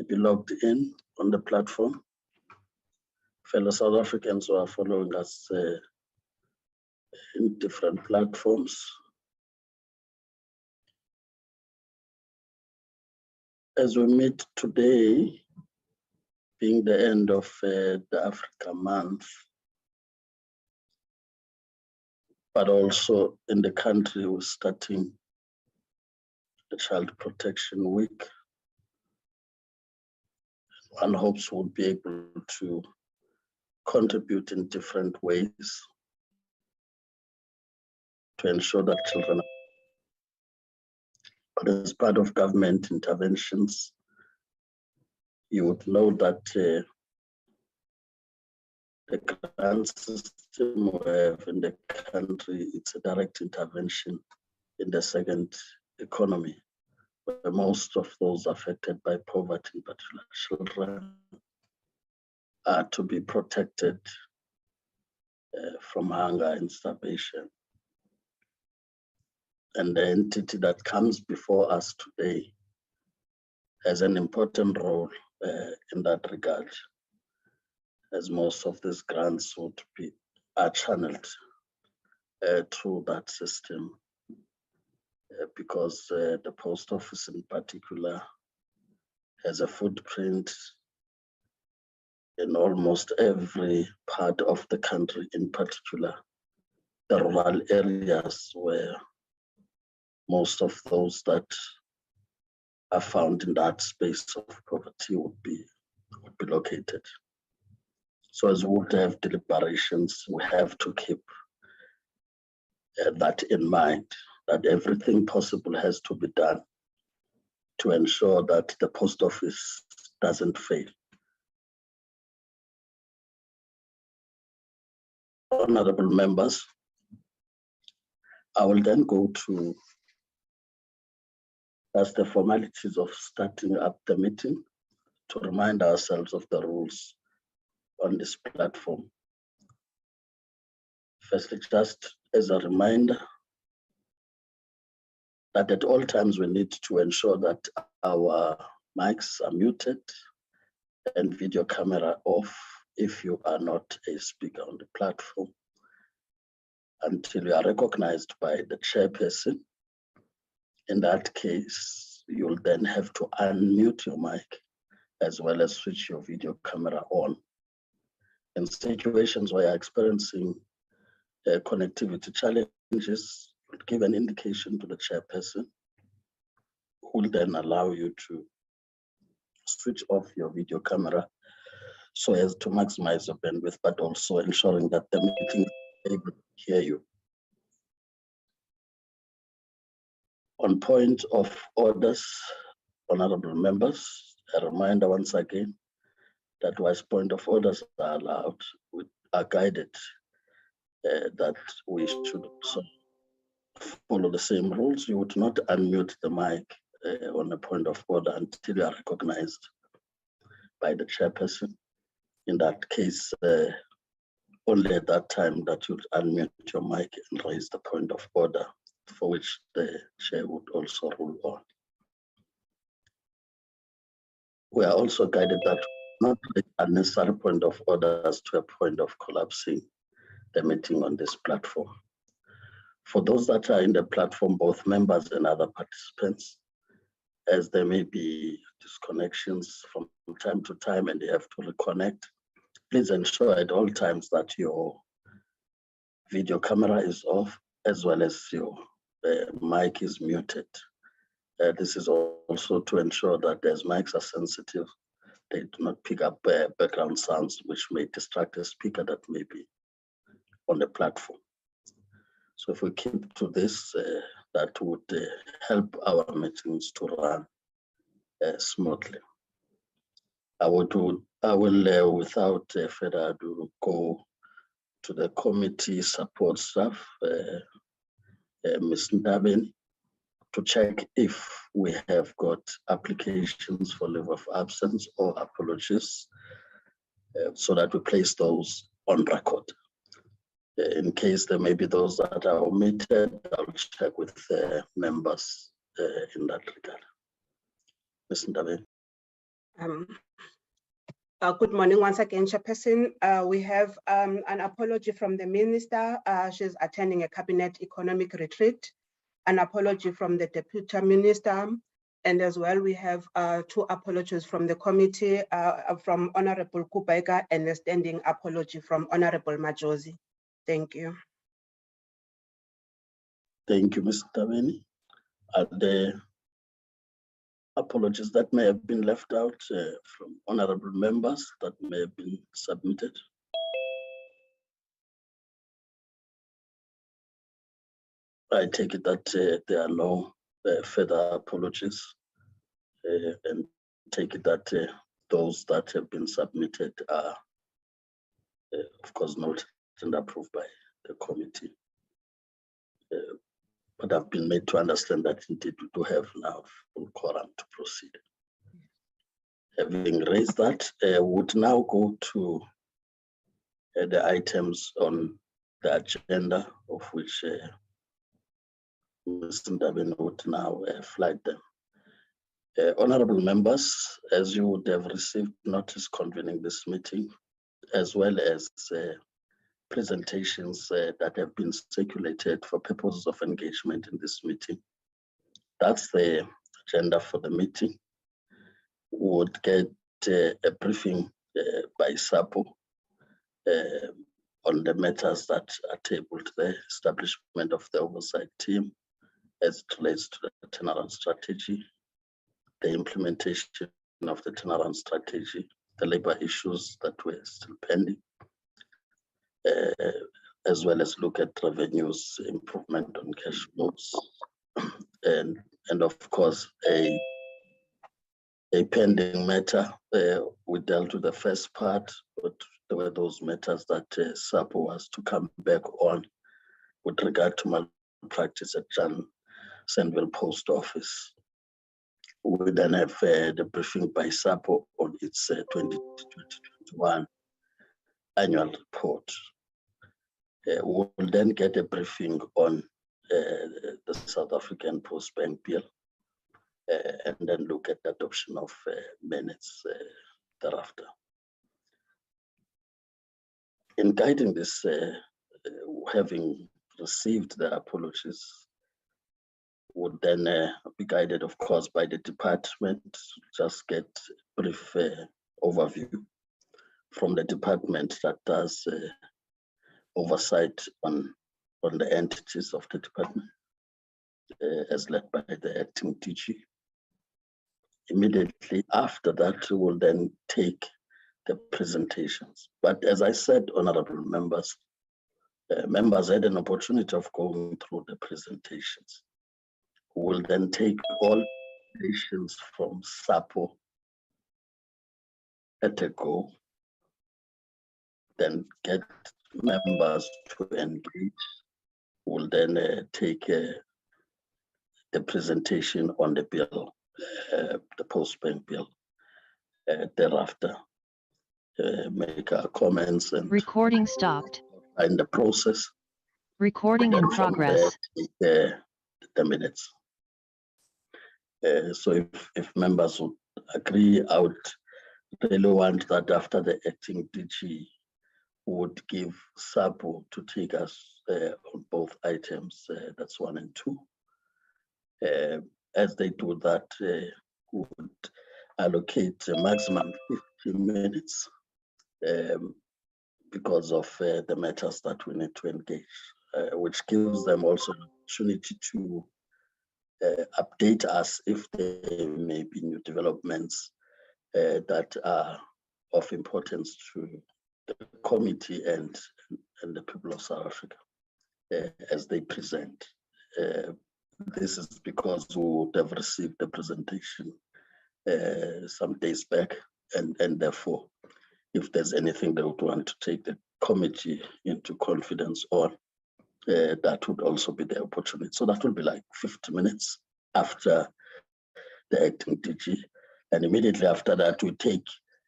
be logged in on the platform. Fellow South Africans who are following us in different platforms. As we meet today, being the end of the Africa Month, but also in the country we're starting the Child Protection Week. One hopes we'll be able to contribute in different ways to ensure that children, but as part of government interventions, you would know that the grant system we have in the country, it's a direct intervention in the second economy, where most of those affected by poverty, in particular children, are to be protected from hunger and starvation. And the entity that comes before us today has an important role in that regard, as most of these grants are channeled through that system, because the post office in particular has a footprint in almost every part of the country, in particular the rural areas where most of those that are found in that space of poverty would be located. So as we would have deliberations, we have to keep that in mind, that everything possible has to be done to ensure that the post office doesn't fail. Honorable members, I will then go to the formalities of starting up the meeting to remind ourselves of the rules on this platform. Firstly, just as a reminder that at all times we need to ensure that our mics are muted and video camera off if you are not a speaker on the platform, until you are recognized by the chairperson. In that case, you'll then have to unmute your mic as well as switch your video camera on. In situations where you're experiencing connectivity challenges, you'll give an indication to the chairperson, who will then allow you to switch off your video camera so as to maximize your bandwidth, but also ensuring that the meeting is able to hear you. On point of orders, honorable members, a reminder once again that whilst point of orders are allowed, we are guided that we should also follow the same rules. You would not unmute the mic on a point of order until you are recognized by the chairperson. In that case, only at that time that you would unmute your mic and raise the point of order, for which the chair would also rule on. We are also guided that not make unnecessary point of orders to a point of collapsing the meeting on this platform. For those that are in the platform, both members and other participants, as there may be disconnections from time to time and they have to reconnect, please ensure at all times that your video camera is off as well as your mic is muted. This is also to ensure that as mics are sensitive, they do not pick up background sounds which may distract the speaker that may be on the platform. So if we keep to this, that would help our meetings to run smoothly. I will, without further ado, go to the committee support staff, Ms. Ndabeni, to check if we have got applications for leave of absence or apologies, so that we place those on record. In case there may be those that are omitted, I'll check with members in that regard. Ms. Ndabeni. Good morning once again, Chairperson. We have an apology from the Minister. She's attending a Cabinet Economic Retreat. An apology from the Deputy Minister. And as well, we have 2 apologies from the committee, from Honorable Kubaika, and a standing apology from Honorable Majosi. Thank you. Thank you, Mr. Tabeni. Are there apologies that may have been left out from honorable members that may have been submitted? I take it that there are no further apologies, and take it that those that have been submitted are, of course, noted and approved by the committee. But I've been made to understand that indeed we do have now full quorum to proceed. Having raised that, would now go to the items on the agenda, of which Mr. Ndabeni would now flag them. Honorable members, as you would have received notice convening this meeting, as well as presentations that have been circulated for purposes of engagement in this meeting. That's the agenda for the meeting. We would get a briefing by SAPO on the matters that are tabled, the establishment of the Oversight Team as it relates to the turnaround strategy, the implementation of the turnaround strategy, the labor issues that were still pending, as well as look at revenues, improvement on cash flows, and of course a pending matter. We dealt with the first part, but there were those matters that SAPO was to come back on with regard to malpractice at Jansenville Post Office. We then have the briefing by SAPO on its 2021 annual report. We'll then get a briefing on the South African Postbank Bill, and then look at the adoption of minutes thereafter. In guiding this, having received the apologies, would then be guided, of course, by the department. Just get a brief overview from the department that does oversight on the entities of the department, as led by the acting DG. Immediately after that, we will then take the presentations. But as I said, honorable members, members had an opportunity of going through the presentations. We will then take all presentations from SAPO at a go, then get members to engage. We'll then take the presentation on the bill, the Postbank Bill. Thereafter, make our comments and recording stopped. In the process. Recording in progress. The minutes. So if members would agree, I would really want that after the acting DG would give SAPO to take us on both items, that's 1 and 2. As they do that, would allocate a maximum 15 minutes because of the matters that we need to engage, which gives them also an opportunity to update us if there may be new developments that are of importance to the committee and the people of South Africa as they present. This is because we would have received the presentation some days back, and therefore, if there's anything they would want to take the committee into confidence on, that would also be the opportunity. So that will be like 50 minutes after the acting DG. And immediately after that, we take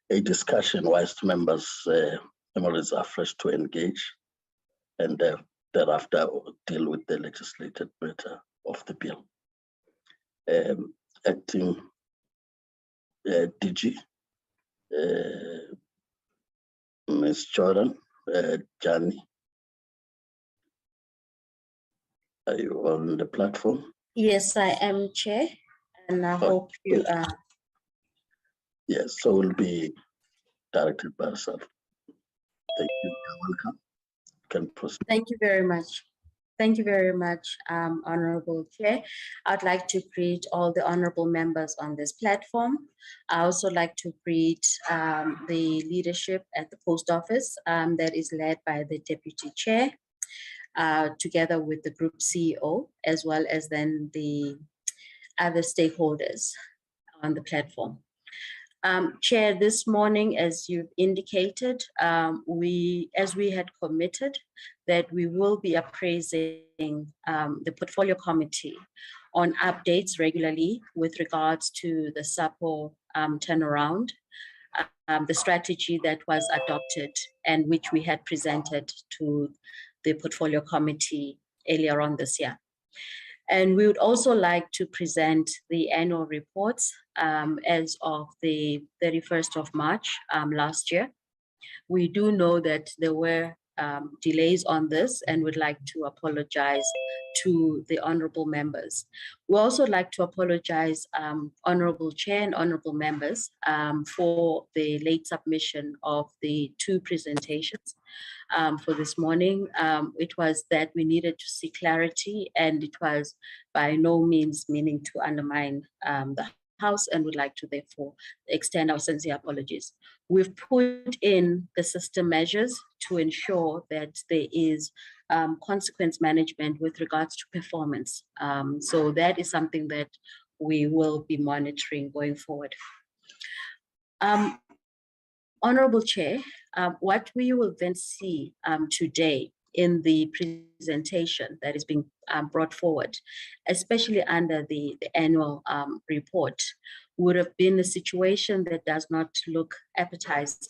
a discussion whilst members are fresh to engage, and thereafter deal with the legislated matter of the bill. Acting DG, Ms. Jordan, Jani, are you on the platform? Yes, I am, Chair, and I hope you are. Yes, so will be directed by herself. Thank you. You're welcome. You can proceed. Thank you very much. Thank you very much, Honorable Chair. I'd like to greet all the honorable members on this platform. I also like to greet the leadership at the post office that is led by the Deputy Chair, together with the Group CEO, as well as then the other stakeholders on the platform. Chair, this morning, as you've indicated, as we had committed, that we will be appraising the portfolio committee on updates regularly with regards to the SAPO turnaround, the strategy that was adopted and which we had presented to the portfolio committee earlier on this year. And we would also like to present the annual reports as of the 31st of March last year. We do know that there were delays on this and would like to apologize to the honorable members. We also like to apologize, Honorable Chair and honorable members, for the late submission of the two presentations for this morning. It was that we needed to see clarity, and it was by no means meaning to undermine the House, and would like to therefore extend our sincere apologies. We've put in the system measures to ensure that there is consequence management with regards to performance. So that is something that we will be monitoring going forward. Honorable Chair, what we will then see today in the presentation that is being brought forward, especially under the annual report, would have been a situation that does not look appetizing,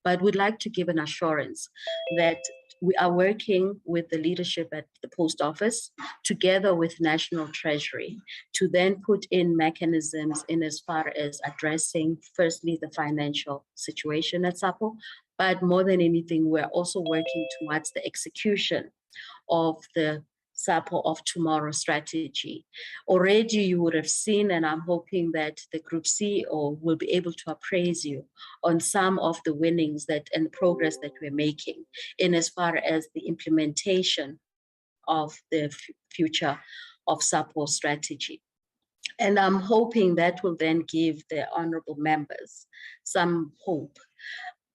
but would like to give an assurance that we are working with the leadership at the post office together with National Treasury to then put in mechanisms in as far as addressing firstly the financial situation at SAPO, but more than anything, we're also working towards the execution of the SAPO of Tomorrow strategy. Already you would have seen, and I'm hoping that the Group CEO will be able to appraise you on some of the winnings that and progress that we're making in as far as the implementation of the future of SAPO strategy. And I'm hoping that will then give the honorable members some hope.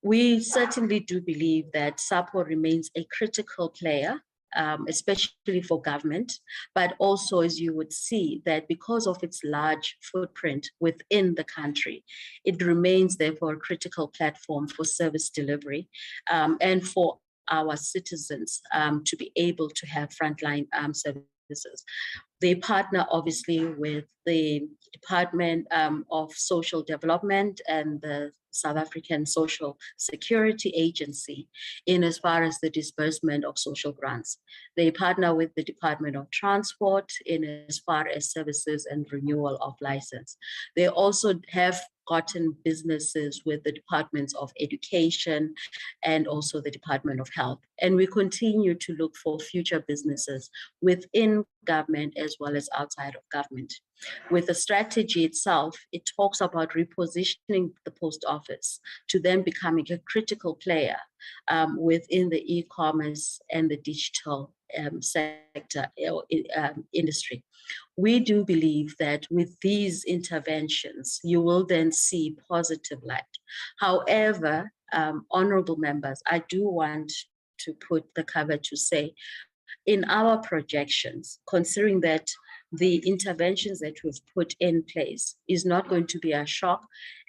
We certainly do believe that SAPO remains a critical player, especially for government, but also, as you would see, that because of its large footprint within the country, it remains therefore a critical platform for service delivery and for our citizens to be able to have frontline services. They partner obviously with the Department of Social Development and the South African Social Security Agency in as far as the disbursement of social grants. They partner with the Department of Transport in as far as services and renewal of license. They also have gotten businesses with the Departments of Education and also the Department of Health. And we continue to look for future businesses within government as well as outside of government. With the strategy itself, it talks about repositioning the post office to then becoming a critical player within the e-commerce and the digital sector industry. We do believe that with these interventions, you will then see positive light. However, honorable members, I do want to put the cover to say, in our projections, considering that the interventions that we've put in place is not going to be a shock,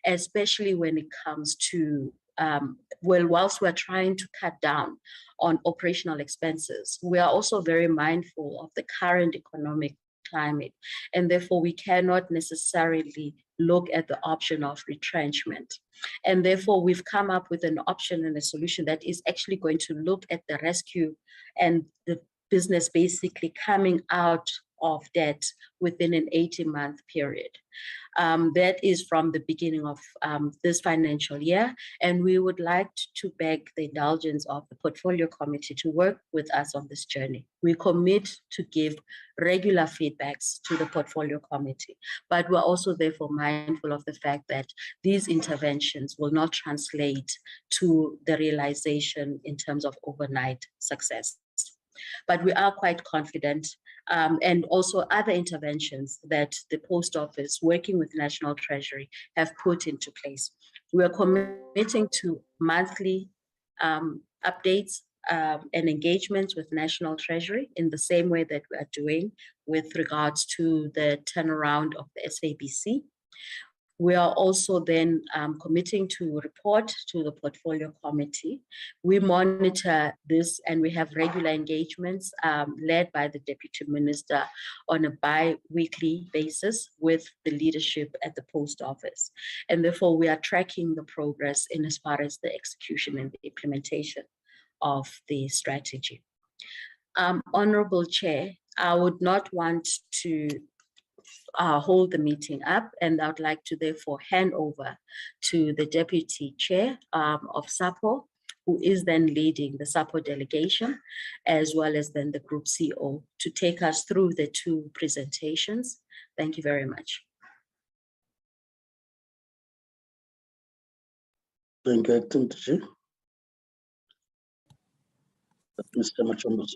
especially when it comes to, well, whilst we're trying to cut down on operational expenses, we are also very mindful of the current economic climate, and therefore we cannot necessarily look at the option of retrenchment. And therefore we've come up with an option and a solution that is actually going to look at the rescue and the business basically coming out of debt within an 18-month period. That is from the beginning of this financial year, and we would like to beg the indulgence of the Portfolio Committee to work with us on this journey. We commit to give regular feedbacks to the Portfolio Committee, but we're also therefore mindful of the fact that these interventions will not translate to the realization in terms of overnight success. But we are quite confident, and also other interventions that the Post Office, working with National Treasury, have put into place. We are committing to monthly updates and engagements with National Treasury in the same way that we are doing with regards to the turnaround of the SABC. We are also then committing to report to the Portfolio Committee. We monitor this and we have regular engagements led by the Deputy Minister on a bi-weekly basis with the leadership at the Post Office. And therefore we are tracking the progress in as far as the execution and the implementation of the strategy. Honorable Chair, I would not want to hold the meeting up, and I would like to therefore hand over to the Deputy Chair of SAPO, who is then leading the SAPO delegation, as well as then the Group CO, to take us through the two presentations. Thank you very much. Thank you, Acting Chair. Mr. Machombos.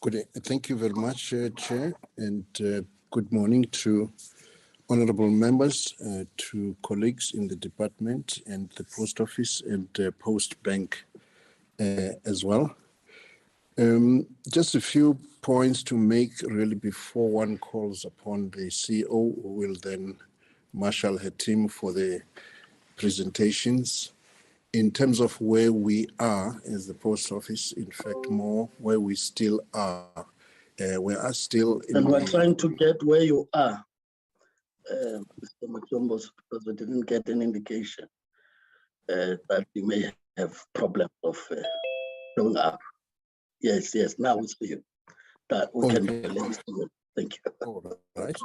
Good. Thank you very much, Chair, and good morning to honorable members, to colleagues in the department and the Post Office and Postbank as well. Just a few points to make really before one calls upon the CEO, who will then marshal her team for the presentations. In terms of where we are as the Post Office, in fact, more where we still are. We are still in and we're trying to get where you are, Mr. Machombos, because we didn't get an indication that you may have problems of showing up. Yes, now we see you. That we can relate to you. Thank you. All right.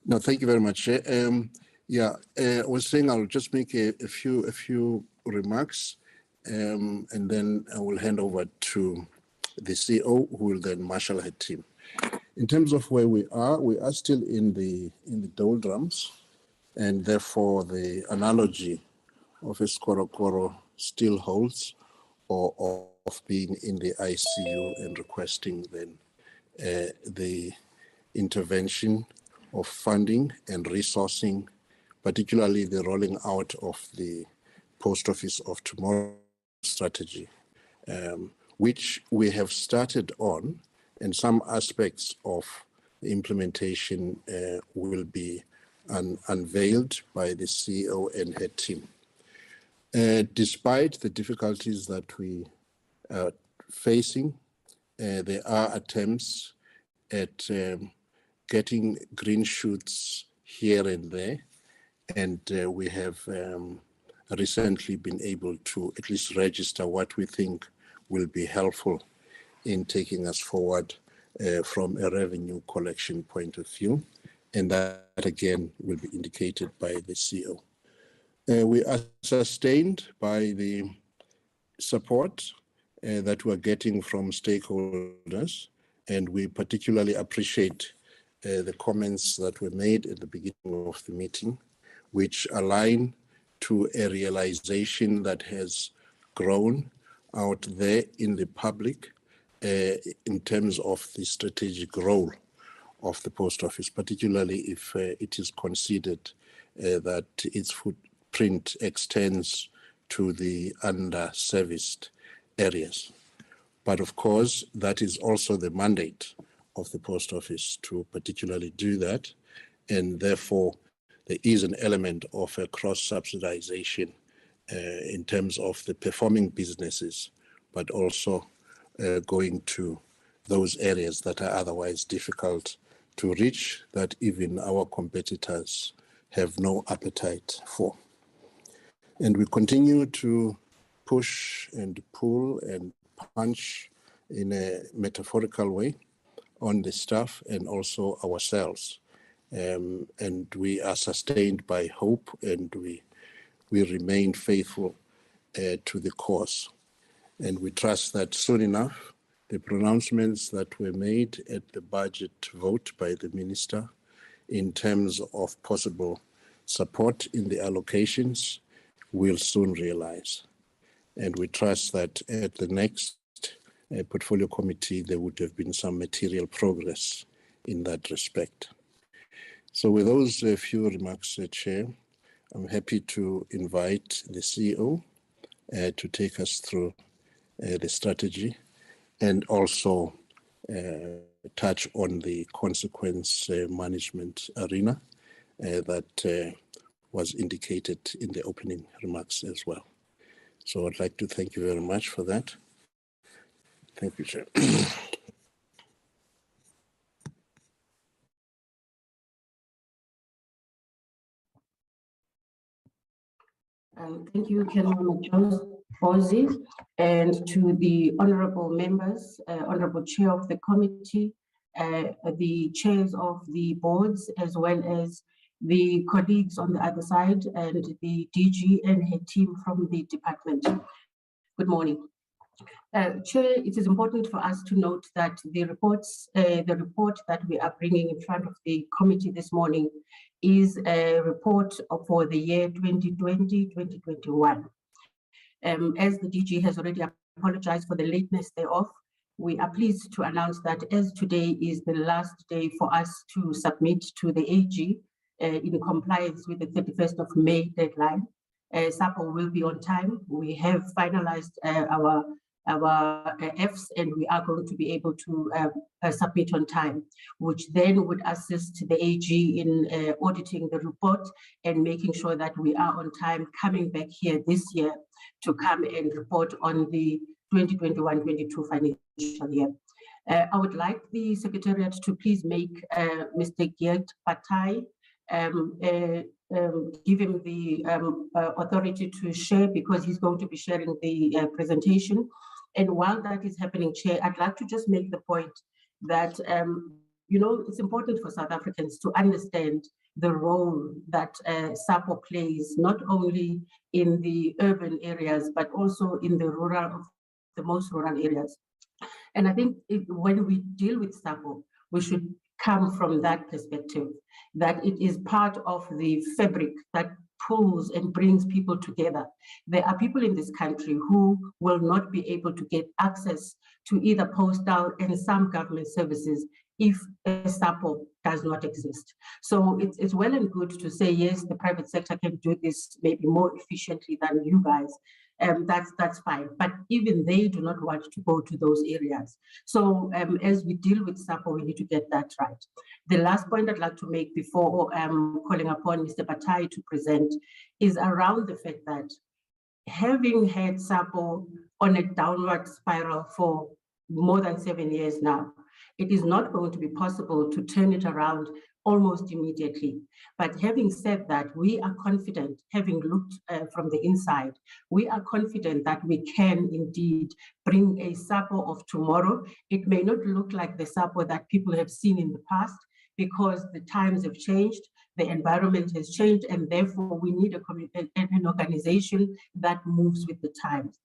No, thank you very much. I was saying I'll just make a few remarks, and then I will hand over to the CEO, who will then marshal her team. In terms of where we are still in the doldrums, and therefore the analogy of a skorokoro still holds, or of being in the ICU and requesting then the intervention of funding and resourcing, particularly the rolling out of the Post Office of Tomorrow strategy, which we have started on, and some aspects of the implementation will be unveiled by the CEO and her team. Despite the difficulties that we are facing, there are attempts at getting green shoots here and there, and we have recently been able to at least register what we think will be helpful in taking us forward from a revenue collection point of view, and that again will be indicated by the CEO. We are sustained by the support that we're getting from stakeholders, and we particularly appreciate the comments that were made at the beginning of the meeting, which align to a realization that has grown out there in the public in terms of the strategic role of the Post Office, particularly if it is considered that its footprint extends to the underserviced areas. But of course, that is also the mandate of the Post Office to particularly do that, and therefore there is an element of a cross-subsidization in terms of the performing businesses, but also going to those areas that are otherwise difficult to reach, that even our competitors have no appetite for. And we continue to push and pull and punch in a metaphorical way on the staff and also ourselves. And we are sustained by hope, and we remain faithful to the cause. And we trust that soon enough, the pronouncements that were made at the budget vote by the minister in terms of possible support in the allocations will soon realize. And we trust that at the next portfolio committee, there would have been some material progress in that respect. So with those few remarks, Chair, I'm happy to invite the CEO to take us through the strategy and also touch on the consequence management arena that was indicated in the opening remarks as well. So I'd like to thank you very much for that. Thank you, Chair. Thank you, Councillor Bozi, and to the honourable members, honourable chair of the committee, the chairs of the boards, as well as the colleagues on the other side, and the DG and her team from the department. Good morning. Chair, it is important for us to note that the report that we are bringing in front of the committee this morning is a report for the year 2020-2021. As the DG has already apologized for the lateness thereof, we are pleased to announce that as today is the last day for us to submit to the AG in compliance with the 31st of May deadline, SAPO will be on time. We have finalized our Fs, and we are going to be able to submit on time, which then would assist the AG in auditing the report and making sure that we are on time coming back here this year to come and report on the 2021-22 financial year. I would like the Secretariat to please make Mr. Geert Patai give him the authority to share, because he's going to be sharing the presentation. And while that is happening, Chair, I'd like to just make the point that, it's important for South Africans to understand the role that SAPO plays, not only in the urban areas, but also in the most rural areas. And I think when we deal with SAPO, we should come from that perspective, that it is part of the fabric that pulls and brings people together. There are people in this country who will not be able to get access to either postal and some government services if a SAPO does not exist. So it's well and good to say, yes, the private sector can do this maybe more efficiently than you guys. That's fine, but even they do not want to go to those areas. So as we deal with SAPO, we need to get that right. The last point I'd like to make before calling upon Mr. Patai to present is around the fact that having had SAPO on a downward spiral for more than 7 years now, it is not going to be possible to turn it around almost immediately. But having said that, we are confident, having looked from the inside, we are confident that we can indeed bring a SAPO of tomorrow. It may not look like the SAPO that people have seen in the past, because the times have changed, the environment has changed, and therefore we need an organization that moves with the times.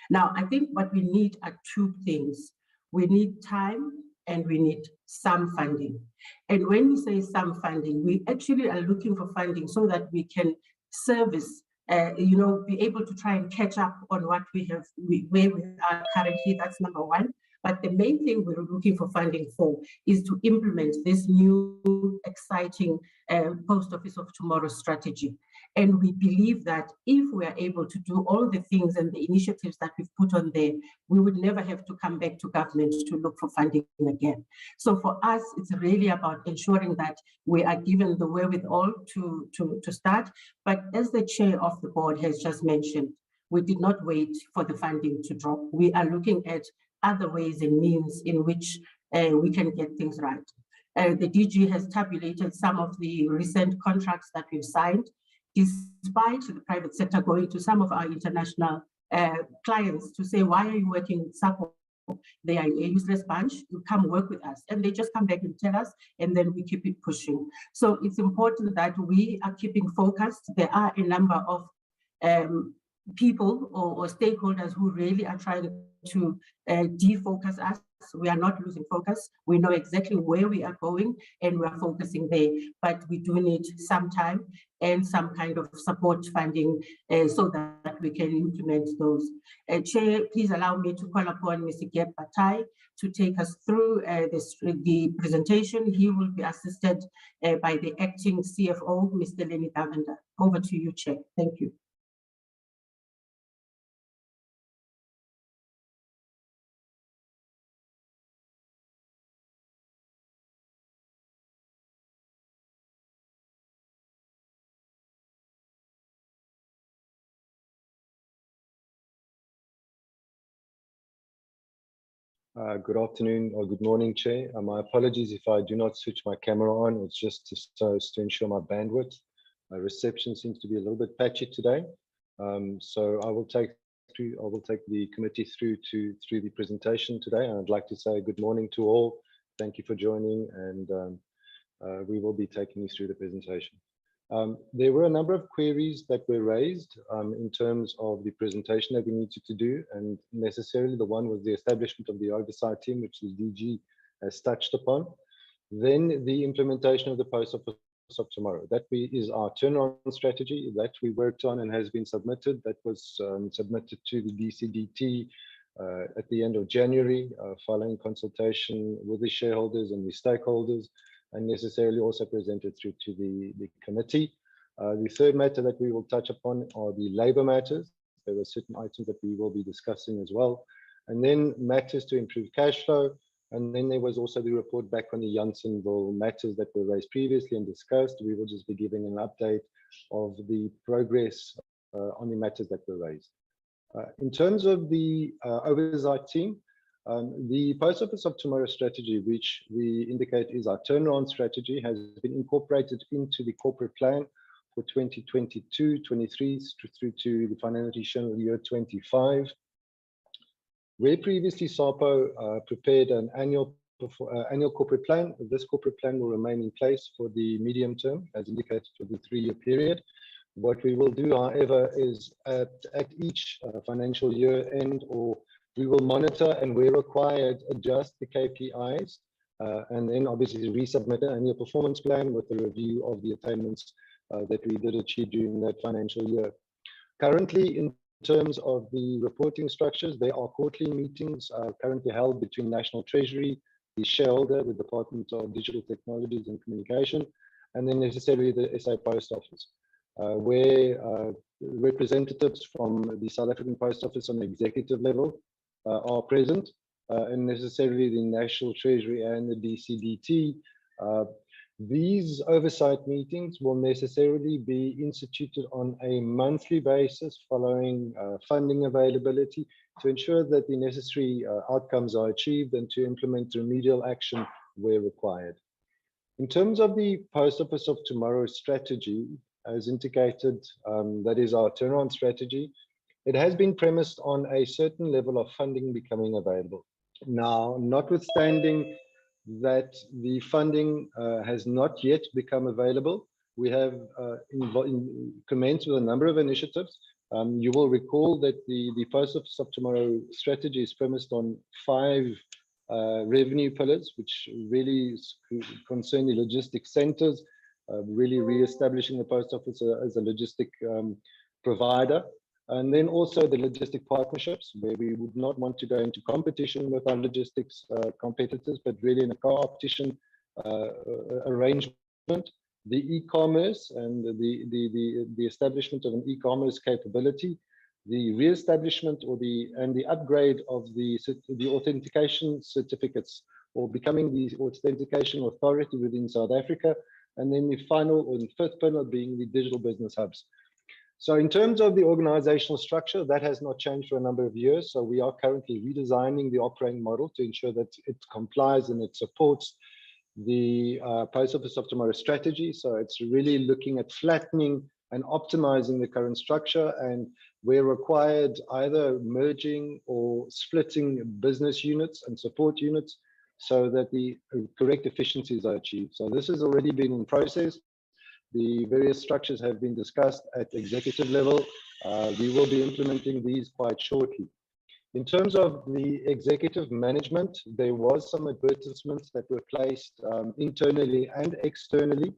Now, I think what we need are two things. We need time and we need some funding. And when we say some funding, we actually are looking for funding so that we can service, be able to try and catch up on what we have, where we are currently. That's number one. But the main thing we're looking for funding for is to implement this new exciting Post Office of Tomorrow strategy. And we believe that if we are able to do all the things and the initiatives that we've put on there, we would never have to come back to government to look for funding again. So for us, it's really about ensuring that we are given the wherewithal to start. But as the chair of the board has just mentioned, we did not wait for the funding to drop. We are looking at other ways and means in which we can get things right. The DG has tabulated some of the recent contracts that we've signed, despite the private sector going to some of our international clients to say, why are you working with SAPO they are a useless bunch, you come work with us. And they just come back and tell us, and then we keep it pushing. So it's important that we are keeping focused. There are a number of people or stakeholders who really are trying to defocus us. We are not losing focus. We know exactly where we are going and we are focusing there, but we do need some time and some kind of support funding so that we can implement those. Chair, please allow me to call upon Mr. Gep Batai to take us through the presentation. He will be assisted by the acting CFO, Mr. Lenny Davender. Over to you, Chair. Thank you. Good afternoon or good morning, Chair. My apologies if I do not switch my camera on. It's just to ensure my bandwidth. My reception seems to be a little bit patchy today. So I will take the committee through the presentation today. And I'd like to say good morning to all. Thank you for joining, and we will be taking you through the presentation. There were a number of queries that were raised in terms of the presentation that we needed to do, and necessarily the one was the establishment of the Oversight Team, which the DG has touched upon. Then the implementation of the Post Office of Tomorrow. That is our turnaround strategy that we worked on and has been submitted. That was submitted to the DCDT at the end of January, following consultation with the shareholders and the stakeholders, and necessarily also presented through to the committee. The third matter that we will touch upon are the labour matters. There were certain items that we will be discussing as well. And then matters to improve cash flow. And then there was also the report back on the Jansenville matters that were raised previously and discussed. We will just be giving an update of the progress on the matters that were raised. In terms of the Oversight Team, the Post Office of Tomorrow strategy, which we indicate is our turnaround strategy, has been incorporated into the corporate plan for 2022-23 through to the financial year 25. Where previously SAPO prepared an annual corporate plan, this corporate plan will remain in place for the medium term, as indicated for the 3-year period. What we will do, however, is at each financial year end, or we will monitor and where required, adjust the KPIs, and then obviously resubmit an annual performance plan with a review of the attainments that we did achieve during that financial year. Currently, in terms of the reporting structures, there are quarterly meetings currently held between National Treasury, the shareholder, the Department of Digital Technologies and Communication, and then necessarily the SA Post Office, where representatives from the South African Post Office on the executive level are present, and necessarily the National Treasury and the DCDT. These oversight meetings will necessarily be instituted on a monthly basis following funding availability to ensure that the necessary outcomes are achieved and to implement remedial action where required. In terms of the Post Office of Tomorrow strategy, as indicated, that is our turnaround strategy, it has been premised on a certain level of funding becoming available. Now, notwithstanding that the funding has not yet become available, we have commenced with a number of initiatives. You will recall that the Post Office of Tomorrow strategy is premised on 5 revenue pillars, which really concern the logistic centers, really re-establishing the Post Office as a logistic provider. And then also the logistic partnerships, where we would not want to go into competition with our logistics competitors, but really in a co-opetition arrangement. The e-commerce and the establishment of an e-commerce capability, the re-establishment or the upgrade of the authentication certificates, or becoming the authentication authority within South Africa, and then the final or the 5th pillar being the digital business hubs. So in terms of the organizational structure, that has not changed for a number of years. So we are currently redesigning the operating model to ensure that it complies and it supports the Post Office of Tomorrow strategy. So it's really looking at flattening and optimizing the current structure and where required, either merging or splitting business units and support units so that the correct efficiencies are achieved. So this has already been in process. The various structures have been discussed at executive level. We will be implementing these quite shortly. In terms of the executive management, there was some advertisements that were placed internally and externally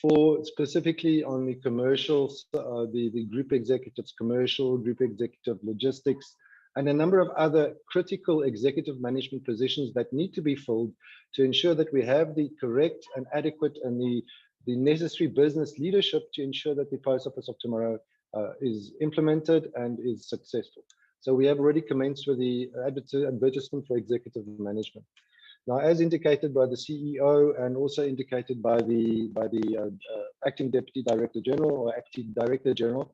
for specifically on the commercial, the group executives, commercial, group executive logistics, and a number of other critical executive management positions that need to be filled to ensure that we have the correct and adequate and the necessary business leadership to ensure that the Post Office of Tomorrow is implemented and is successful. So we have already commenced with the advertisement for executive management. Now, as indicated by the CEO and also indicated by the Acting Deputy Director General or Acting Director General,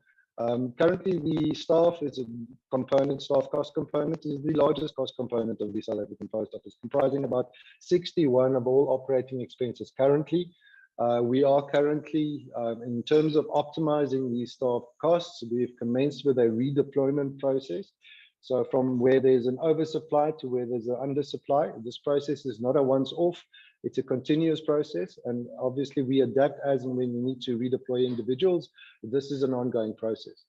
currently the staff is a component, staff cost component is the largest cost component of the South African Post Office, comprising about 61 of all operating expenses currently. We are currently, in terms of optimizing the staff costs, we've commenced with a redeployment process. So from where there's an oversupply to where there's an undersupply, this process is not a once-off, it's a continuous process. And obviously we adapt as and when we need to redeploy individuals. This is an ongoing process.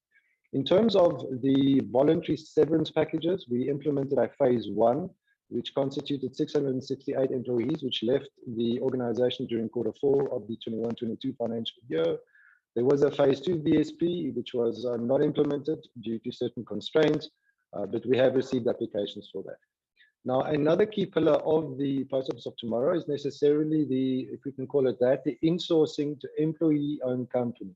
In terms of the voluntary severance packages, we implemented a phase 1, which constituted 668 employees, which left the organization during Q4 of the 21-22 financial year. There was a phase 2 VSP, which was not implemented due to certain constraints, but we have received applications for that. Now, another key pillar of the Post Office of Tomorrow is necessarily the, if we can call it that, the insourcing to employee-owned companies.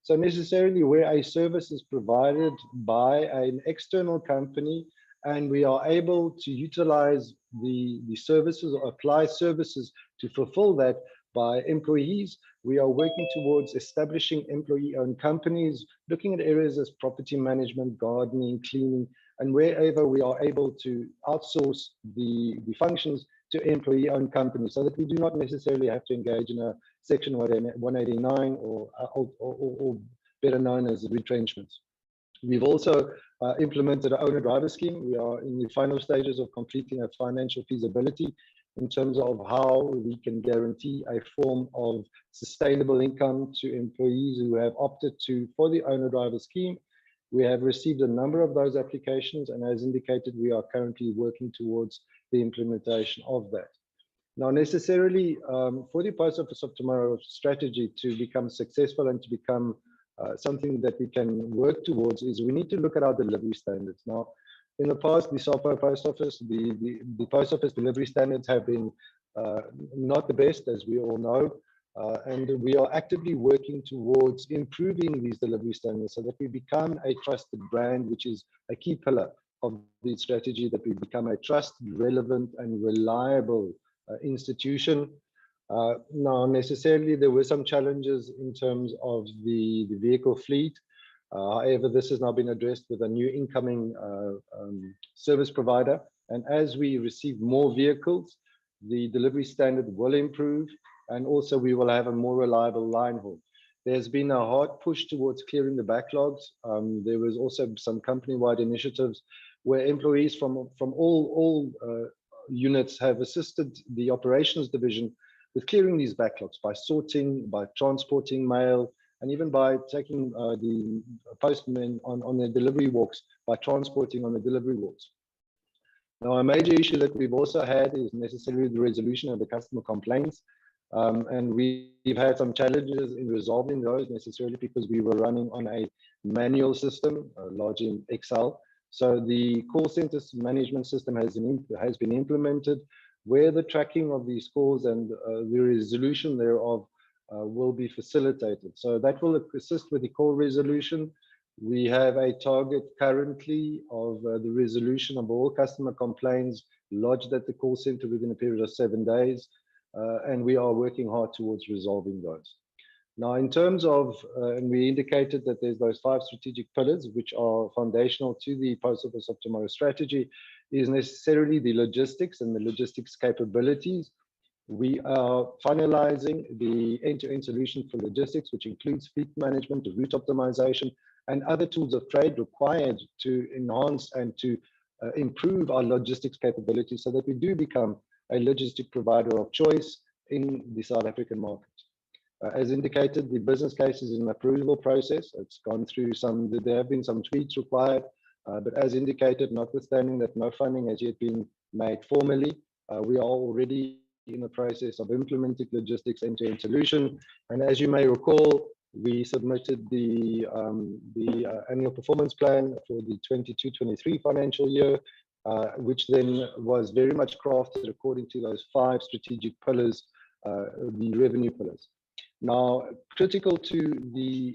So necessarily where a service is provided by an external company and we are able to utilize the services or apply services to fulfill that by employees, we are working towards establishing employee-owned companies, looking at areas as property management, gardening, cleaning, and wherever we are able to outsource the functions to employee-owned companies so that we do not necessarily have to engage in a Section 189 or better known as retrenchments. We've also implemented an owner-driver scheme. We are in the final stages of completing a financial feasibility in terms of how we can guarantee a form of sustainable income to employees who have opted for the owner-driver scheme. We have received a number of those applications, and as indicated, we are currently working towards the implementation of that. Now, necessarily, for the Post Office of Tomorrow strategy to become successful and to become something that we can work towards is we need to look at our delivery standards. Now, in the past, the SAPO Post Office, the Post Office delivery standards have been not the best, as we all know. And we are actively working towards improving these delivery standards so that we become a trusted brand, which is a key pillar of the strategy, that we become a trusted, relevant, and reliable institution. Now, necessarily, there were some challenges in terms of the vehicle fleet. However, this has now been addressed with a new incoming service provider. And as we receive more vehicles, the delivery standard will improve. And also we will have a more reliable line haul. There's been a hard push towards clearing the backlogs. There was also some company-wide initiatives where employees from all units have assisted the operations division with clearing these backlogs by sorting, by transporting mail, and even by taking the postmen on their delivery walks, by transporting on the delivery walks. Now, a major issue that we've also had is necessarily the resolution of the customer complaints. And we've had some challenges in resolving those, necessarily because we were running on a manual system, largely in Excel. So the call center management system has been implemented, where the tracking of these calls and the resolution thereof will be facilitated. So that will assist with the call resolution. We have a target currently of the resolution of all customer complaints lodged at the call center within a period of 7 days. And we are working hard towards resolving those. Now, in terms of, and we indicated that there's those 5 strategic pillars, which are foundational to the Post Office of Tomorrow strategy, is necessarily the logistics and the logistics capabilities. We are finalizing the end-to-end solution for logistics, which includes fleet management, route optimization, and other tools of trade required to enhance and to improve our logistics capability so that we do become a logistic provider of choice in the South African market. As indicated, the business case is in an approval process. It's gone through there have been some tweaks required, but as indicated, notwithstanding that no funding has yet been made formally, we are already in the process of implementing logistics end-to-end solution. And as you may recall, we submitted the annual performance plan for the 22-23 financial year, which then was very much crafted according to those 5 strategic pillars, the revenue pillars. Now, critical to the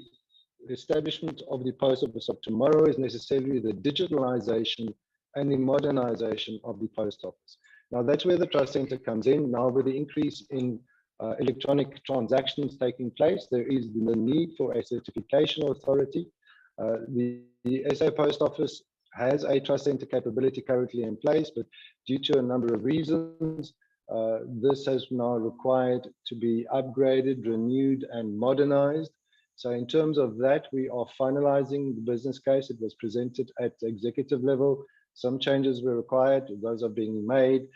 establishment of the post office of tomorrow is necessarily the digitalization and the modernization of the post office. Now, that's where the trust center comes in. Now, with the increase in electronic transactions taking place, there is the need for a certification authority. The SA Post Office has a trust center capability currently in place, but due to a number of reasons, this has now required to be upgraded, renewed, and modernized. So in terms of that, we are finalizing the business case. It was presented at the executive level. Some changes were required. Those are being made.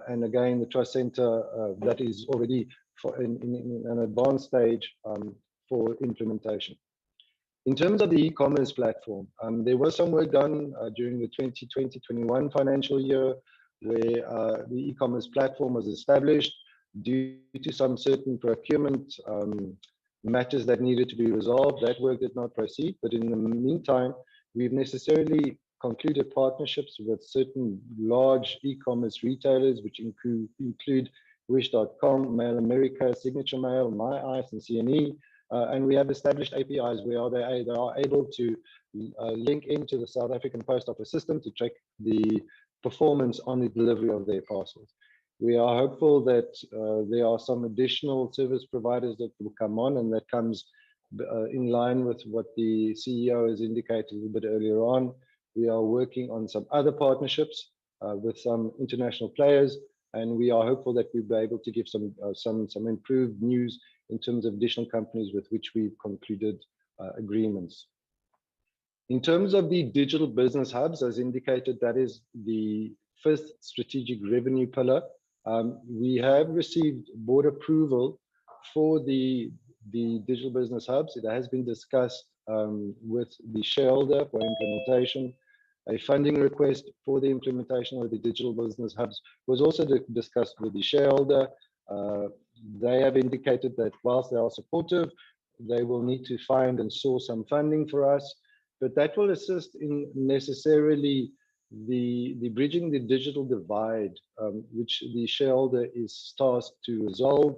And again, the trust center that is already in an advanced stage for implementation. In terms of the e-commerce platform, there was some work done during the 2020-21 financial year where the e-commerce platform was established due to some certain procurement matters that needed to be resolved. That work did not proceed, but in the meantime, we've necessarily concluded partnerships with certain large e-commerce retailers, which include Wish.com, Mail America, Signature Mail, MyIce, and CNE. And we have established APIs where they are able to link into the South African Post Office system to check the performance on the delivery of their parcels. We are hopeful that there are some additional service providers that will come on, and that comes in line with what the CEO has indicated a little bit earlier on. We are working on some other partnerships with some international players, and we are hopeful that we'll be able to give some improved news in terms of additional companies with which we've concluded agreements. In terms of the digital business hubs, as indicated, that is the first strategic revenue pillar. We have received board approval for the digital business hubs. It has been discussed with the shareholder for implementation. A funding request for the implementation of the digital business hubs was also discussed with the shareholder. They have indicated that whilst they are supportive, they will need to find and source some funding for us, but that will assist in necessarily the bridging the digital divide, which the shareholder is tasked to resolve.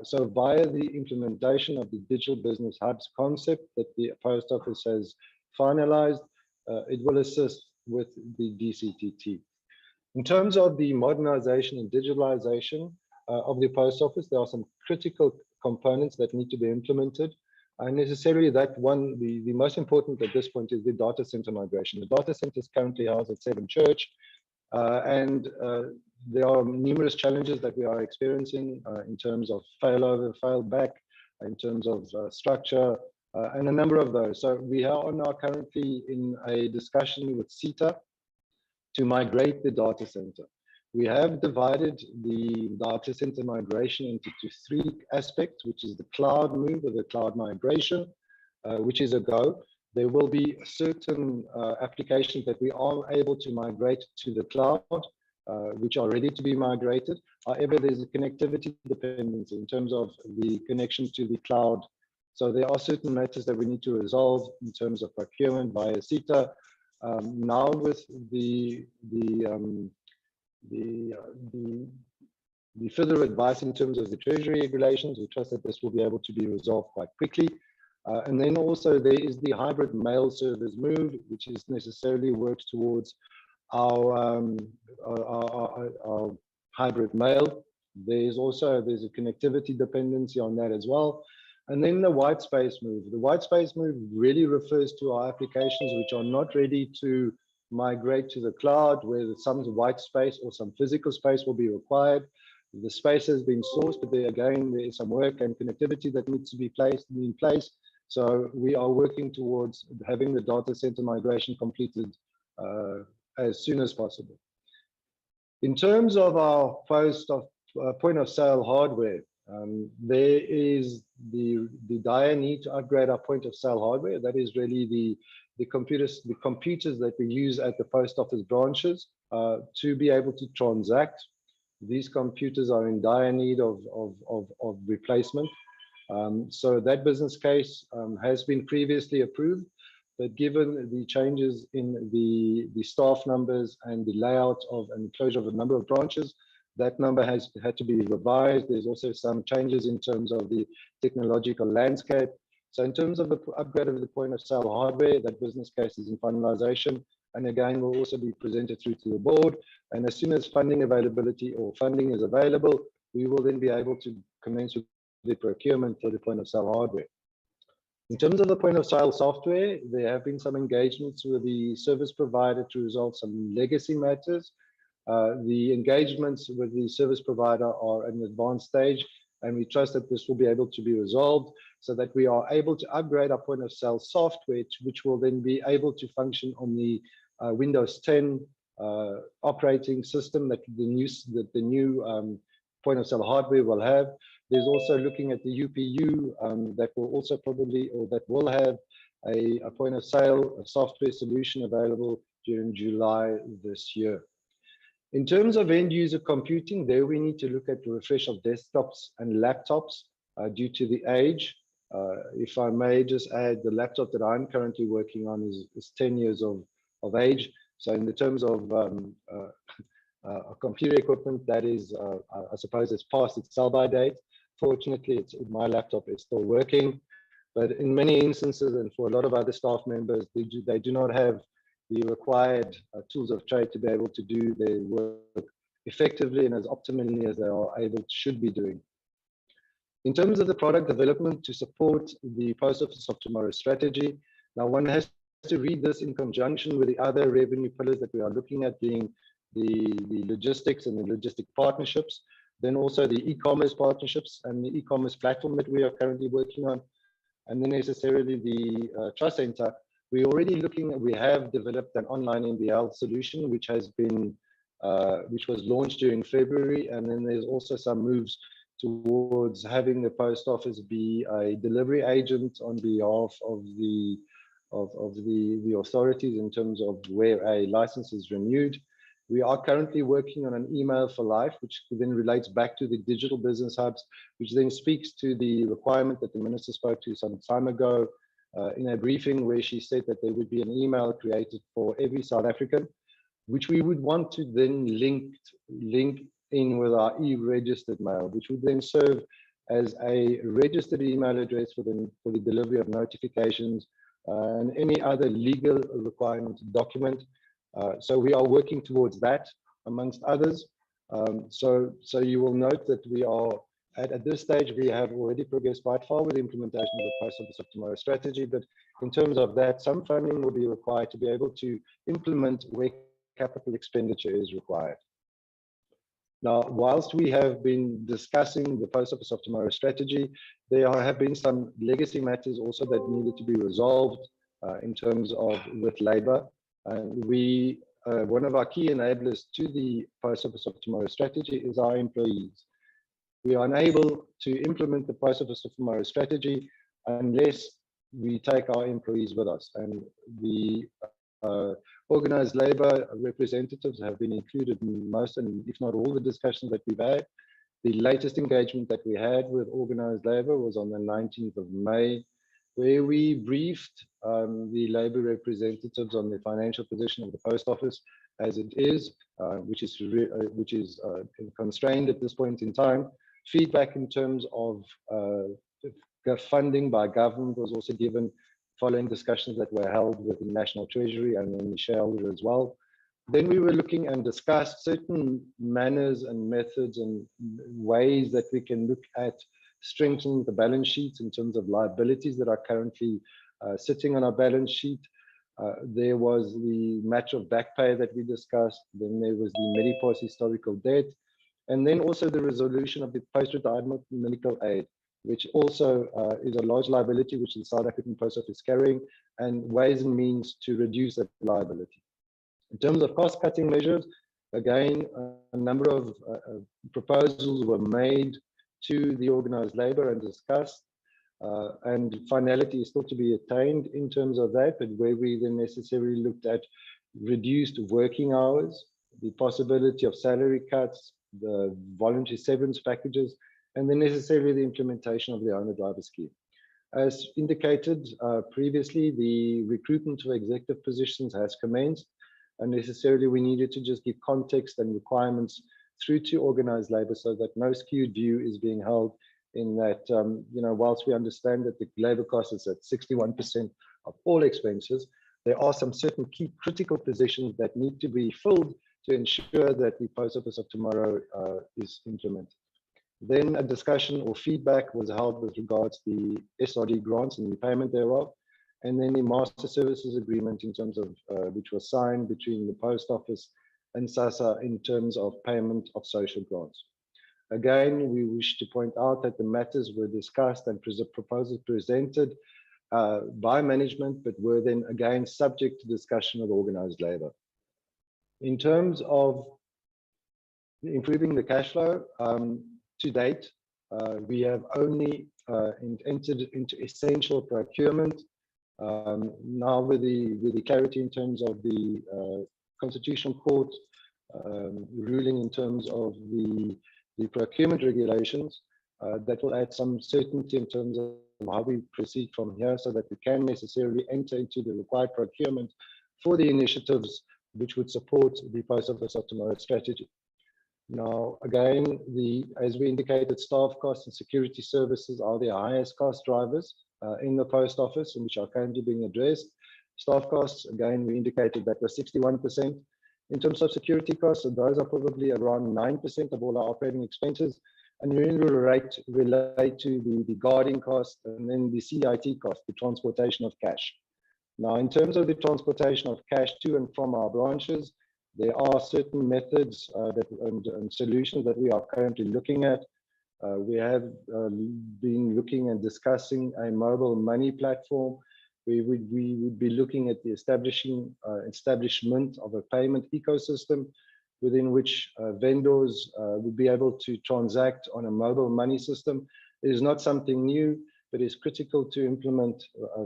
So via the implementation of the digital business hubs concept that the post office has finalized, it will assist with the DCTT. In terms of the modernization and digitalization of the post office, there are some critical components that need to be implemented. And necessarily that one, the most important at this point is the data center migration. The data center is currently housed at Seven Church, and there are numerous challenges that we are experiencing in terms of failover, failback, in terms of structure, and a number of those. So we are now currently in a discussion with SETA to migrate the data center. We have divided the data center migration into 3 aspects, which is the cloud move or the cloud migration, which is a go. There will be certain applications that we are able to migrate to the cloud, which are ready to be migrated. However, there's a connectivity dependency in terms of the connection to the cloud. So there are certain matters that we need to resolve in terms of procurement via SETA. Now with the further advice in terms of the Treasury regulations, we trust that this will be able to be resolved quite quickly. And then also there is the hybrid mail service move, which is necessarily works towards our hybrid mail. There's a connectivity dependency on that as well. And then the white space move. The white space move really refers to our applications which are not ready to migrate to the cloud, where some white space or some physical space will be required. The space has been sourced, but there again, there is some work and connectivity that needs to be placed in place. So we are working towards having the data center migration completed as soon as possible. In terms of our point of sale hardware, there is the dire need to upgrade our point of sale hardware. That is really the computers that we use at the post office branches to be able to transact. These computers are in dire need of replacement. So that business case has been previously approved, but given the changes in the staff numbers and the layout of and closure of a number of branches, that number has had to be revised. There's also some changes in terms of the technological landscape. So in terms of the upgrade of the point of sale hardware, that business case is in finalization. And again, will also be presented through to the board. And as soon as funding availability or funding is available, we will then be able to commence with the procurement for the point of sale hardware. In terms of the point of sale software, there have been some engagements with the service provider to resolve some legacy matters. The engagements with the service provider are at an advanced stage, and we trust that this will be able to be resolved so that we are able to upgrade our point of sale software, which will then be able to function on the Windows 10 operating system that the new point of sale hardware will have. There's also looking at the UPU that will also probably, or that will have a point of sale software solution available during July this year. In terms of end user computing, there we need to look at the refresh of desktops and laptops due to the age. If I may just add, the laptop that I'm currently working on is 10 years of age. So in the terms of computer equipment, that is, I suppose it's past its sell-by date. Fortunately, my laptop is still working. But in many instances, and for a lot of other staff members, they do not have the required tools of trade to be able to do their work effectively and as optimally as they should be doing. In terms of the product development to support the Post Office of Tomorrow strategy, now one has to read this in conjunction with the other revenue pillars that we are looking at, being the logistics and the logistic partnerships, then also the e-commerce partnerships and the e-commerce platform that we are currently working on, and then necessarily the trust center. We have developed an online MBL solution, which has been, which was launched during February. And then there's also some moves towards having the post office be a delivery agent on behalf of the authorities in terms of where a license is renewed. We are currently working on an email for life, which then relates back to the digital business hubs, which then speaks to the requirement that the minister spoke to some time ago in a briefing, where she said that there would be an email created for every South African, which we would want to then link in with our e-registered mail, which would then serve as a registered email address for the delivery of notifications and any other legal requirement document. So we are working towards that, amongst others. So you will note that we are at this stage, we have already progressed quite far with the implementation of the Post Office of Tomorrow strategy. But in terms of that, some funding will be required to be able to implement where capital expenditure is required. Now, whilst we have been discussing the Post Office of Tomorrow strategy, there have been some legacy matters also that needed to be resolved in terms of with labor. One of our key enablers to the Post Office of Tomorrow strategy is our employees. We are unable to implement the Post Office of Tomorrow strategy unless we take our employees with us. And the organized labor representatives have been included in most, and if not all, the discussions that we've had. The latest engagement that we had with organized labor was on the 19th of May, where we briefed the labor representatives on the financial position of the post office as it is, which is constrained at this point in time. Feedback in terms of funding by government was also given following discussions that were held with the National Treasury and then the shareholder as well. Then we were looking and discussed certain manners and methods and ways that we can look at strengthening the balance sheets in terms of liabilities that are currently sitting on our balance sheet. There was the matter of back pay that we discussed. Then there was the Medipos historical debt. And then also the resolution of the post-retirement medical aid. which also is a large liability which the South African Post Office is carrying, and ways and means to reduce that liability. In terms of cost-cutting measures, again, a number of proposals were made to the organized labor and discussed, and finality is still to be attained in terms of that, but where we then necessarily looked at reduced working hours, the possibility of salary cuts, the voluntary severance packages, and then necessarily the implementation of the owner-driver scheme. As indicated previously, the recruitment to executive positions has commenced, and necessarily we needed to just give context and requirements through to organized labor so that no skewed view is being held in that, whilst we understand that the labor cost is at 61% of all expenses, there are some certain key critical positions that need to be filled to ensure that the Post Office of Tomorrow is implemented. Then a discussion or feedback was held with regards to the SRD grants and repayment thereof, and then the Master Services Agreement in terms of which was signed between the Post Office and SASSA in terms of payment of social grants. Again, we wish to point out that the matters were discussed and proposals presented by management, but were then again subject to discussion of organized labor. In terms of improving the cash flow, to date, we have only entered into essential procurement. Now with the clarity in terms of the Constitutional Court ruling in terms of the procurement regulations, that will add some certainty in terms of how we proceed from here so that we can necessarily enter into the required procurement for the initiatives which would support the Post Office of Tomorrow strategy. Now, again, as we indicated, staff costs and security services are the highest cost drivers in the Post Office, and which are currently being addressed. Staff costs, again, we indicated that was 61%. In terms of security costs, those are probably around 9% of all our operating expenses, and we relate to the guarding cost and then the CIT cost, the transportation of cash. Now, in terms of the transportation of cash to and from our branches, there are certain methods and solutions that we are currently looking at. We have been looking and discussing a mobile money platform. We would be looking at the establishment of a payment ecosystem within which vendors would be able to transact on a mobile money system. It is not something new, but is critical to implement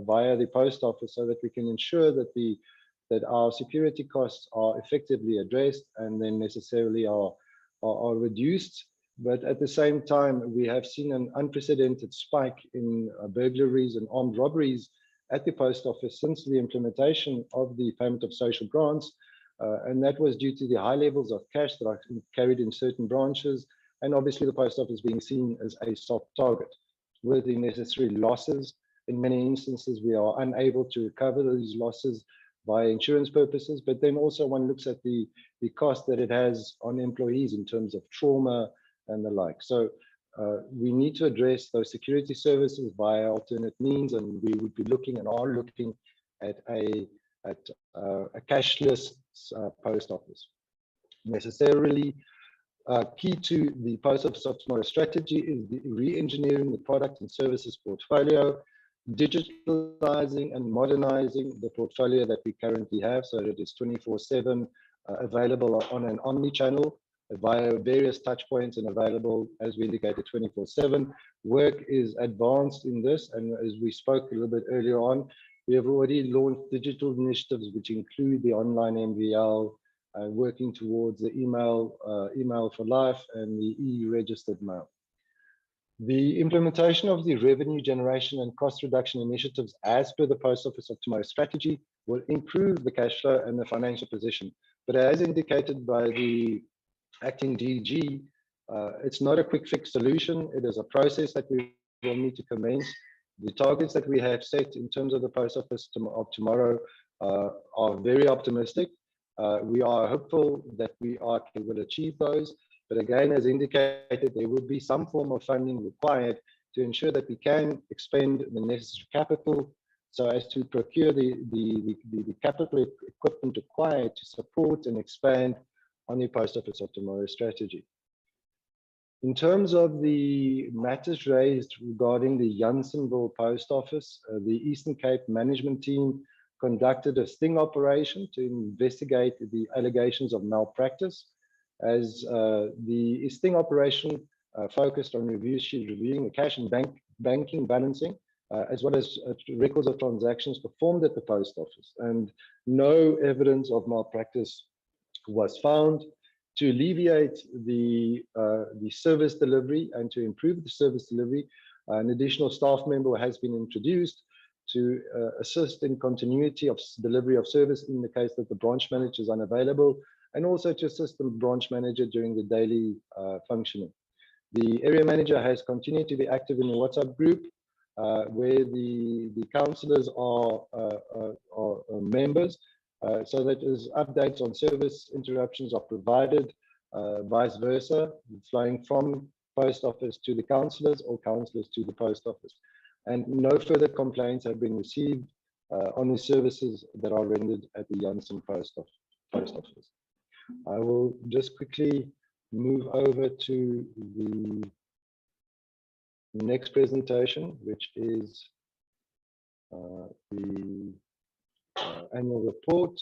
via the Post Office so that we can ensure that our security costs are effectively addressed and then necessarily are reduced. But at the same time, we have seen an unprecedented spike in burglaries and armed robberies at the Post Office since the implementation of the payment of social grants. And that was due to the high levels of cash that are carried in certain branches, and obviously the Post Office being seen as a soft target with the necessary losses. In many instances, we are unable to recover these losses via insurance purposes, but then also one looks at the cost that it has on employees in terms of trauma and the like. So we need to address those security services via alternate means, and we would be looking and are looking at a cashless Post Office. Necessarily key to the Post Office of Tomorrow strategy is the re-engineering the product and services portfolio, digitalizing and modernizing the portfolio that we currently have so that it is 24/7 available on an omni-channel via various touch points and available, as we indicated, 24/7. Work is advanced in this, and as we spoke a little bit earlier on, we have already launched digital initiatives which include the online MVL, working towards the email for life and the e-registered mail. The implementation of the revenue generation and cost reduction initiatives as per the Post Office of Tomorrow strategy will improve the cash flow and the financial position. But as indicated by the acting DG, it's not a quick fix solution. It is a process that we will need to commence. The targets that we have set in terms of the Post Office of Tomorrow are very optimistic. We are hopeful that we will achieve those. But again, as indicated, there will be some form of funding required to ensure that we can expend the necessary capital so as to procure the capital equipment required to support and expand on the Post Office of Tomorrow strategy. In terms of the matters raised regarding the Jansenville Post Office, the Eastern Cape management team conducted a sting operation to investigate the allegations of malpractice, as the sting operation focused on reviewing the cash and banking balancing, as well as records of transactions performed at the post office, and no evidence of malpractice was found. To alleviate the service delivery and to improve the service delivery, an additional staff member has been introduced to assist in continuity of delivery of service in the case that the branch manager is unavailable, and also to assist the branch manager during the daily functioning. The area manager has continued to be active in the WhatsApp group, where the councillors are members, so that as updates on service interruptions are provided, vice versa, flowing from post office to the councillors or councillors to the post office. And no further complaints have been received on the services that are rendered at the Jansen Post Office. I will just quickly move over to the next presentation, which is the annual report.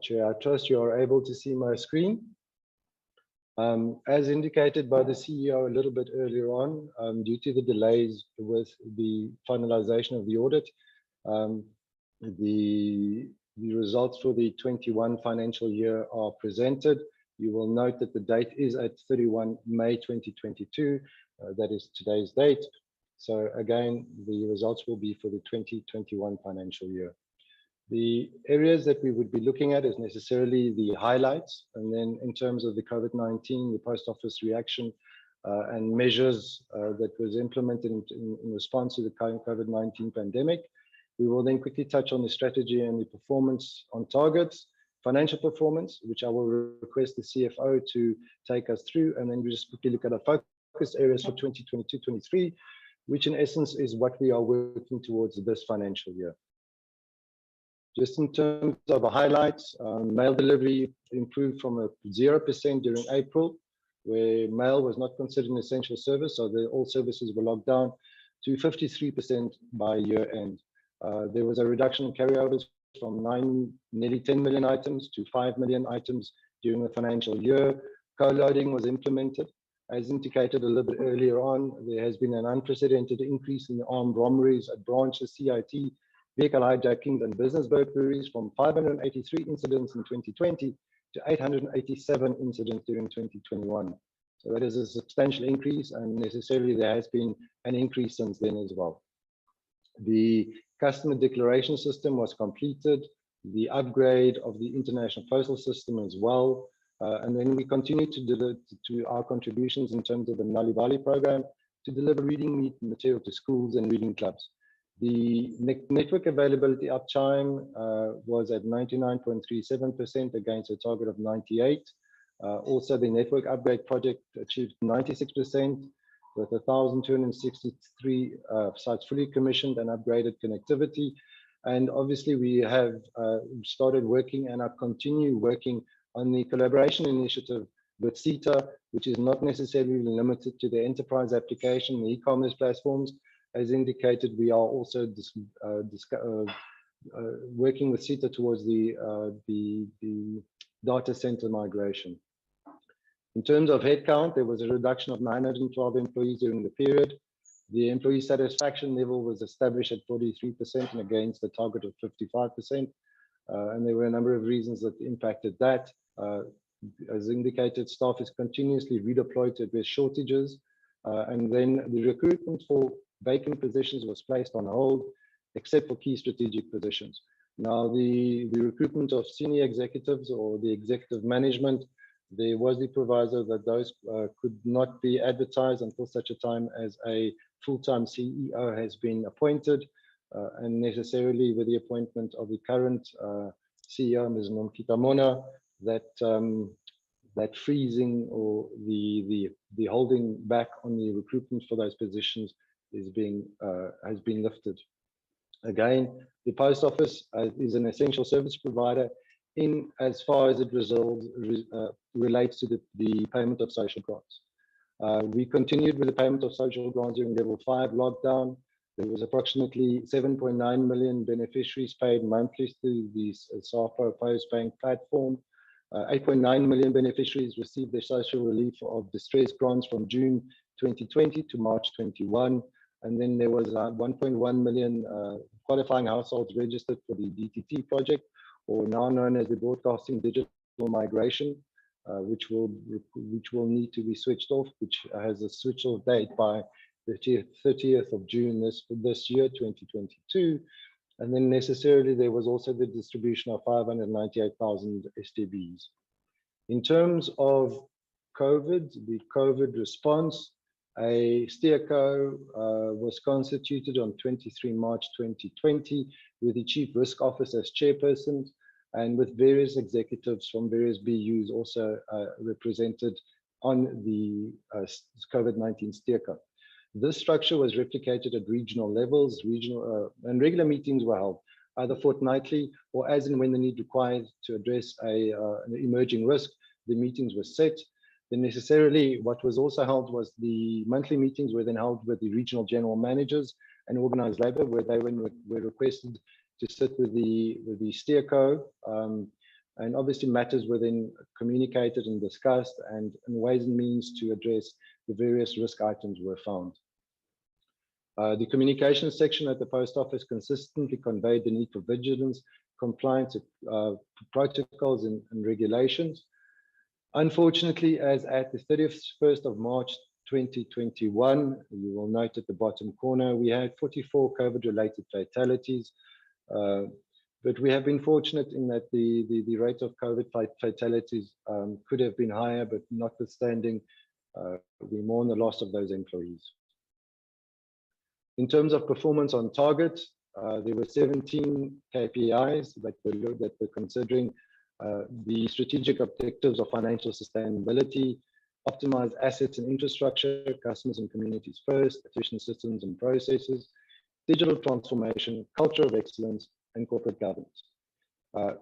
Chair, I trust you are able to see my screen. As indicated by the CEO a little bit earlier on, due to the delays with the finalization of the audit, the results for the 21 financial year are presented. You will note that the date is at 31 May 2022. That is today's date. So again, the results will be for the 2021 financial year. The areas that we would be looking at is necessarily the highlights, and then in terms of the COVID-19, the post office reaction and measures that was implemented in response to the current COVID-19 pandemic. We will then quickly touch on the strategy and the performance on targets, financial performance, which I will request the CFO to take us through, and then we just quickly look at our focus areas for 2022-23, which in essence is what we are working towards this financial year. Just in terms of the highlights, mail delivery improved from a 0% during April, where mail was not considered an essential service, so all services were locked down, to 53% by year end. There was a reduction in carryovers from nearly 10 million items to 5 million items during the financial year. Co-loading was implemented. As indicated a little bit earlier on, there has been an unprecedented increase in the armed robberies at branches, CIT, vehicle hijackings and business burglaries from 583 incidents in 2020 to 887 incidents during 2021. So that is a substantial increase, and necessarily there has been an increase since then as well. The customer declaration system was completed, the upgrade of the international postal system as well, and then we continue to deliver to our contributions in terms of the Nalibali program to deliver reading material to schools and reading clubs. The network availability uptime was at 99.37% against a target of 98%. Also, the network upgrade project achieved 96% with 1,263 sites fully commissioned and upgraded connectivity. And obviously, we have started working and are continue working on the collaboration initiative with SETA, which is not necessarily limited to the enterprise application, the e-commerce platforms. As indicated, we are also working with SETA towards the data center migration. In terms of headcount, there was a reduction of 912 employees during the period. The employee satisfaction level was established at 43% and against the target of 55%. And there were a number of reasons that impacted that. As indicated, staff is continuously redeployed to address shortages. And then the recruitment for vacant positions was placed on hold, except for key strategic positions. Now, the recruitment of senior executives or the executive management, there was the proviso that those could not be advertised until such a time as a full-time CEO has been appointed, and necessarily with the appointment of the current CEO, Ms. Nomkita Mona, that that freezing or the holding back on the recruitment for those positions has been lifted. Again, the post office is an essential service provider in as far as it relates to the payment of social grants. We continued with the payment of social grants during level 5 lockdown. There was approximately 7.9 million beneficiaries paid monthly through the SAPO Postbank platform. 8.9 million beneficiaries received their social relief of distress grants from June 2020 to March 21. And then there was 1.1 million qualifying households registered for the DTT project, or now known as the Broadcasting Digital Migration, which will need to be switched off, which has a switch off date by the 30th of June this year, 2022. And then necessarily there was also the distribution of 598,000 STBs. In terms of COVID, the COVID response, a SteerCo was constituted on 23 March 2020 with the Chief Risk Officer as chairperson, and with various executives from various BUs also represented on the COVID-19 SteerCo. This structure was replicated at regional levels, and regular meetings were held, either fortnightly or as and when the need required to address an emerging risk. The meetings were set. Then necessarily what was also held was the monthly meetings were then held with the regional general managers and organized labor, where they were requested to sit with the SteerCo, and obviously matters were then communicated and discussed, and ways and means to address the various risk items were found. The communications section at the post office consistently conveyed the need for vigilance, compliance with protocols and regulations. Unfortunately, as at the 31st of March 2021, you will note at the bottom corner, we had 44 COVID-related fatalities. But we have been fortunate in that the rate of COVID fatalities could have been higher, but notwithstanding, we mourn the loss of those employees. In terms of performance on target, there were 17 KPIs that were considering the strategic objectives of financial sustainability, optimize assets and infrastructure, customers and communities first, efficient systems and processes, digital transformation, culture of excellence, and corporate governance.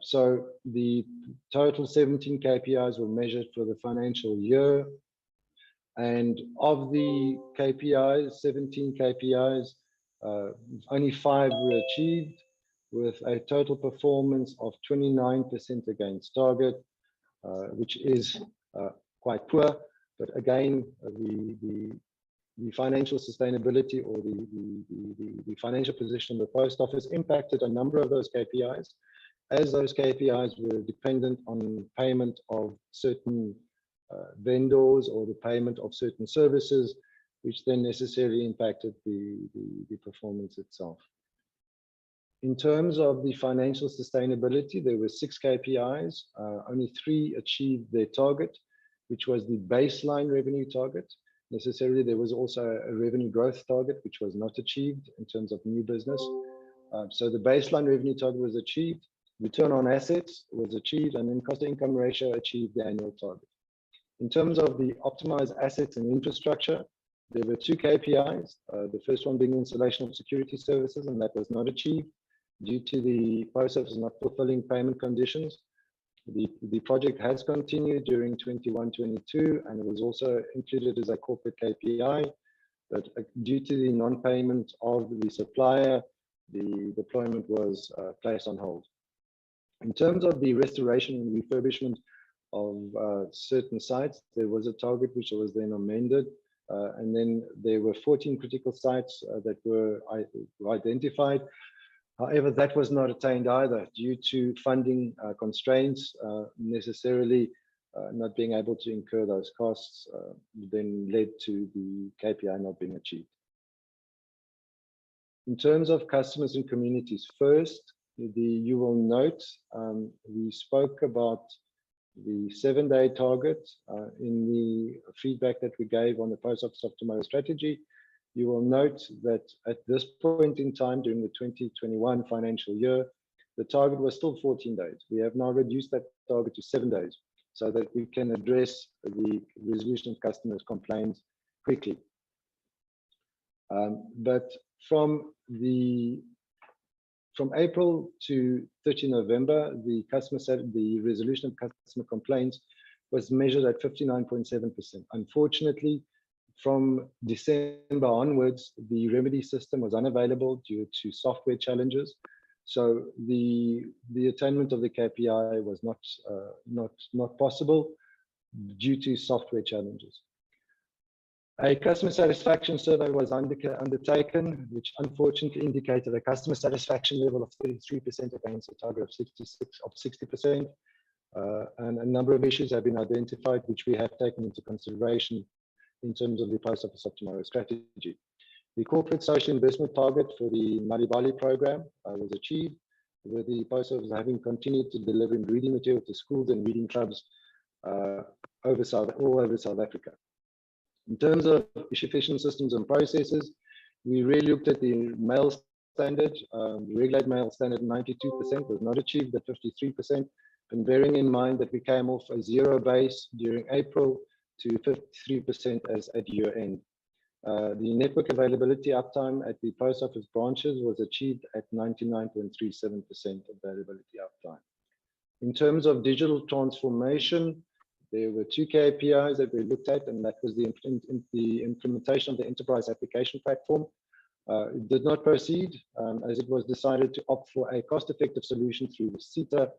So the total 17 KPIs were measured for the financial year. And of the KPIs, 17 KPIs, only 5 were achieved, with a total performance of 29% against target, which is quite poor. But again, the financial sustainability or the financial position of the post office impacted a number of those KPIs, as those KPIs were dependent on payment of certain vendors or the payment of certain services, which then necessarily impacted the performance itself. In terms of the financial sustainability, there were 6 KPIs, only 3 achieved their target, which was the baseline revenue target. Necessarily, there was also a revenue growth target, which was not achieved in terms of new business. So the baseline revenue target was achieved, return on assets was achieved, and then cost to income ratio achieved the annual target. In terms of the optimized assets and infrastructure, there were 2 KPIs, the first one being installation of security services, and that was not achieved due to the post office not fulfilling payment conditions. The project has continued during 21-22, and it was also included as a corporate KPI, but due to the non-payment of the supplier, the deployment was placed on hold. In terms of the restoration and refurbishment of certain sites, there was a target which was then amended, and then there were 14 critical sites that were identified. However, that was not attained either due to funding constraints, necessarily not being able to incur those costs, then led to the KPI not being achieved. In terms of customers and communities first, you will note we spoke about the 7-day target in the feedback that we gave on the Post Office of Tomorrow strategy. You will note that at this point in time during the 2021 financial year, the target was still 14 days. We have now reduced that target to 7 days. so that we can address the resolution of customers' complaints quickly. But from April to 30 November, the resolution of customer complaints was measured at 59.7%. Unfortunately, from December onwards, the remedy system was unavailable due to software challenges. So the attainment of the KPI was not possible due to software challenges. A customer satisfaction survey was undertaken, which unfortunately indicated a customer satisfaction level of 33% against a target of 60%. And a number of issues have been identified, which we have taken into consideration in terms of the Post Office of Tomorrow strategy. The corporate social investment target for the Maribali program was achieved, with the Post Office having continued to deliver reading material to schools and reading clubs all over South Africa. In terms of efficient systems and processes, we really looked at the mail standard. The regulated mail standard 92% was not achieved at 53%, and bearing in mind that we came off a zero base during April to 53% as at year end. The network availability uptime at the Post Office branches was achieved at 99.37% availability uptime. In terms of digital transformation, there were two KPIs that we looked at, and that was the implementation of the enterprise application platform. It did not proceed as it was decided to opt for a cost-effective solution through the SETA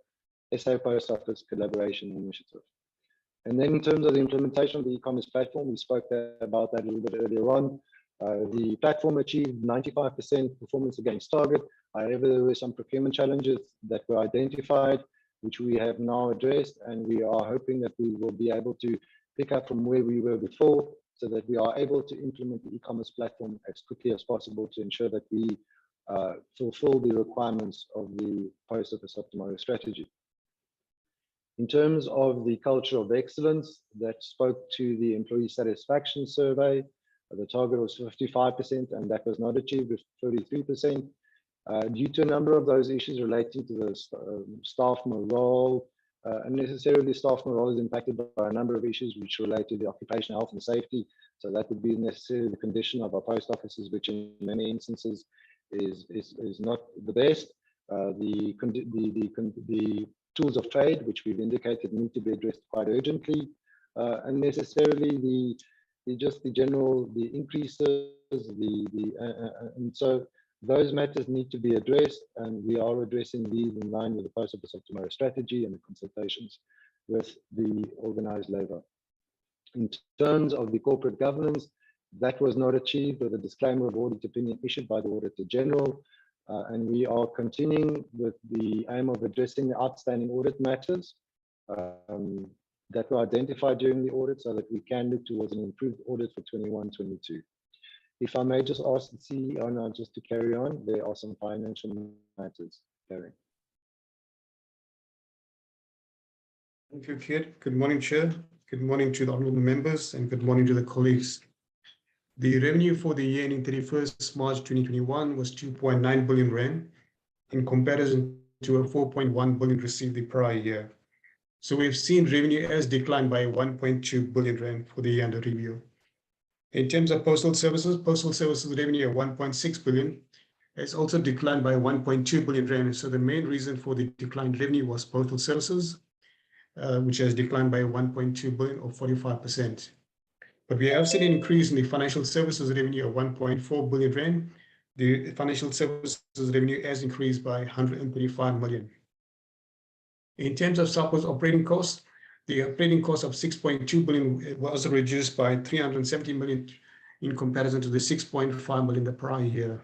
SA Post Office collaboration initiative. And then in terms of the implementation of the e-commerce platform, we spoke about that a little bit earlier on. The platform achieved 95% performance against target. However, there were some procurement challenges that were identified, which we have now addressed, and we are hoping that we will be able to pick up from where we were before, so that we are able to implement the e-commerce platform as quickly as possible to ensure that we fulfill the requirements of the Post Office of Tomorrow strategy. In terms of the culture of excellence that spoke to the employee satisfaction survey, the target was 55%, and that was not achieved with 33%. Due to a number of those issues relating to the staff morale, unnecessarily staff morale is impacted by a number of issues which relate to the occupational health and safety. So that would be necessarily the condition of our post offices, which in many instances is not the best. The tools of trade, which we've indicated, need to be addressed quite urgently, and necessarily the general increases, and so those matters need to be addressed, and we are addressing these in line with the Post Office of Tomorrow strategy and the consultations with the organized labor. In terms of the corporate governance, that was not achieved with a disclaimer of audit opinion issued by the Auditor General, and we are continuing with the aim of addressing the outstanding audit matters that were identified during the audit, so that we can look towards an improved audit for 21-22. If I may just ask the CEO now just to carry on, there are some financial matters. Gary. Thank you, Kid. Good morning, Chair. Good morning to the honourable members, and good morning to the colleagues. The revenue for the year ending 31st March 2021 was 2.9 billion rand in comparison to a 4.1 billion received the prior year. So we've seen revenue has declined by 1.2 billion rand for the year under review. In terms of postal services revenue of 1.6 billion has also declined by 1.2 billion rand. So the main reason for the declined revenue was postal services, which has declined by 1.2 billion or 45%. But we have seen an increase in the financial services revenue of 1.4 billion rand. The financial services revenue has increased by 135 million. In terms of SAPO's operating costs, the operating cost of 6.2 billion was reduced by 370 million in comparison to the 6.5 million the prior year.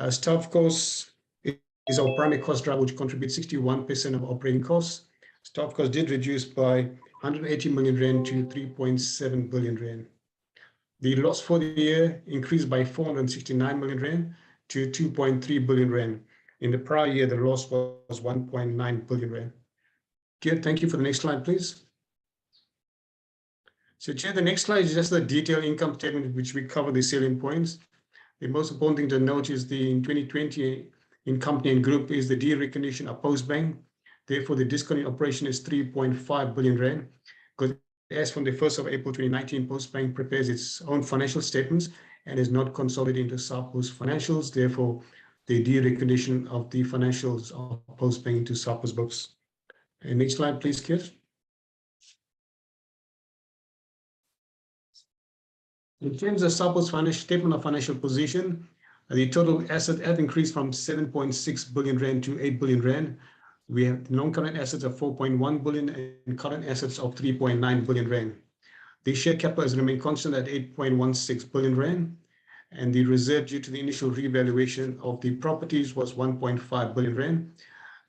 Staff costs is our primary cost driver, which contributes 61% of operating costs. Staff costs did reduce by 180 million rand to 3.7 billion rand. The loss for the year increased by 469 million rand to 2.3 billion rand. In the prior year, the loss was 1.9 billion rand. Chair, thank you. For the next slide, please. So, Chair, the next slide is just the detailed income statement, which we cover the salient points. The most important thing to note is in 2020 in company and group is the derecognition of Postbank. Therefore, the discontinued operation is 3.5 billion rand, because as from the 1st of April 2019, Postbank prepares its own financial statements and is not consolidated into SAPO's financials. Therefore, the derecognition of the financials of Postbank into SAPO's books. And next slide, please, Kit. In terms of SAPO's financial statement of financial position, the total assets have increased from 7.6 billion rand to 8 billion rand. We have non-current assets of 4.1 billion and current assets of 3.9 billion rand. The share capital has remained constant at 8.16 billion rand, and the reserve due to the initial revaluation of the properties was 1.5 billion rand.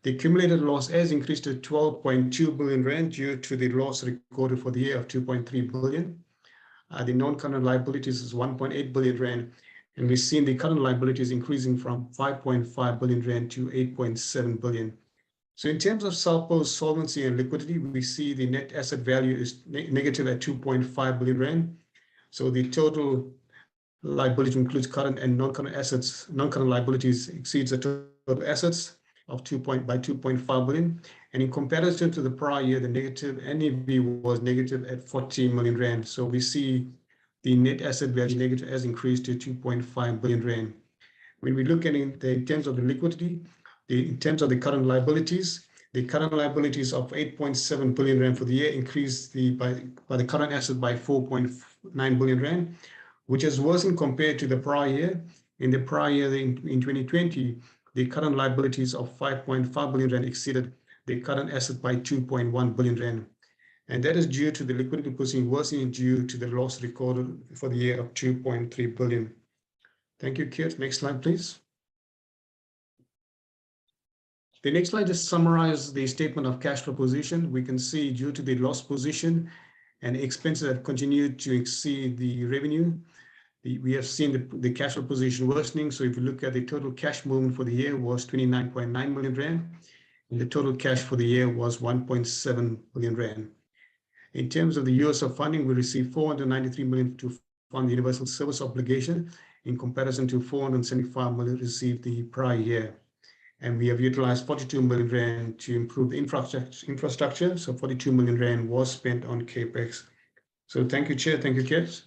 The accumulated loss has increased to 12.2 billion rand due to the loss recorded for the year of 2.3 billion. The non-current liabilities is 1.8 billion rand, and we've seen the current liabilities increasing from 5.5 billion rand to 8.7 billion. So in terms of SAPO's solvency and liquidity, we see the net asset value is negative at 2.5 billion rand. So the total liability includes current and non-current assets. Non-current liabilities exceeds the total assets of 2.5 billion. And in comparison to the prior year, the negative NAV was negative at 14 million rand. So we see the net asset value negative has increased to 2.5 billion rand. When we look at it in terms of the liquidity, in terms of the current liabilities of 8.7 billion rand for the year increased by the current asset by 4.9 billion rand, which has worsened compared to the prior year. In the prior year, in 2020, the current liabilities of 5.5 billion rand exceeded the current asset by 2.1 billion rand. And that is due to the liquidity position worsening due to the loss recorded for the year of 2.3 billion. Thank you, Kit. Next slide, please. The next slide just summarizes the statement of cash flow position. We can see due to the loss position and expenses that continued to exceed the revenue, we have seen the cash flow position worsening. So if you look at the total cash movement for the year was 29.9 million rand, and the total cash for the year was 1.7 billion rand. In terms of the use of funding, we received 493 million to fund the universal service obligation in comparison to 475 million received the prior year. And we have utilized 42 million rand to improve the infrastructure. So 42 million rand was spent on CAPEX. So thank you, Chair. Thank you, Kit.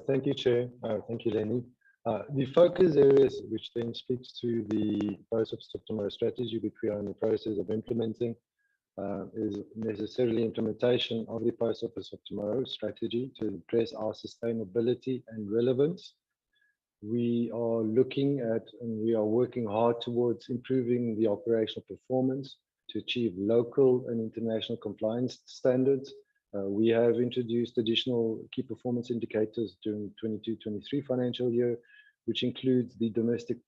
Thank you, Chair. Thank you, Lenny. The focus areas, which then speaks to the Post Office of Tomorrow strategy, which we are in the process of implementing, is necessarily implementation of the Post Office of Tomorrow strategy to address our sustainability and relevance. We are looking at and we are working hard towards improving the operational performance to achieve local and international compliance standards. We have introduced additional key performance indicators during 22-23 financial year, which includes the domestic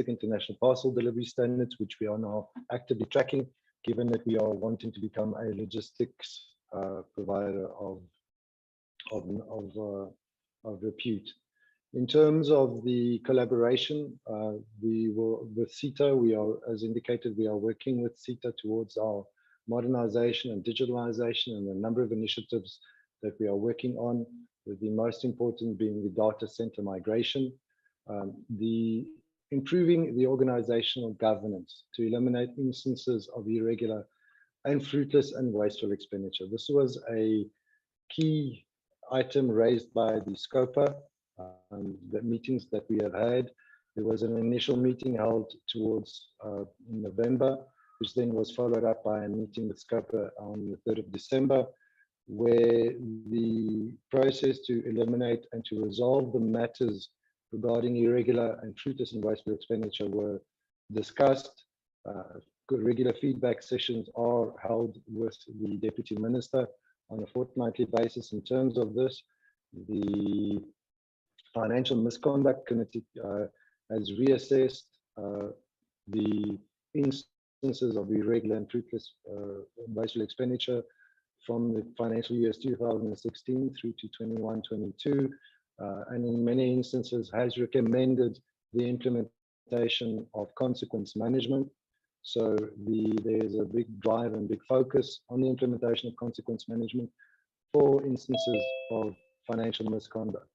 international parcel delivery standards, which we are now actively tracking, given that we are wanting to become a logistics provider of repute. In terms of the collaboration, with SETA, we are, as indicated, we are working with SETA towards our modernization and digitalization and a number of initiatives that we are working on, with the most important being the data center migration, the improving the organizational governance to eliminate instances of irregular and fruitless and wasteful expenditure. This was a key item raised by the SCOPA, the meetings that we have had. There was an initial meeting held towards November, which then was followed up by a meeting with SCOPA on the 3rd of December, where the process to eliminate and to resolve the matters regarding irregular and fruitless and wasteful expenditure were discussed. Regular feedback sessions are held with the Deputy Minister on a fortnightly basis. In terms of this, the Financial Misconduct Committee has reassessed the instances of irregular and fruitless wasteful expenditure from the financial years 2016 through to 21-22, and in many instances has recommended the implementation of consequence management. So there's a big drive and big focus on the implementation of consequence management for instances of financial misconduct.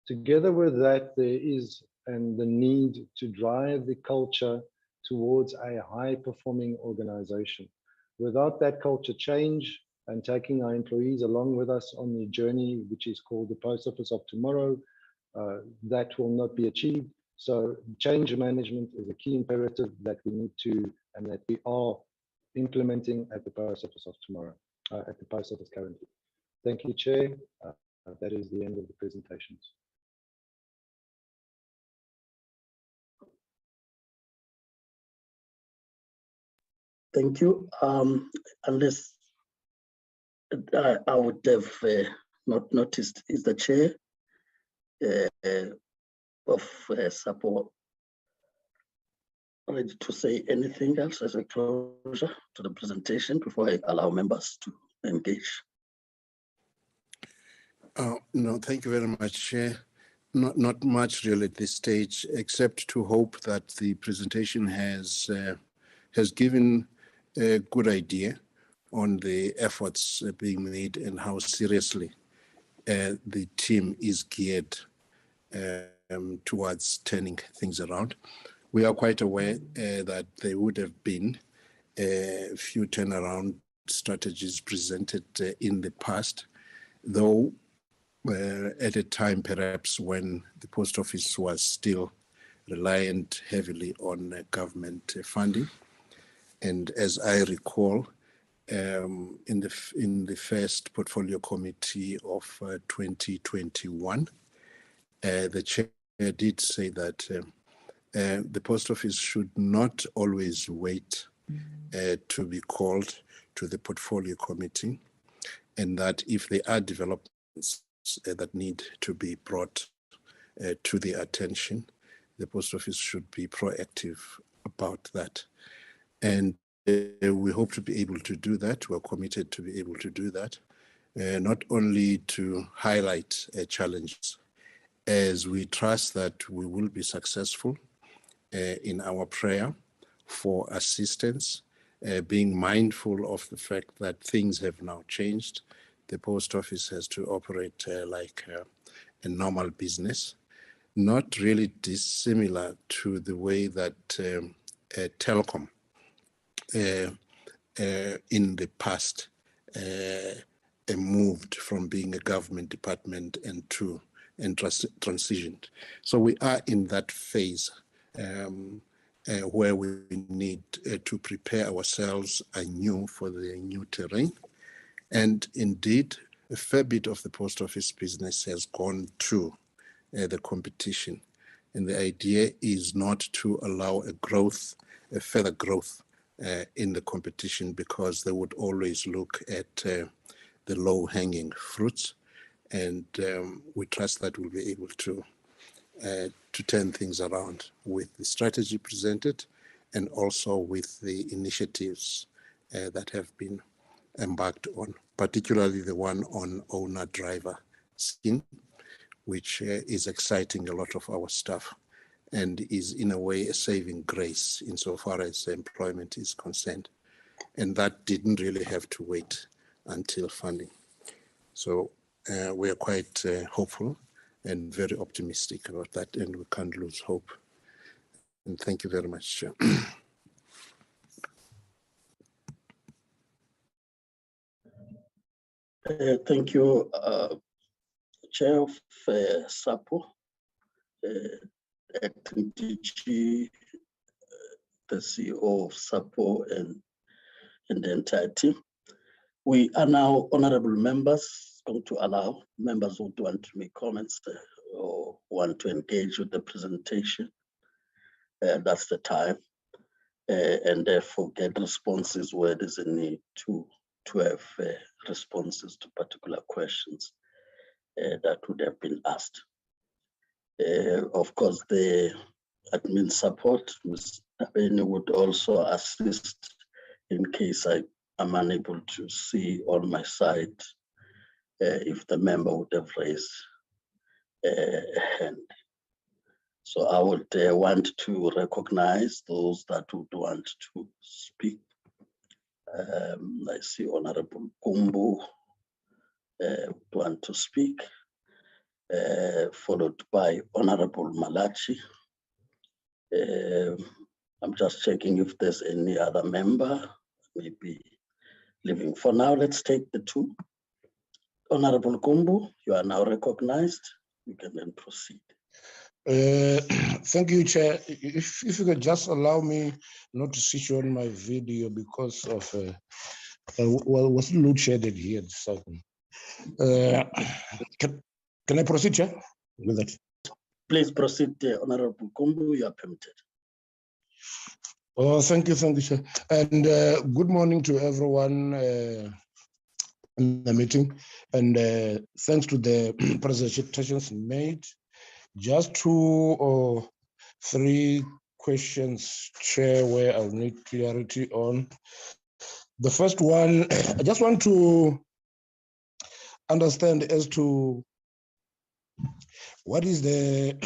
Together with that, there is and the need to drive the culture towards a high-performing organization. Without that culture change and taking our employees along with us on the journey, which is called the Post Office of Tomorrow, that will not be achieved. So change management is a key imperative that we need to, and that we are implementing at the Post Office of Tomorrow, at the Post Office currently. Thank you, Chair. That is the end of the presentations. Thank you. Unless I would have not noticed, is the chair of SAPO ready to say anything else as a closure to the presentation before I allow members to engage? No, thank you very much, Chair. Not much really at this stage, except to hope that the presentation has given a good idea on the efforts being made and how seriously the team is geared towards turning things around. We are quite aware that there would have been a few turnaround strategies presented in the past, though at a time perhaps when the post office was still reliant heavily on government funding. And as I recall, in the first portfolio committee of 2021, the chair did say that the post office should not always wait to be called to the portfolio committee, and that if there are developments that need to be brought to the attention, the post office should be proactive about that. And we hope to be able to do that. We're committed to be able to do that, not only to highlight challenges, as we trust that we will be successful in our prayer for assistance, being mindful of the fact that things have now changed. The post office has to operate like a normal business, not really dissimilar to the way that telecom in the past moved from being a government department and transitioned. So we are in that phase where we need to prepare ourselves anew for the new terrain. And indeed, a fair bit of the post office business has gone to the competition. And the idea is not to allow a further growth in the competition, because they would always look at the low-hanging fruits. And we trust that we'll be able to turn things around with the strategy presented and also with the initiatives that have been embarked on, particularly the one on owner-driver scheme, which is exciting a lot of our staff and is in a way a saving grace insofar as employment is concerned. And that didn't really have to wait until funding. So we are quite hopeful and very optimistic about that, and we can't lose hope. And thank you very much, Chair. Thank you, Chair of SAPO, Acting DG, the CEO of SAPO, and the entire team. We are now, honorable members, going to allow members who want to make comments or want to engage with the presentation. That's the time. And therefore get responses where there's a need to have responses to particular questions that would have been asked. Of course, the admin support, Ms. Abeni, would also assist in case I am unable to see on my side if the member would have raised a hand. So I would want to recognize those that would want to speak. I see Honorable Kumbu would want to speak. followed by Honorable Malachi. I'm just checking if there's any other member, maybe leaving. For now, let's take the two. Honorable Kumbu, you are now recognized. You can then proceed. Thank you, Chair. If you could just allow me not to switch on my video because of, well, was load shedded here this second. Can I proceed, Chair, with that? Please proceed, Honorable Kumbu, you are permitted. Oh, thank you, Chair. And good morning to everyone in the meeting. And thanks to the presentations made. Just 2 or 3 questions, Chair, where I'll need clarity on. The first one, I just want to understand as to what is it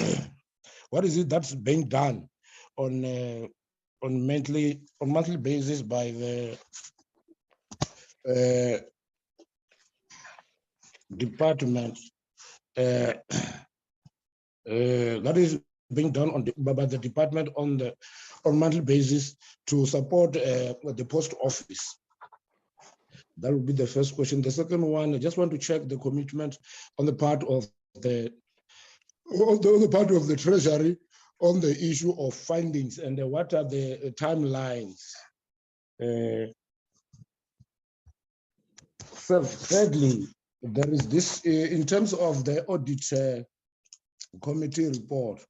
that's being done on monthly basis by the department that is being done by the department on monthly basis to support the post office. That would be the first question. The second one, I just want to check the commitment on the part of the Treasury on the issue of findings and what are the timelines. Thirdly, there is this in terms of the audit committee report.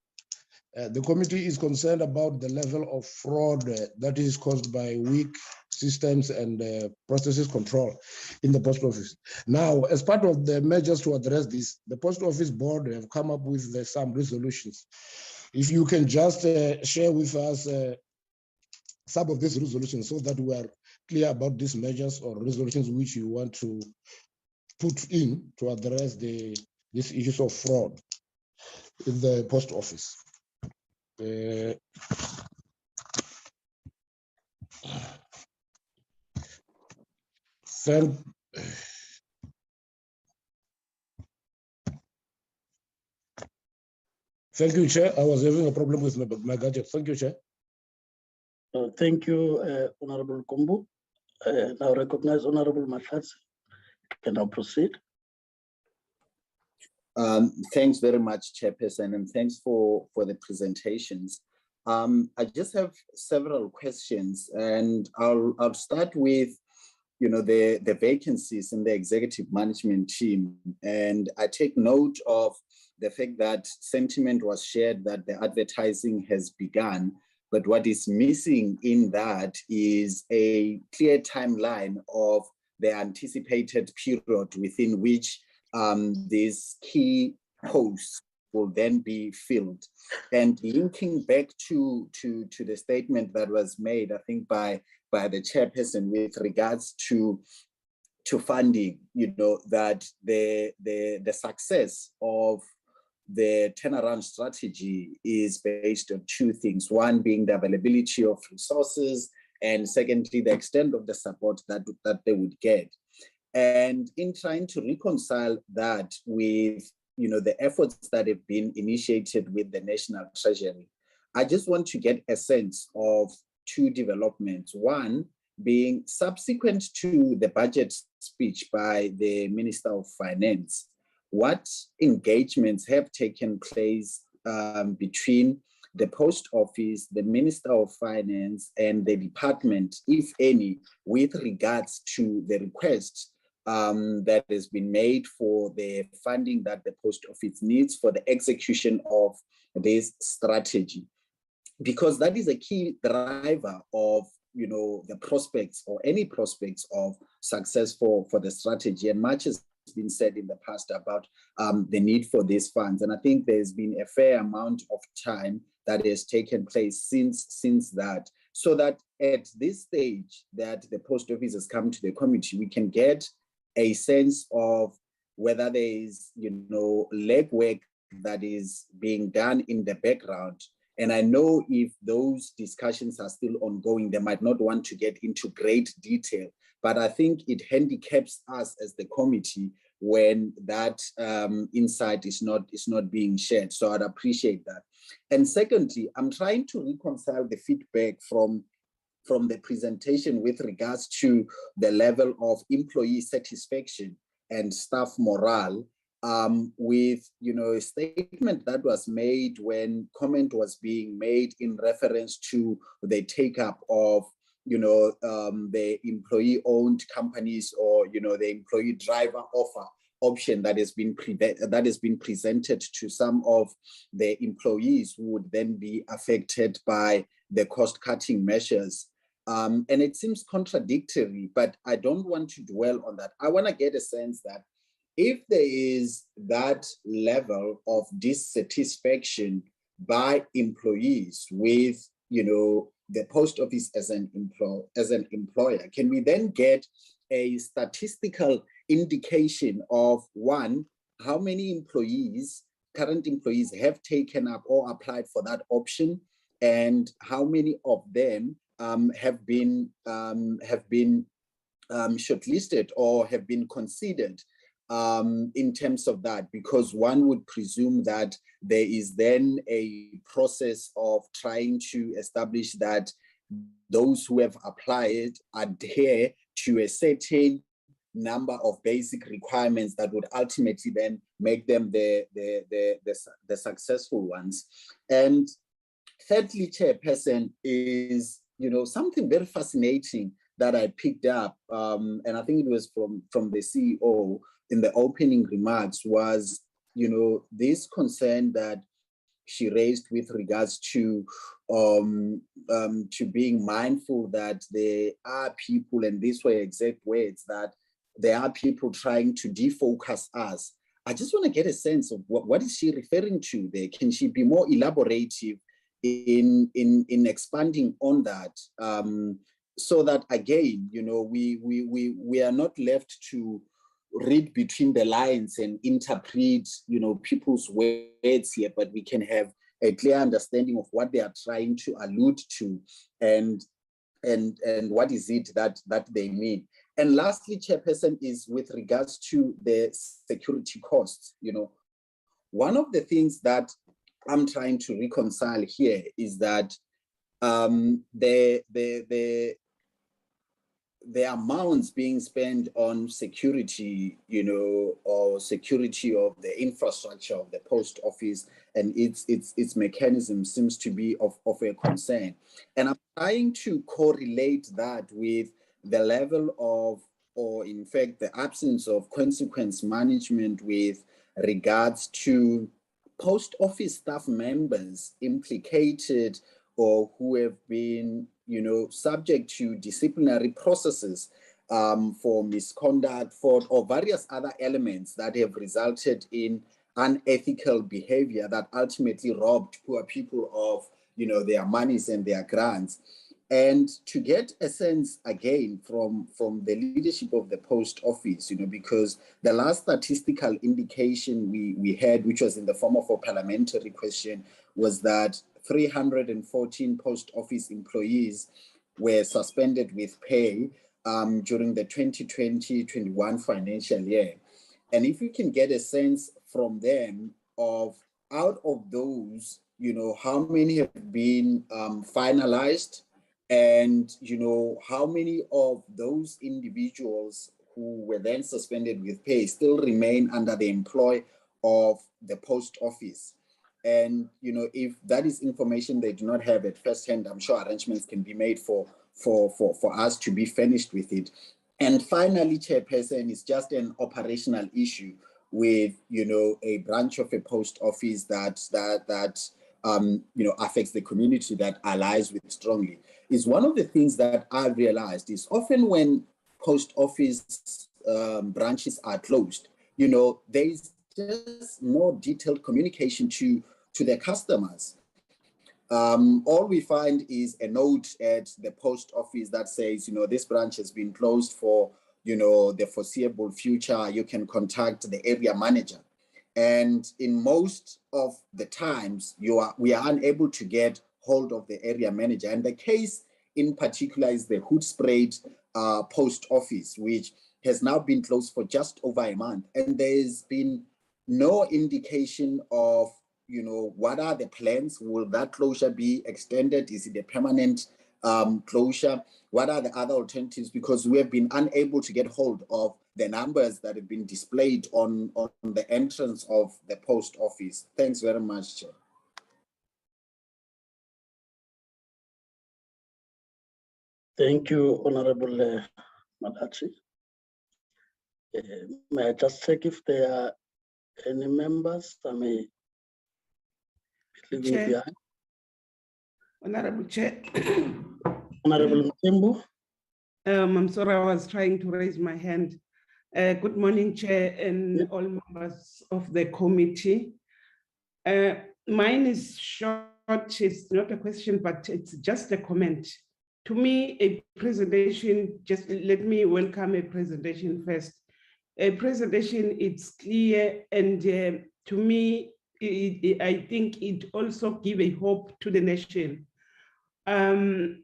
The committee is concerned about the level of fraud that is caused by weak systems and processes control in the post office. Now, as part of the measures to address this, the post office board have come up with some resolutions. If you can just share with us some of these resolutions so that we are clear about these measures or resolutions which you want to put in to address these issues of fraud in the post office. Thank you, Chair. I was having a problem with my gadget. Thank you, Chair. Thank you, Honorable Kumbu. Now recognize Honorable Mahlatsi. Can now proceed. Thanks very much, Chairperson, and thanks for the presentations. I just have several questions, and I'll start with, the vacancies in the executive management team. And I take note of the fact that sentiment was shared that the advertising has begun, but what is missing in that is a clear timeline of the anticipated period within which these key posts will then be filled. And linking back to the statement that was made, I think by the chairperson with regards to funding, that the success of the turnaround strategy is based on 2 things. One being the availability of resources, and secondly, the extent of the support that they would get. And in trying to reconcile that with, the efforts that have been initiated with the National Treasury, I just want to get a sense of 2 developments. One being subsequent to the budget speech by the Minister of Finance, what engagements have taken place between the Post Office, the Minister of Finance, and the department, if any, with regards to the request that has been made for the funding that the Post Office needs for the execution of this strategy? Because that is a key driver of the prospects or any prospects of success for the strategy. And much has been said in the past about the need for these funds. And I think there's been a fair amount of time that has taken place since that, so that at this stage that the Post Office has come to the committee, we can get a sense of whether there is, legwork that is being done in the background. And I know if those discussions are still ongoing, they might not want to get into great detail, but I think it handicaps us as the committee when that insight is not being shared. So I'd appreciate that. And secondly, I'm trying to reconcile the feedback from the presentation with regards to the level of employee satisfaction and staff morale with, a statement that was made when comment was being made in reference to the take-up of, the employee-owned companies or, the employee driver offer option that has been presented to some of the employees who would then be affected by the cost-cutting measures. And it seems contradictory, but I don't want to dwell on that. I want to get a sense that if there is that level of dissatisfaction by employees with, the post office as an employer, can we then get a statistical indication of, one, how many current employees have taken up or applied for that option, and how many of them have been shortlisted or have been considered in terms of that? Because one would presume that there is then a process of trying to establish that those who have applied adhere to a certain number of basic requirements that would ultimately then make them the successful ones. And thirdly, Chairperson, is something very fascinating that I picked up, and I think it was from the CEO in the opening remarks, was this concern that she raised with regards to being mindful that there are people, and these were exact words, that there are people trying to defocus us. I just want to get a sense of what is she referring to there? Can she be more elaborative in expanding on that, so that again, we are not left to read between the lines and interpret, people's words here, but we can have a clear understanding of what they are trying to allude to, and what is it that they mean. And lastly, Chairperson, is with regards to the security costs. One of the things that I'm trying to reconcile here is that the amounts being spent on security, or security of the infrastructure of the post office and its mechanism seems to be of a concern. And I'm trying to correlate that with the level of, or in fact, the absence of consequence management with regards to post office staff members implicated or who have been, subject to disciplinary processes for misconduct, fraud, or various other elements that have resulted in unethical behavior that ultimately robbed poor people of, their monies and their grants. And to get a sense again from the leadership of the post office, because the last statistical indication we had, which was in the form of a parliamentary question, was that 314 post office employees were suspended with pay during the 2020-21 financial year. And if you can get a sense from them of, out of those, how many have been finalized, and how many of those individuals who were then suspended with pay still remain under the employ of the post office. And if that is information they do not have at first hand, I'm sure arrangements can be made for us to be furnished with it. And finally, Chairperson, is just an operational issue with a branch of a post office that affects the community that allies with strongly. Is one of the things that I've realized is often when post office branches are closed, there is just no detailed communication to their customers. All we find is a note at the post office that says, this branch has been closed for, the foreseeable future. You can contact the area manager. And in most of the times, we are unable to get hold of the area manager. And the case in particular is the Hoedspruit post office, which has now been closed for just over a month, and there's been no indication of, what are the plans? Will that closure be extended? Is it a permanent closure? What are the other alternatives? Because we have been unable to get hold of the numbers that have been displayed on the entrance of the post office. Thanks very much, Chair. Thank you, Honorable Malachi. May I just check if there are any members I may be leaving Chair. behind? Honorable Chair. Honorable Mthembu. I'm sorry, I was trying to raise my hand. Good morning, Chair, and all members of the committee. Mine is short, it's not a question, but it's just a comment. To me, a presentation, just let me welcome a presentation first. A presentation, it's clear, and to me, I think it also gives a hope to the nation. I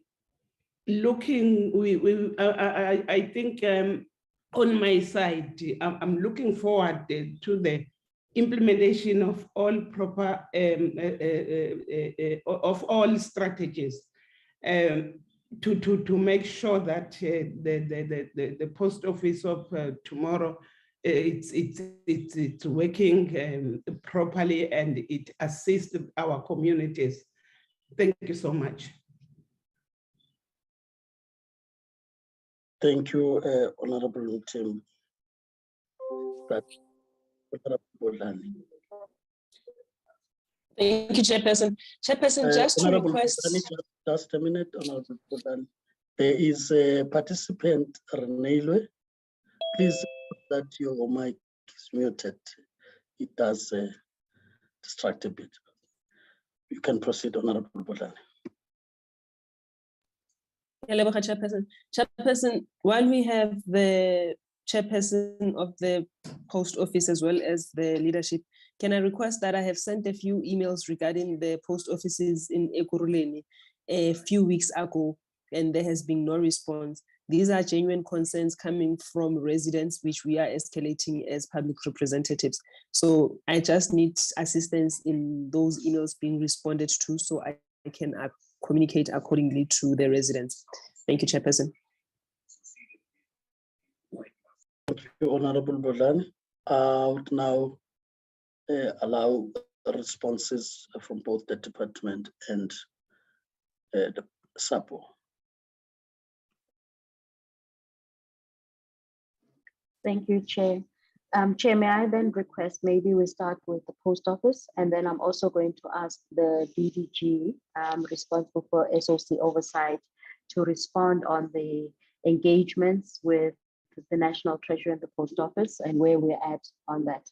think on my side, I'm looking forward to the implementation of all proper, of all strategies to make sure that the post office of tomorrow, it's working properly and it assists our communities. Thank you so much. Thank you, Honorable Tim. Thank you, Chairperson. Chairperson, just to request. Just a minute, Honorable Bodani. There is a participant, Renelwe. Please that your mic is muted. It does distract a bit. You can proceed, Honorable Bodani. Chairperson. Chairperson, while we have the chairperson of the post office as well as the leadership, can I request that I have sent a few emails regarding the post offices in Ekurhuleni a few weeks ago, and there has been no response. These are genuine concerns coming from residents, which we are escalating as public representatives. So I just need assistance in those emails being responded to so I can communicate accordingly to the residents. Thank you, Chairperson. Thank you, Honorable Bodani. I would now allow responses from both the department and the SAPO. Thank you, Chair. Chair, may I then request maybe we start with the post office, and then I'm also going to ask the DDG responsible for SOC oversight to respond on the engagements with the National Treasury and the Post Office and where we're at on that.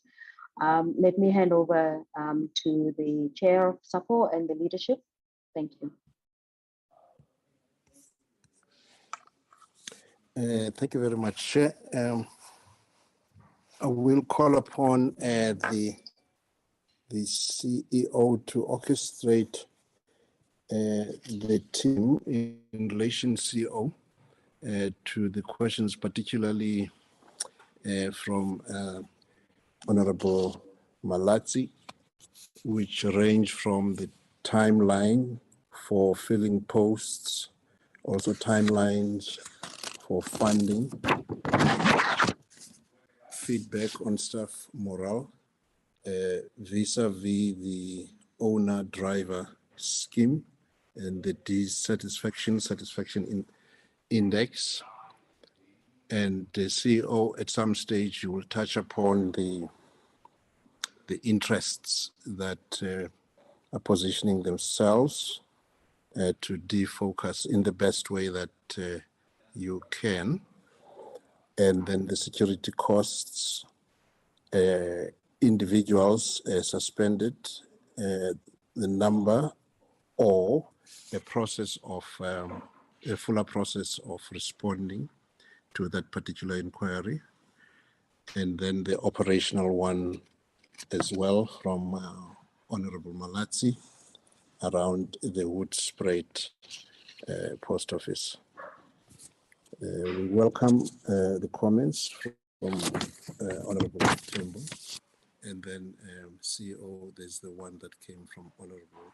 Let me hand over to the Chair of SAPO and the leadership. Thank you. Thank you very much, Chair. I will call upon the CEO to orchestrate the team in relation CEO to the questions, particularly from Honorable Malachi, which range from the timeline for filling posts, also timelines for funding, feedback on staff morale, vis-a-vis the owner-driver scheme and the dissatisfaction index. And the CEO at some stage will touch upon the interests that are positioning themselves to defocus in the best way that you can. And then the security costs, individuals suspended, the number or a process of a fuller process of responding to that particular inquiry. And then the operational one as well from Honorable Malachi around the Woodspruit post office. We welcome the comments from Honorable Tembo, and then CEO, there's the one that came from Honorable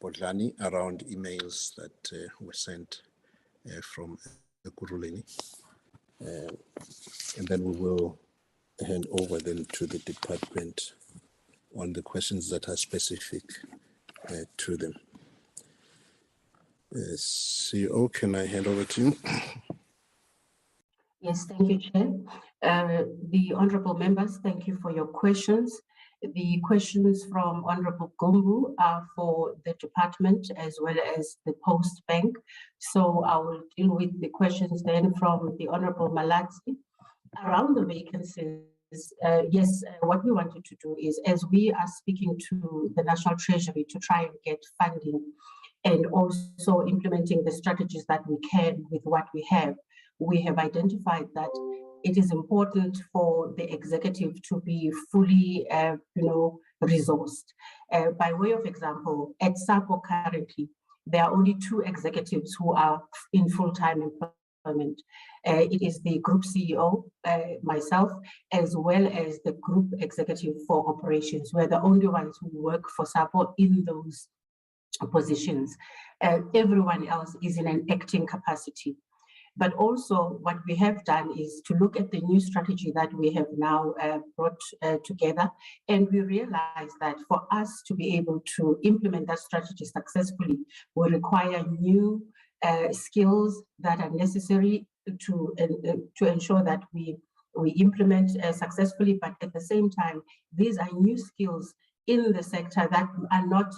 Bodlani around emails that were sent from Kuruleni. And then we will hand over then to the department on the questions that are specific to them. CEO, can I hand over to you? Yes, thank you, Chair. The honorable members, thank you for your questions. The questions from Honorable Gumbu are for the department as well as the Post Bank. So I will deal with the questions then from the Honorable Malatsi around the vacancies. Yes, what we wanted to do is, as we are speaking to the National Treasury to try and get funding and also implementing the strategies that we can with what we have identified that it is important for the executive to be fully, resourced. By way of example, at SAPO currently, there are only 2 executives who are in full-time employment. It is the group CEO, myself, as well as the group executive for operations. We're the only ones who work for SAPO in those positions. Everyone else is in an acting capacity. But also what we have done is to look at the new strategy that we have now brought together, and we realize that for us to be able to implement that strategy successfully, we require new skills that are necessary to ensure that we implement successfully, but at the same time, these are new skills in the sector that are not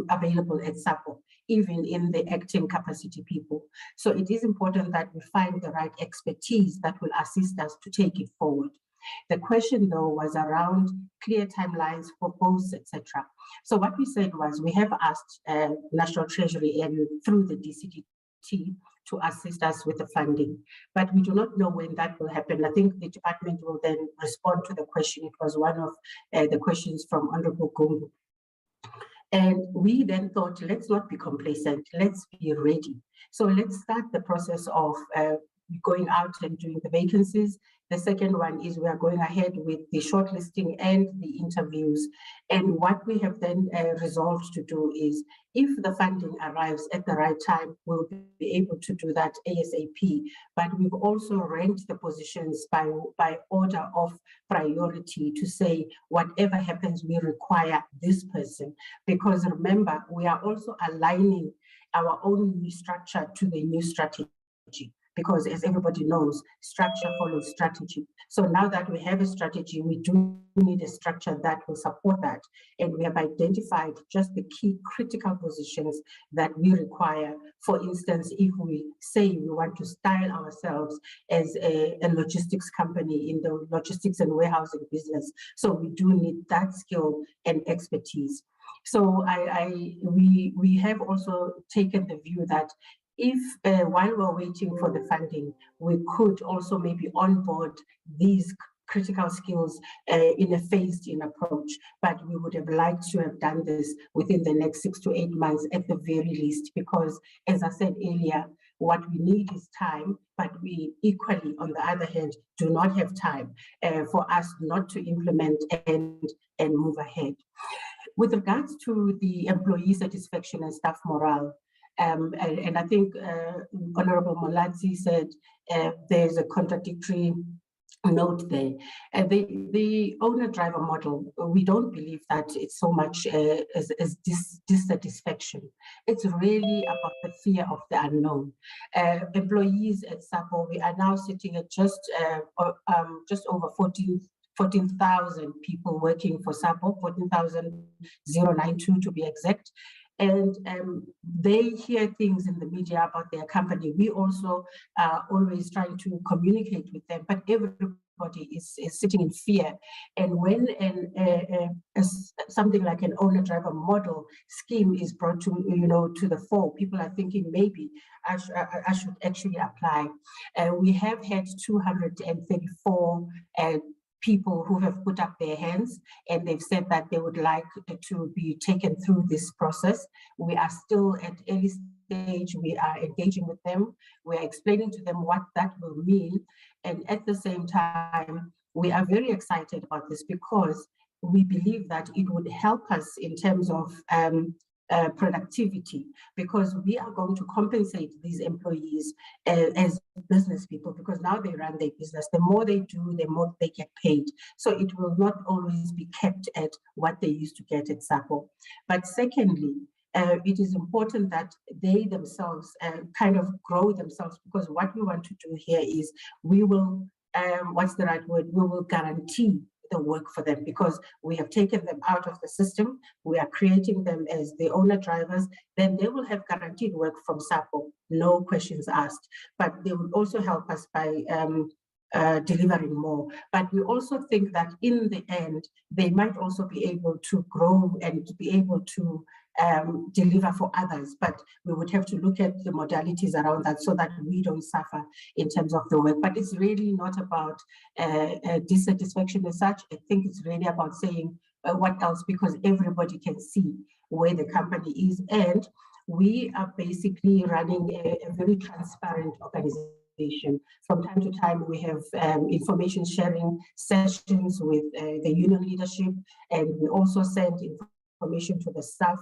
available at SAPO, even in the acting capacity people. So it is important that we find the right expertise that will assist us to take it forward. The question, though, was around clear timelines for posts, etc. So what we said was we have asked National Treasury and through the DCDT to assist us with the funding, but we do not know when that will happen. I think the department will then respond to the question. It was one of the questions from Honorable Gumbu. And we then thought, let's not be complacent, let's be ready. So let's start the process of going out and doing the vacancies. The second one is we are going ahead with the shortlisting and the interviews. And what we have then resolved to do is, if the funding arrives at the right time, we'll be able to do that ASAP. But we've also ranked the positions by order of priority to say, whatever happens, we require this person. Because remember, we are also aligning our own new structure to the new strategy. Because as everybody knows, structure follows strategy. So now that we have a strategy, we do need a structure that will support that. And we have identified just the key critical positions that we require. For instance, if we say we want to style ourselves as a logistics company in the logistics and warehousing business. So we do need that skill and expertise. So we have also taken the view that if while we're waiting for the funding, we could also maybe onboard these critical skills in a phased-in approach, but we would have liked to have done this within the next 6 to 8 months at the very least, because as I said earlier, what we need is time, but we equally, on the other hand, do not have time for us not to implement and move ahead. With regards to the employee satisfaction and staff morale, and I think Honorable Molatsi said there's a contradictory note there. The owner-driver model, we don't believe that it's so much as dissatisfaction. It's really about the fear of the unknown. Employees at SAPO, we are now sitting at just over 14,000 people working for SAPO, 14,092 to be exact. And they hear things in the media about their company. We also are always trying to communicate with them, but everybody is sitting in fear. And when something like an owner-driver model scheme is brought to the fore, people are thinking maybe I should actually apply. We have had 234 people who have put up their hands, and they've said that they would like to be taken through this process. We are still at early stage, we are engaging with them. We are explaining to them what that will mean. And at the same time, we are very excited about this because we believe that it would help us in terms of productivity, because we are going to compensate these employees as business people, because now they run their business. The more they do, the more they get paid. So it will not always be kept at what they used to get at SAPO. But secondly, it is important that they themselves kind of grow themselves, because what we want to do here is we will, what's the right word? We will guarantee the work for them, because we have taken them out of the system. We are creating them as the owner drivers. Then they will have guaranteed work from SAPO, no questions asked. But they will also help us by delivering more. But we also think that in the end, they might also be able to grow and to be able to deliver for others. But we would have to look at the modalities around that so that we don't suffer in terms of the work. But it's really not about dissatisfaction as such. I think it's really about saying what else, because everybody can see where the company is. And we are basically running a very transparent organization. From time to time, we have information sharing sessions with the union leadership, and we also send information to the staff.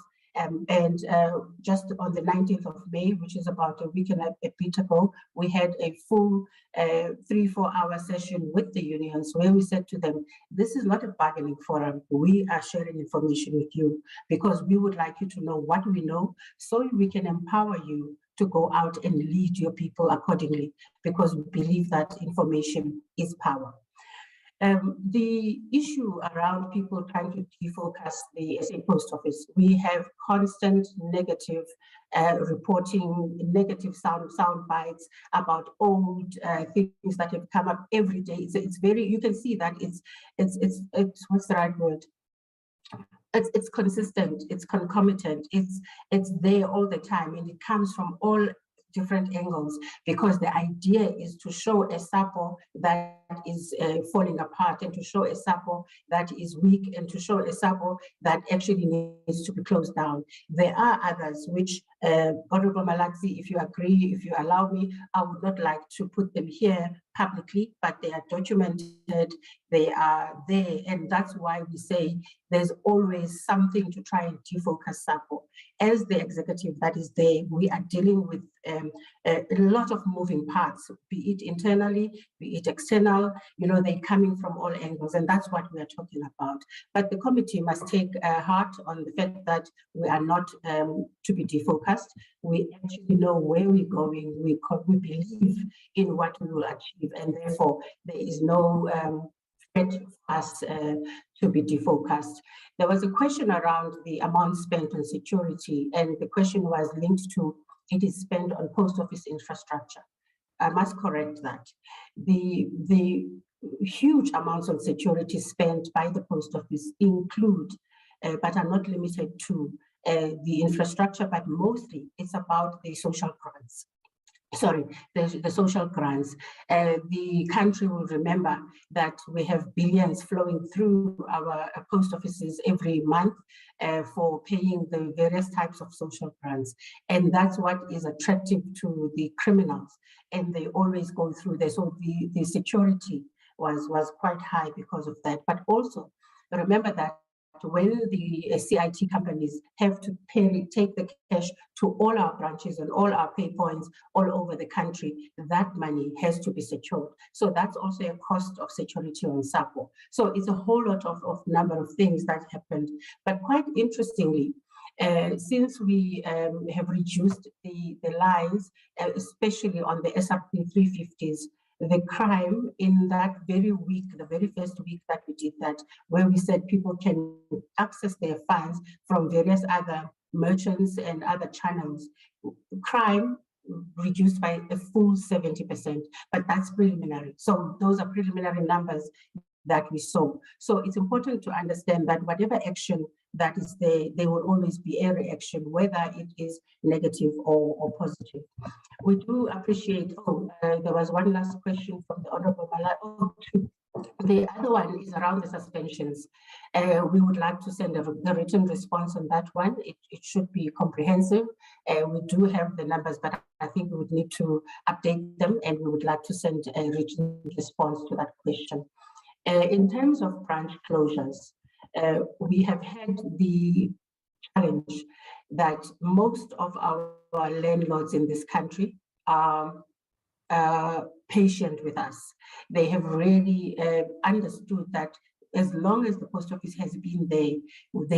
Just on the 19th of May, which is about a week and a bit ago, we had a full 3-4 hour session with the unions where we said to them, this is not a bargaining forum. We are sharing information with you because we would like you to know what we know, so we can empower you to go out and lead your people accordingly, because we believe that information is power. The issue around people trying to defocus the SA Post Office, we have constant negative reporting, negative sound bites about old things that have come up every day. It's very, you can see that it's what's the right word? It's consistent, it's concomitant, it's there all the time, and it comes from all different angles, because the idea is to show a SAPO that is falling apart, and to show a SAPO that is weak, and to show a SAPO that actually needs to be closed down. There are others which, Honorable Malaxi, if you agree, if you allow me, I would not like to put them here publicly, but they are documented, they are there, and that's why we say there's always something to try and defocus SAPO. As the executive that is there, we are dealing with a lot of moving parts, be it internally, be it external, they're coming from all angles, and that's what we are talking about. But the committee must take heart on the fact that we are not to be defocused. We actually know where we're going. We believe in what we will achieve, and therefore there is no threat for us to be defocused. There was a question around the amount spent on security, and the question was linked to it is spent on post office infrastructure. I must correct that. The huge amounts of security spent by the post office include, but are not limited to, the infrastructure, but mostly it's about the social grants. Sorry, the social grants. The country will remember that we have billions flowing through our post offices every month for paying the various types of social grants. And that's what is attractive to the criminals. And they always go through there. So the security was quite high because of that. But also remember that when the CIT companies have to take the cash to all our branches and all our pay points all over the country, that money has to be secured. So that's also a cost of security on SAPO. So it's a whole lot of number of things that happened. But quite interestingly, since we have reduced the lines, especially on the SRP 350s, the crime in that very week, the very first week that we did that, where we said people can access their funds from various other merchants and other channels, crime reduced by a full 70%, but that's preliminary. So those are preliminary numbers that we saw. So it's important to understand that whatever action that is there, there will always be a reaction, whether it is negative or positive. We do appreciate, there was one last question from the Honorable Malala. The other one is around the suspensions. We would like to send the written response on that one. It should be comprehensive. We do have the numbers, but I think we would need to update them, and we would like to send a written response to that question. In terms of branch closures, we have had the challenge that most of our landlords in this country are patient with us. They have really understood that as long as the post office has been there,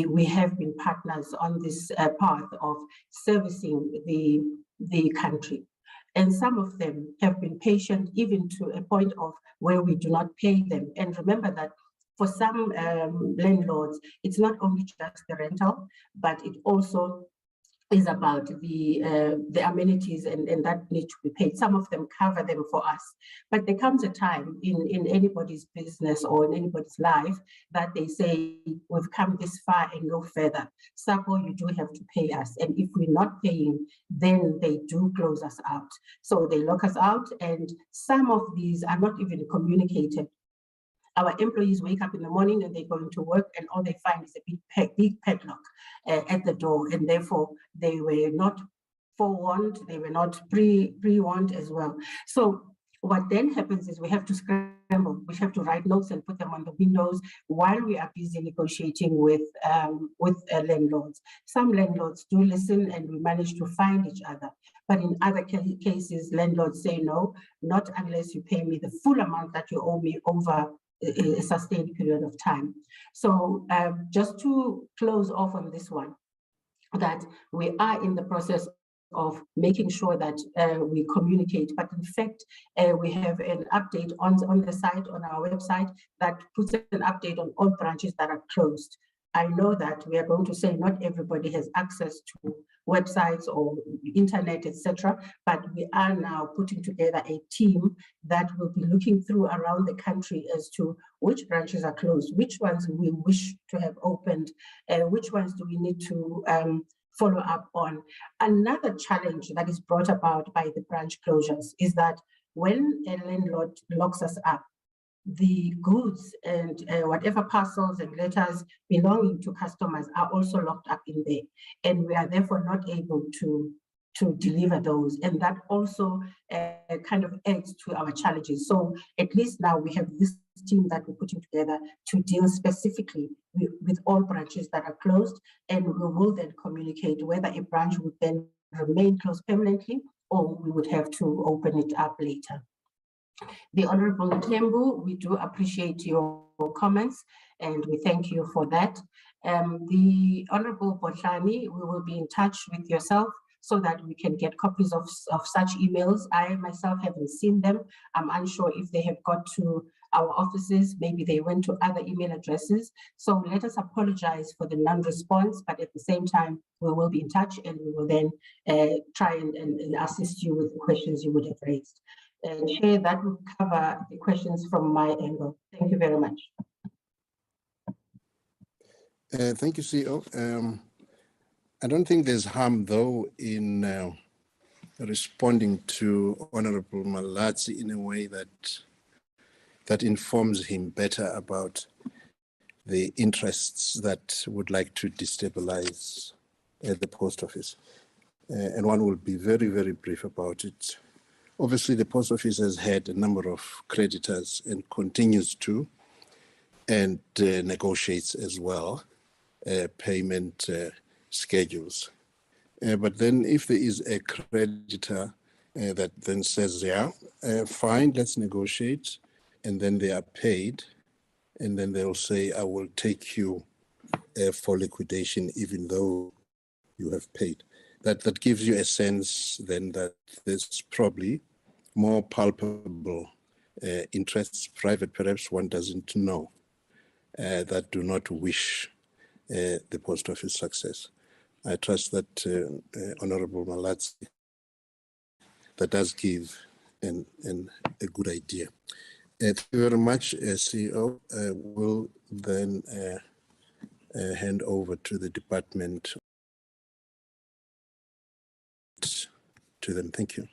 we have been partners on this path of servicing the country. And some of them have been patient even to a point of where we do not pay them. And remember that for some landlords, it's not only just the rental, but it also is about the amenities and that need to be paid. Some of them cover them for us, but there comes a time in anybody's business or in anybody's life that they say, we've come this far and no further. SAPO, you do have to pay us. And if we're not paying, then they do close us out. So they lock us out, and some of these are not even communicated. Our employees wake up in the morning and they go into work, and all they find is a big padlock at the door, and therefore they were not forewarned, they were not pre-warned as well. So what then happens is we have to scramble, we have to write notes and put them on the windows while we are busy negotiating with landlords. Some landlords do listen and we manage to find each other. But in other cases, landlords say, no, not unless you pay me the full amount that you owe me over a sustained period of time. So just to close off on this one, that we are in the process of making sure that we communicate, but in fact, we have an update on the site, on our website, that puts an update on all branches that are closed. I know that we are going to say not everybody has access to websites or internet, etc., but we are now putting together a team that will be looking through around the country as to which branches are closed, which ones we wish to have opened, and which ones do we need to follow up on. Another challenge that is brought about by the branch closures is that when a landlord locks us up, the goods and whatever parcels and letters belonging to customers are also locked up in there, and we are therefore not able to deliver those, and that also kind of adds to our challenges. So at least now we have this team that we're putting together to deal specifically with all branches that are closed, and we will then communicate whether a branch would then remain closed permanently or we would have to open it up later. The Honorable Tembu, we do appreciate your comments and we thank you for that. The Honorable Botlani, we will be in touch with yourself so that we can get copies of such emails. I myself haven't seen them. I'm unsure if they have got to our offices, maybe they went to other email addresses. So let us apologize for the non-response, but at the same time, we will be in touch and we will then try and assist you with the questions you would have raised. Chair, that will cover the questions from my angle. Thank you very much. Thank you, CEO. I don't think there's harm, though, in responding to Honorable Malatsi in a way that informs him better about the interests that would like to destabilize the post office. And one will be very, very brief about it. Obviously, the post office has had a number of creditors and continues to, and negotiates as well payment schedules. But then if there is a creditor that then says, yeah, fine, let's negotiate, and then they are paid, and then they'll say, I will take you for liquidation even though you have paid. That gives you a sense then that there's probably more palpable interests, private perhaps one doesn't know, that do not wish the post office success. I trust that Honorable Malatsi, that does give a good idea. Thank you very much, CEO. We'll then hand over to the department to them. Thank you.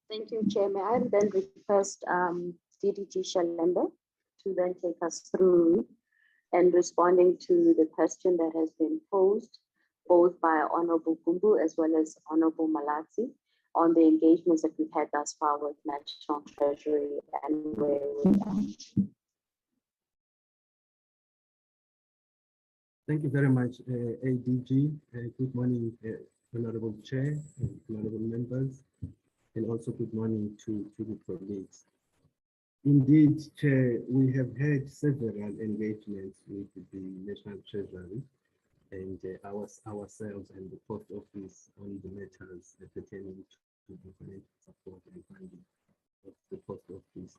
Thank you, Chair. May I then request DDG Shalembe to then take us through and responding to the question that has been posed, both by Honorable Gumbu as well as Honorable Malatsi, on the engagements that we've had thus far with National Treasury and where we are. Thank you very much, ADG. Good morning, Honorable Chair and Honorable members, and also good morning to the colleagues. Indeed, Chair, we have had several engagements with the National Treasury and ourselves and the Post Office on the matters pertaining to the financial support and funding of the Post Office.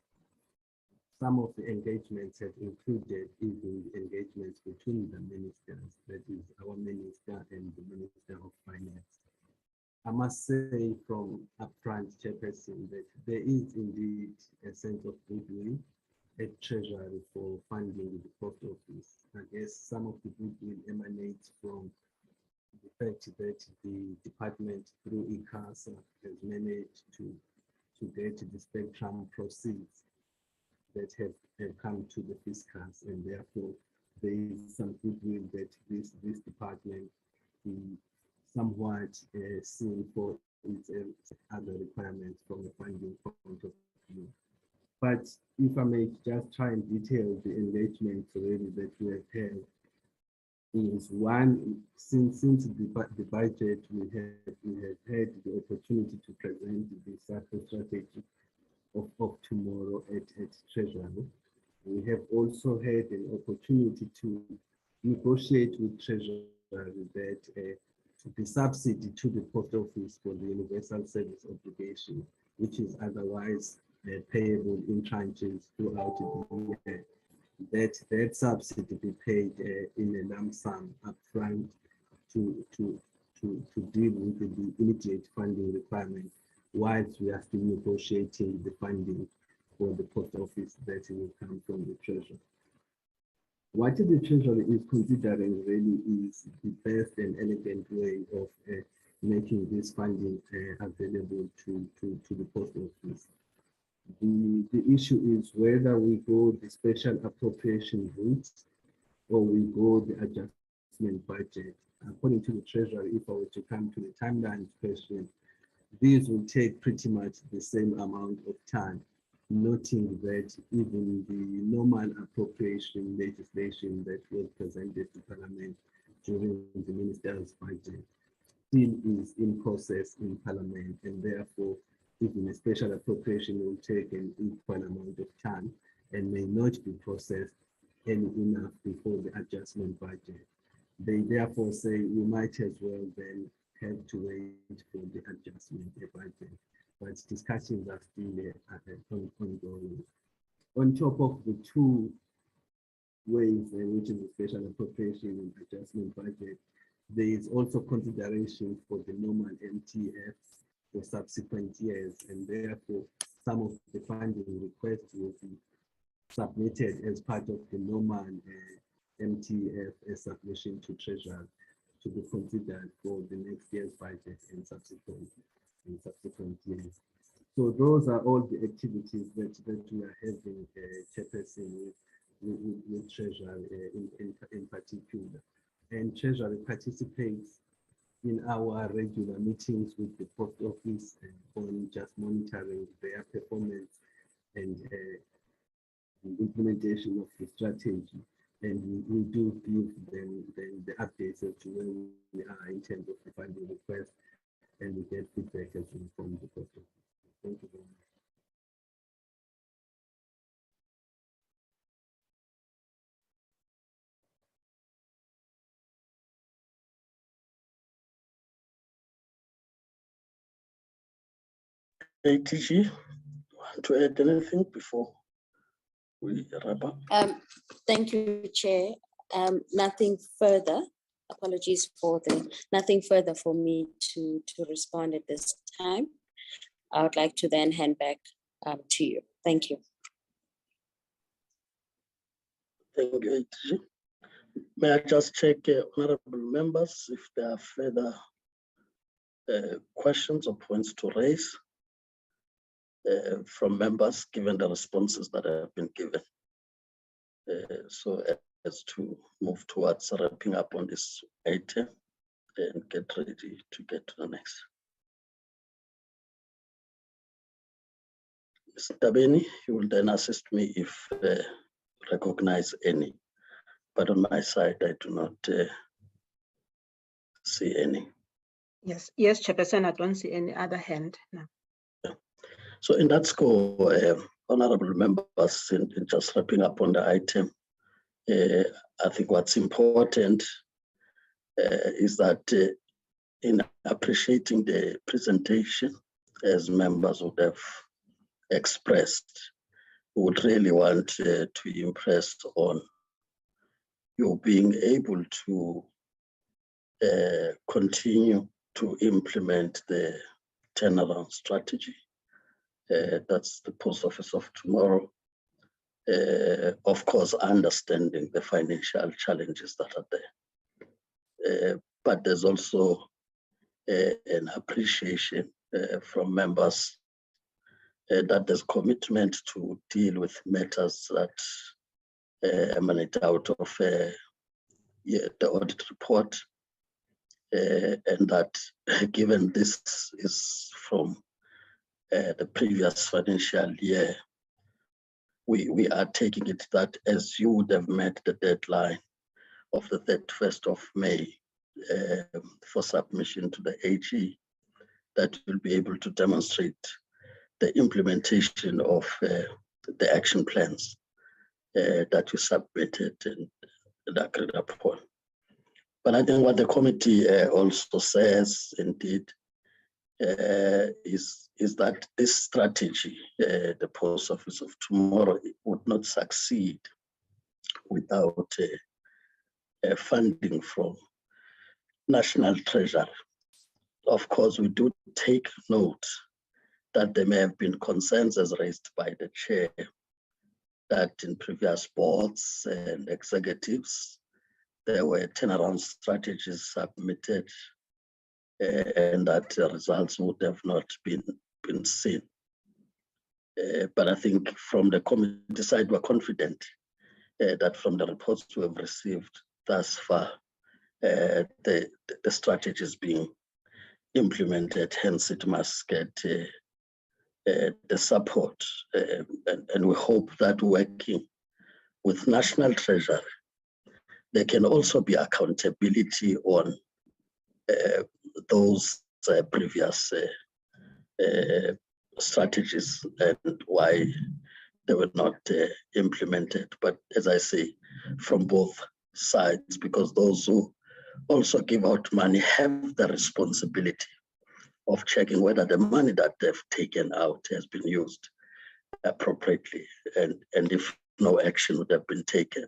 Some of the engagements have included even engagements between the ministers, that is our minister and the Minister of Finance. I must say from upfront, Chairperson, that there is indeed a sense of goodwill at Treasury for funding the Post Office. I guess some of the goodwill emanates from the fact that the department through ICASA has managed to get the spectrum proceeds that have come to the fiscals, and therefore there is some goodwill that this department is somewhat seen for its other requirements from a funding point of view. But if I may just try and detail the engagements really that we have had, is one, since the budget, we have had the opportunity to present the SAPO strategy of tomorrow at Treasury. We have also had an opportunity to negotiate with Treasury that the subsidy to the Post Office for the Universal Service Obligation, which is otherwise payable in tranches throughout the year, that subsidy be paid in a lump sum upfront to deal with the immediate funding requirements, whilst we are still negotiating the funding for the Post Office that will come from the Treasury. What the Treasury is considering really is the best and elegant way of making this funding available to the Post Office. The issue is whether we go the special appropriation route or we go the adjustment budget. According to the Treasury, if I were to come to the timeline question, these will take pretty much the same amount of time, noting that even the normal appropriation legislation that was presented to Parliament during the minister's budget still is in process in Parliament, and therefore even a special appropriation will take an equal amount of time and may not be processed enough before the adjustment budget. They therefore say we might as well then have to wait for the adjustment budget, but discussions are still ongoing. On top of the two ways in which is the special appropriation and adjustment budget, there is also consideration for the normal MTF for subsequent years, and therefore some of the funding requests will be submitted as part of the normal MTF submission to Treasury to be considered for the next year's budget and subsequent years. So those are all the activities that we are having, Chairperson, with Treasury in particular. And Treasury participates in our regular meetings with the Post Office on just monitoring their performance and the implementation of the strategy. And we do give them the updates as to where we are in terms of the funding request, and we get feedback as well from the Post Office. Thank you very much. ATG, want to add anything before we wrap up? Thank you, Chair. Nothing further. Apologies for nothing further for me to respond at this time. I would like to then hand back to you. Thank you. Thank you. May I just check, honorable members, if there are further questions or points to raise from members, given the responses that have been given. So as to move towards wrapping up on this item and get ready to get to the next. Mr. Tabeni, you will then assist me if recognize any, but on my side, I do not see any. Yes, Chairperson, I don't see any other hand now. Yeah. So in that score, honorable members, in just wrapping up on the item, I think what's important is that in appreciating the presentation, as members would have expressed, we would really want to impress on you being able to continue to implement the turnaround strategy. That's the post office of tomorrow. Of course, understanding the financial challenges that are there. But there's also an appreciation from members that there's commitment to deal with matters that emanate out of the audit report. And that given this is from the previous financial year, we are taking it that as you would have met the deadline of the 31st of May for submission to the AG, that will be able to demonstrate the implementation of the action plans that you submitted and agreed upon. But I think what the committee also says, indeed, is that this strategy, the post office of tomorrow, would not succeed without funding from National Treasury. Of course, we do take note that there may have been concerns as raised by the chair that in previous boards and executives, there were turnaround strategies submitted and that results would have not been seen. But I think from the committee side, we're confident that from the reports we have received thus far, the strategy is being implemented, hence it must get the support. And we hope that working with National Treasury, there can also be accountability on those previous strategies and why they were not implemented. But as I say, from both sides, because those who also give out money have the responsibility of checking whether the money that they've taken out has been used appropriately, and if no action would have been taken.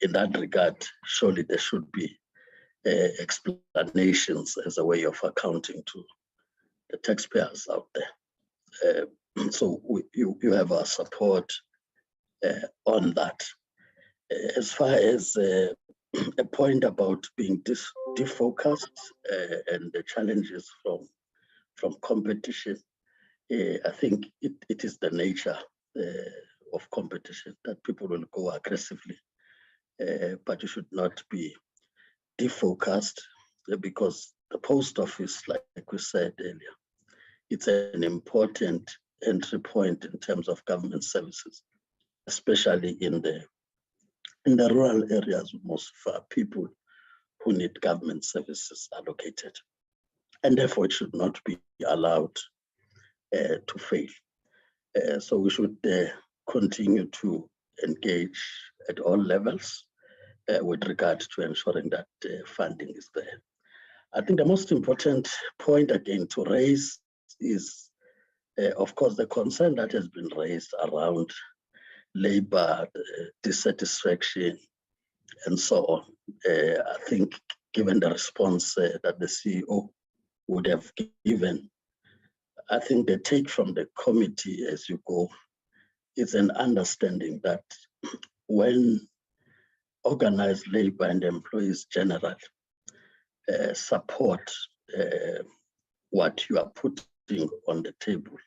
In that regard, surely there should be explanations as a way of accounting to the taxpayers out there. So you have our support on that. As far as a point about being defocused and the challenges from competition, I think it is the nature of competition that people will go aggressively, but you should not be defocused, because the post office, like we said earlier, it's an important entry point in terms of government services, especially in the rural areas. Most of our people who need government services are located, and therefore it should not be allowed to fail. So we should continue to engage at all levels with regard to ensuring that funding is there. I think the most important point again to raise is, of course, the concern that has been raised around labor dissatisfaction and so on. I think given the response that the CEO would have given, I think the take from the committee as you go is an understanding that when organized labor and employees general support what you are putting on the table,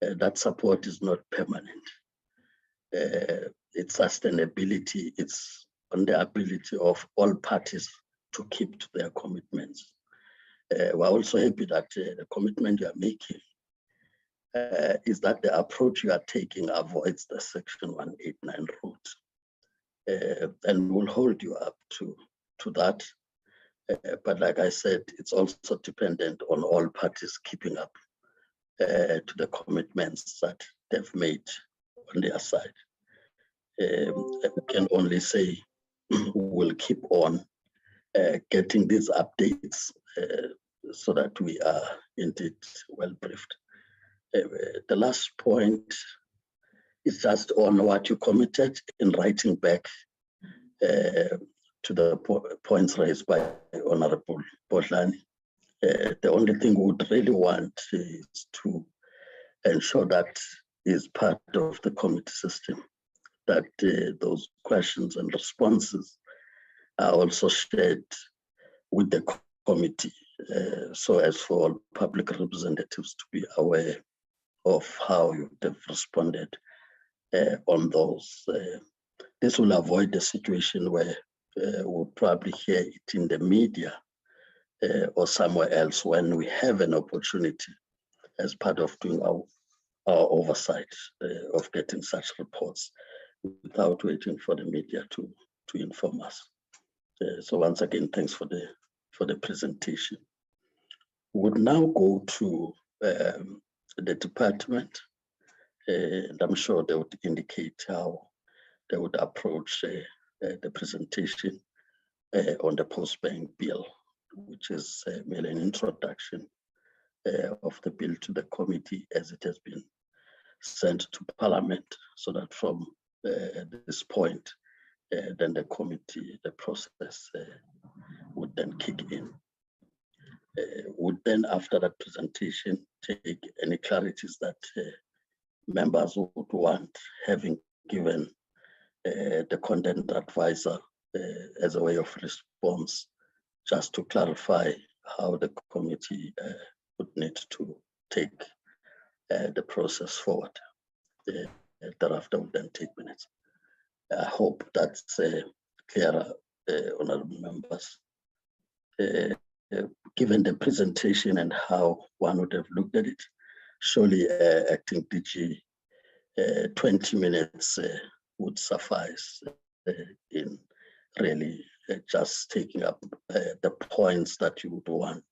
that support is not permanent. Its sustainability, it's on the ability of all parties to keep to their commitments. We're also happy that the commitment you are making is that the approach you are taking avoids the Section 189 route. And we'll hold you up to that. But like I said, it's also dependent on all parties keeping up to the commitments that they've made on their side. We can only say we'll keep on getting these updates so that we are indeed well briefed. The last point is just on what you committed in writing back to the points raised by Honorable Bodlani. The only thing we would really want is to ensure that is part of the committee system, that those questions and responses are also shared with the committee, so as for public representatives to be aware of how you have responded on those. This will avoid the situation where we'll probably hear it in the media or somewhere else when we have an opportunity as part of doing our oversight of getting such reports without waiting for the media to inform us. So once again, thanks for the presentation. We would now go to the department, and I'm sure they would indicate how they would approach the presentation on the Postbank Bill, which is merely an introduction of the bill to the committee as it has been sent to Parliament, so that from this point, then the committee, the process would then kick in. Would then, after that presentation, take any clarities that members would want, having given the content advisor as a way of response, just to clarify how the committee would need to take the process forward. Thereafter would then take minutes. I hope that's clearer, honorable members. Given the presentation and how one would have looked at it, surely acting DG, 20 minutes would suffice in really just taking up the points that you would want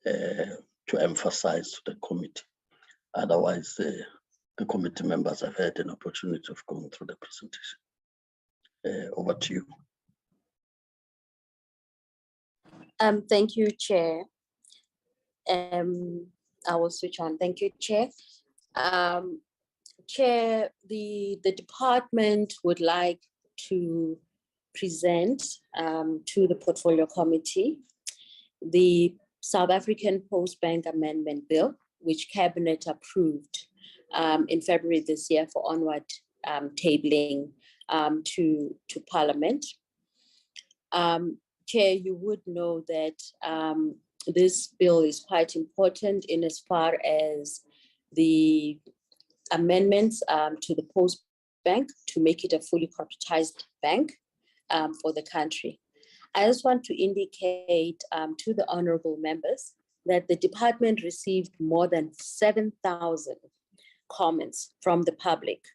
to emphasize to the committee. Otherwise, the committee members have had an opportunity of going through the presentation. Over to you. Thank you, Chair. I will switch on. Thank you, Chair. Chair, the department would like to present to the Portfolio Committee the South African Postbank Amendment Bill, which Cabinet approved in February this year for onward tabling to Parliament. Chair, you would know that this bill is quite important in as far as the amendments to the Post Bank to make it a fully corporatized bank for the country. I just want to indicate to the honorable members that the department received more than 7,000 comments from the public,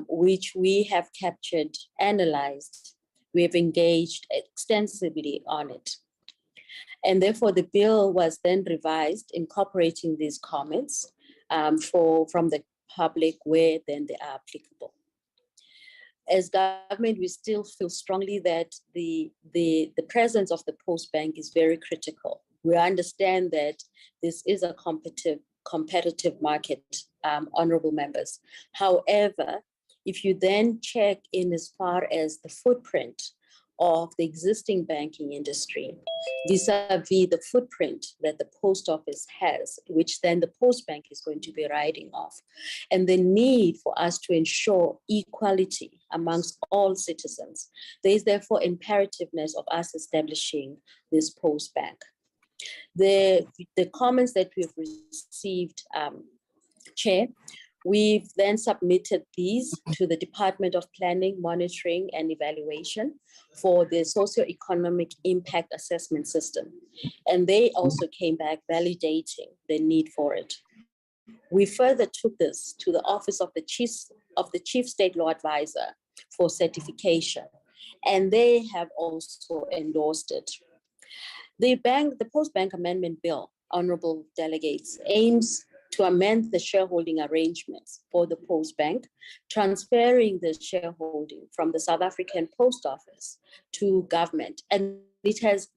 which we have captured, analyzed. We have engaged extensively on it. And therefore the bill was then revised, incorporating these comments from the public where then they are applicable. As government, we still feel strongly that the presence of the Post Bank is very critical. We understand that this is a competitive market, honorable members. However, if you then check in as far as the footprint of the existing banking industry vis-a-vis the footprint that the post office has, which then the Postbank is going to be riding off, and the need for us to ensure equality amongst all citizens. There is therefore imperativeness of us establishing this Postbank. The comments that we've received, Chair, we've then submitted these to the Department of Planning, Monitoring and Evaluation for the Socioeconomic Impact Assessment System. And they also came back validating the need for it. We further took this to the Office of the Chief State Law Advisor for certification, and they have also endorsed it. The Postbank Amendment Bill, honorable delegates, aims to amend the shareholding arrangements for the Postbank, transferring the shareholding from the South African Post Office to government. And it has,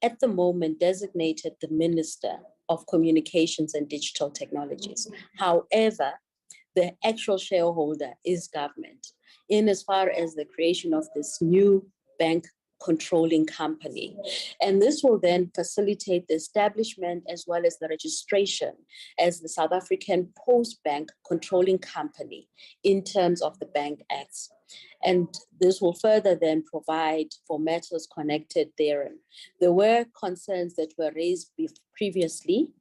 at the moment, designated the Minister of Communications and Digital Technologies. However, the actual shareholder is government, in as far as the creation of this new bank controlling company. And this will then facilitate the establishment as well as the registration as the South African Postbank controlling company in terms of the Bank Acts. And this will further then provide for matters connected therein. There were concerns that were raised previously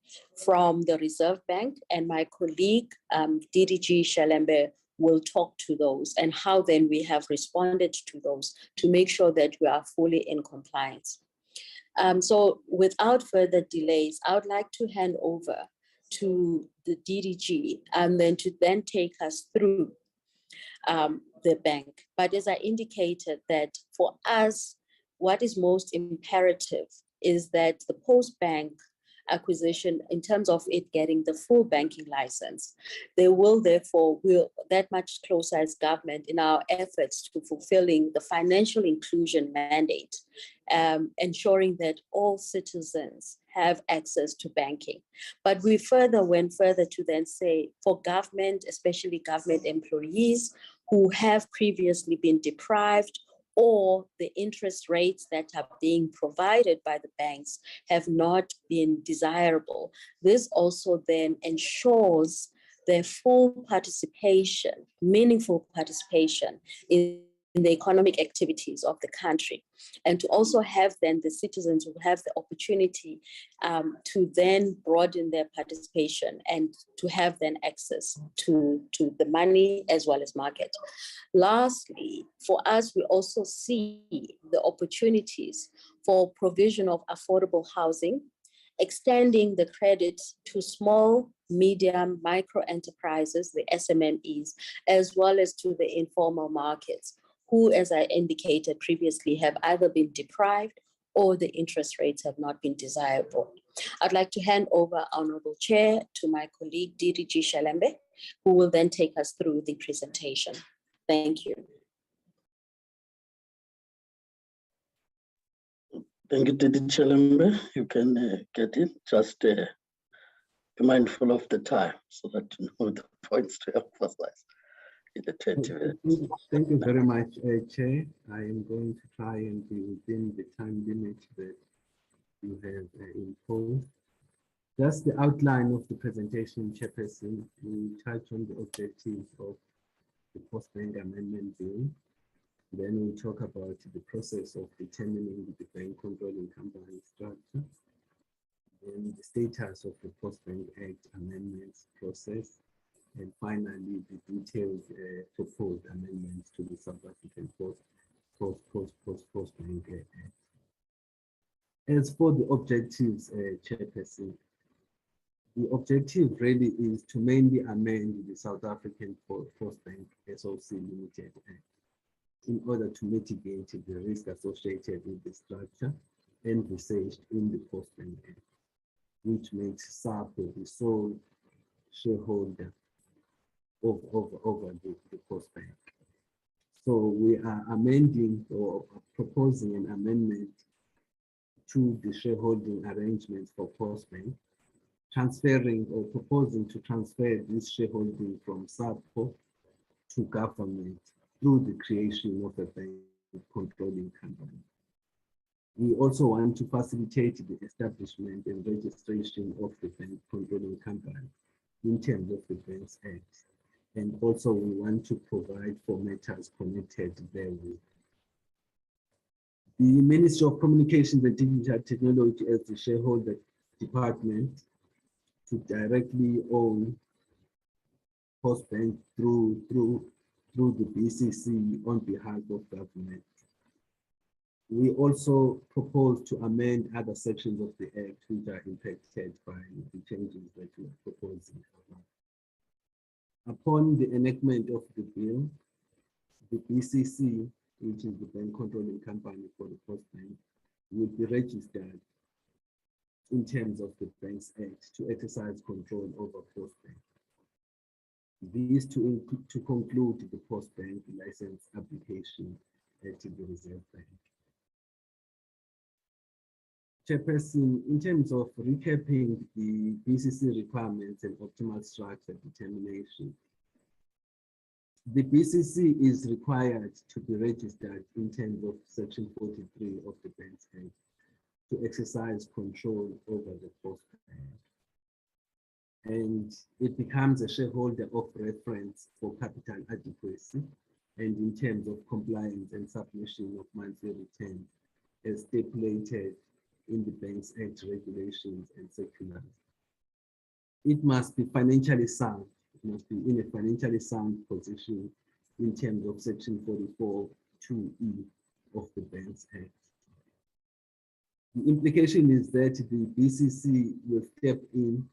from the Reserve Bank, and my colleague, DDG Shalembe, will talk to those and how then we have responded to those to make sure that we are fully in compliance. So without further delays, I would like to hand over to the DDG and then to then take us through the bank. But as I indicated, that for us, what is most imperative is that the Postbank acquisition, in terms of it getting the full banking license, they will therefore that much closer as government in our efforts to fulfilling the financial inclusion mandate, ensuring that all citizens have access to banking. But we further went further to then say for government, especially government employees who have previously been deprived, or the interest rates that are being provided by the banks have not been desirable. This also then ensures their full participation, meaningful participation in the economic activities of the country, and to also have then the citizens who have the opportunity to then broaden their participation and to have then access to the money as well as market. Lastly, for us, we also see the opportunities for provision of affordable housing, extending the credit to small, medium, micro enterprises, the SMMEs, as well as to the informal markets, who, as I indicated previously, have either been deprived or the interest rates have not been desirable. I'd like to hand over, Honorable Chair, to my colleague, DDG Shalembe, who will then take us through the presentation. Thank you. Thank you, DDG Shalembe. You can get it. Just be mindful of the time so that you know the points to emphasize. Thank you very much, Chair. I am going to try and be within the time limit that you have imposed. Just the outline of the presentation, Chairperson. We touch on the objectives of the Postbank Amendment Bill. Then we talk about the process of determining the bank controlling company structure, then the status of the Postbank Act amendments process, and finally the detailed proposed amendments to the South African Postbank Act. As for the objectives, Chairperson, the objective really is to mainly amend the South African Postbank SOC Limited Act in order to mitigate the risk associated with the structure envisaged in the Postbank Act, which makes SAPO the sole shareholder over the Postbank. So we are amending or proposing an amendment to the shareholding arrangements for Postbank, transferring or proposing to transfer this shareholding from SAPO to government through the creation of a bank controlling company. We also want to facilitate the establishment and registration of the bank controlling company in terms of the Banks Act. And also we want to provide for matters connected therewith. The Ministry of Communications and Digital Technology as the shareholder department to directly own Postbank through the BCC on behalf of government. We also propose to amend other sections of the Act which are impacted by the changes that we are proposing. Upon the enactment of the bill, the BCC, which is the bank controlling company for the Postbank, will be registered in terms of the Banks Act to exercise control over Postbank. This to conclude the Postbank license application at the Reserve Bank. Chairperson, in terms of recapping the BCC requirements and optimal structure determination, the BCC is required to be registered in terms of Section 43 of the Banks Act to exercise control over the Postbank. And it becomes a shareholder of reference for capital adequacy and in terms of compliance and submission of monthly returns as stipulated in the Banks Act regulations and circulars. It must be financially sound. It must be in a financially sound position in terms of Section 44(2)(e) of the Banks Act. The implication is that the BCC will step in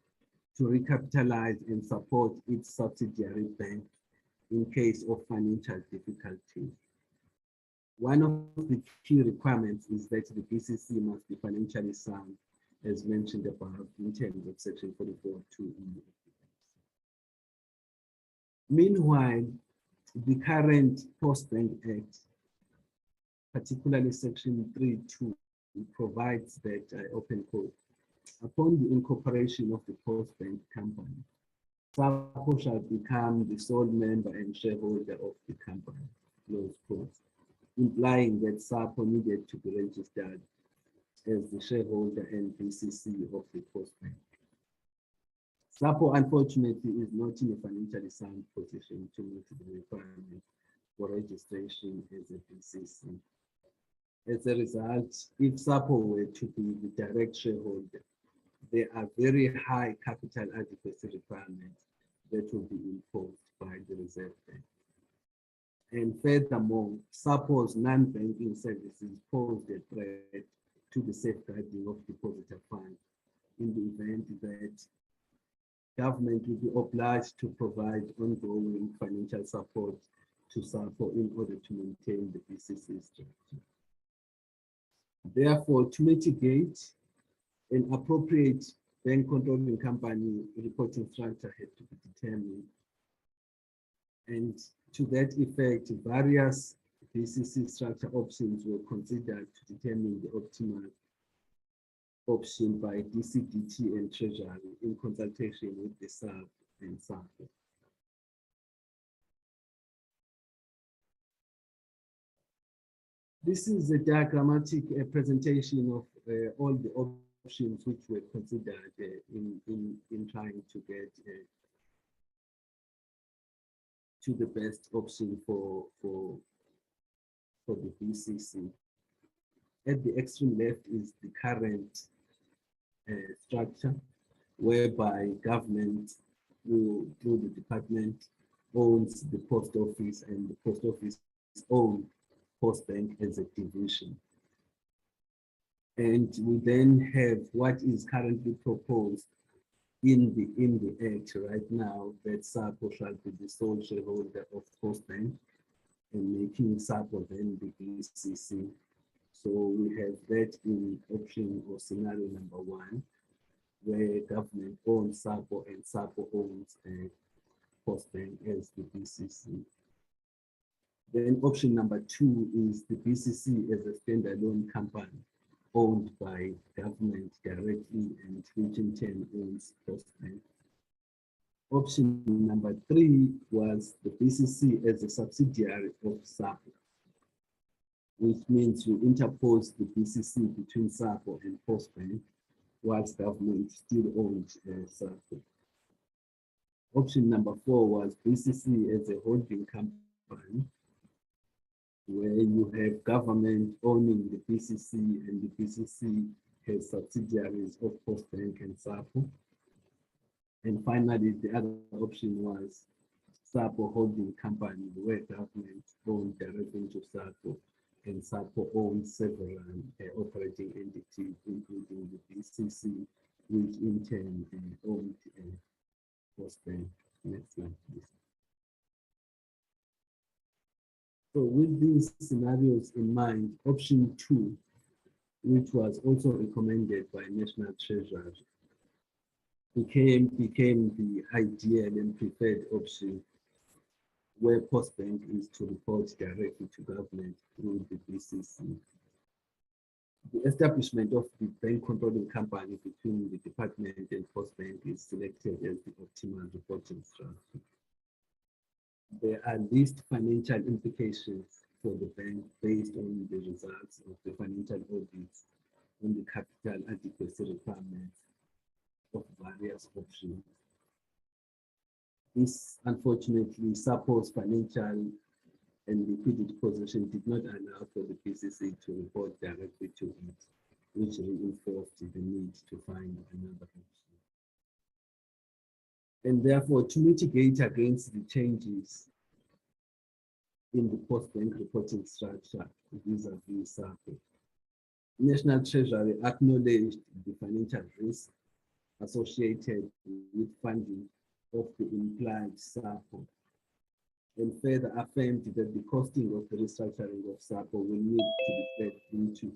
to recapitalize and support its subsidiary bank in case of financial difficulties. One of the key requirements is that the BCC must be financially sound, as mentioned above, in terms of Section 44(2)(e). Meanwhile, the current Postbank Act, particularly Section 3(2), provides that, open quote, upon the incorporation of the Postbank company, SAPO shall become the sole member and shareholder of the company, close quote, implying that SAPO needed to be registered as the shareholder and BCC of the Postbank. SAPO, unfortunately, is not in a financially sound position to meet the requirement for registration as a BCC. As a result, if SAPO were to be the direct shareholder, there are very high capital adequacy requirements that will be imposed by the Reserve Bank. And furthermore, SAPO's non-banking services pose a threat to the safeguarding of depositor funds in the event that government will be obliged to provide ongoing financial support to SAPO in order to maintain the BCC structure. Therefore, to mitigate, an appropriate bank controlling company reporting structure had to be determined. And to that effect, various BCC structure options were considered to determine the optimal option by DCDT and Treasury in consultation with the SAP and SAPO. This is a diagrammatic presentation of all the options which were considered in trying to get to the best option for the BCC. At the extreme left is the current structure, whereby government through the department owns the post office and the post office owns Postbank as a division. And we then have what is currently proposed in the Act right now, that SAPO shall be the sole shareholder of Postbank and making SAPO then the BCC. So we have that in option or scenario number 1, where government owns SAPO and SAPO owns Postbank as the BCC. Then option number 2 is the BCC as a standalone company owned by government directly and which in turn owns Postbank. Option number 3 was the BCC as a subsidiary of SAPO. which means you interpose the BCC between SAPO and Postbank, whilst government still owns SAPO. Option number 4 was BCC as a holding company, where you have government owning the BCC and the BCC has subsidiaries of Postbank and SAPO. And finally, the other option was SAPO holding company, where government owned directly into SAPO and SAPO owns several operating entities, including the BCC, which in turn owned Postbank. Next slide, please. So with these scenarios in mind, option 2, which was also recommended by National Treasury, became the ideal and preferred option, where Postbank is to report directly to government through the BCC. The establishment of the bank controlling company between the department and Postbank is selected as the optimal reporting structure. There are least financial implications for the bank based on the results of the financial audits on the capital adequacy requirements of various options. This, unfortunately, SAPO's financial and liquidity position did not allow for the BCC to report directly to it, which reinforced the need to find another option. And therefore, to mitigate against the changes in the Postbank reporting structure vis-a-vis SAPO, National Treasury acknowledged the financial risk associated with funding of the implied SAPO, and further affirmed that the costing of the restructuring of SAPO will need to be fed into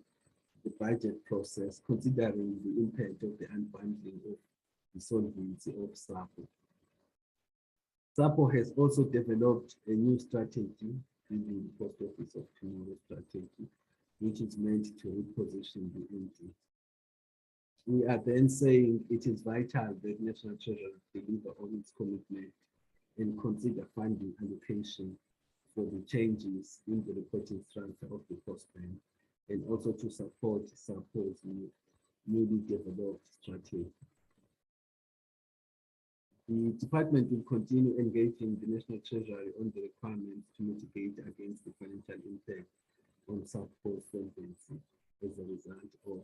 the budget process, considering the impact of the unbundling of the solvency of SAPO. SAPO has also developed a new strategy, building the Post Office of Tomorrow strategy, which is meant to reposition the entity. We are then saying it is vital that National Treasury deliver on its commitment and consider funding allocation for the changes in the reporting structure of the Postbank, and also to support SAPO's newly developed strategy. The department will continue engaging the National Treasury on the requirements to mitigate against the financial impact on SAPO's solvency as a result of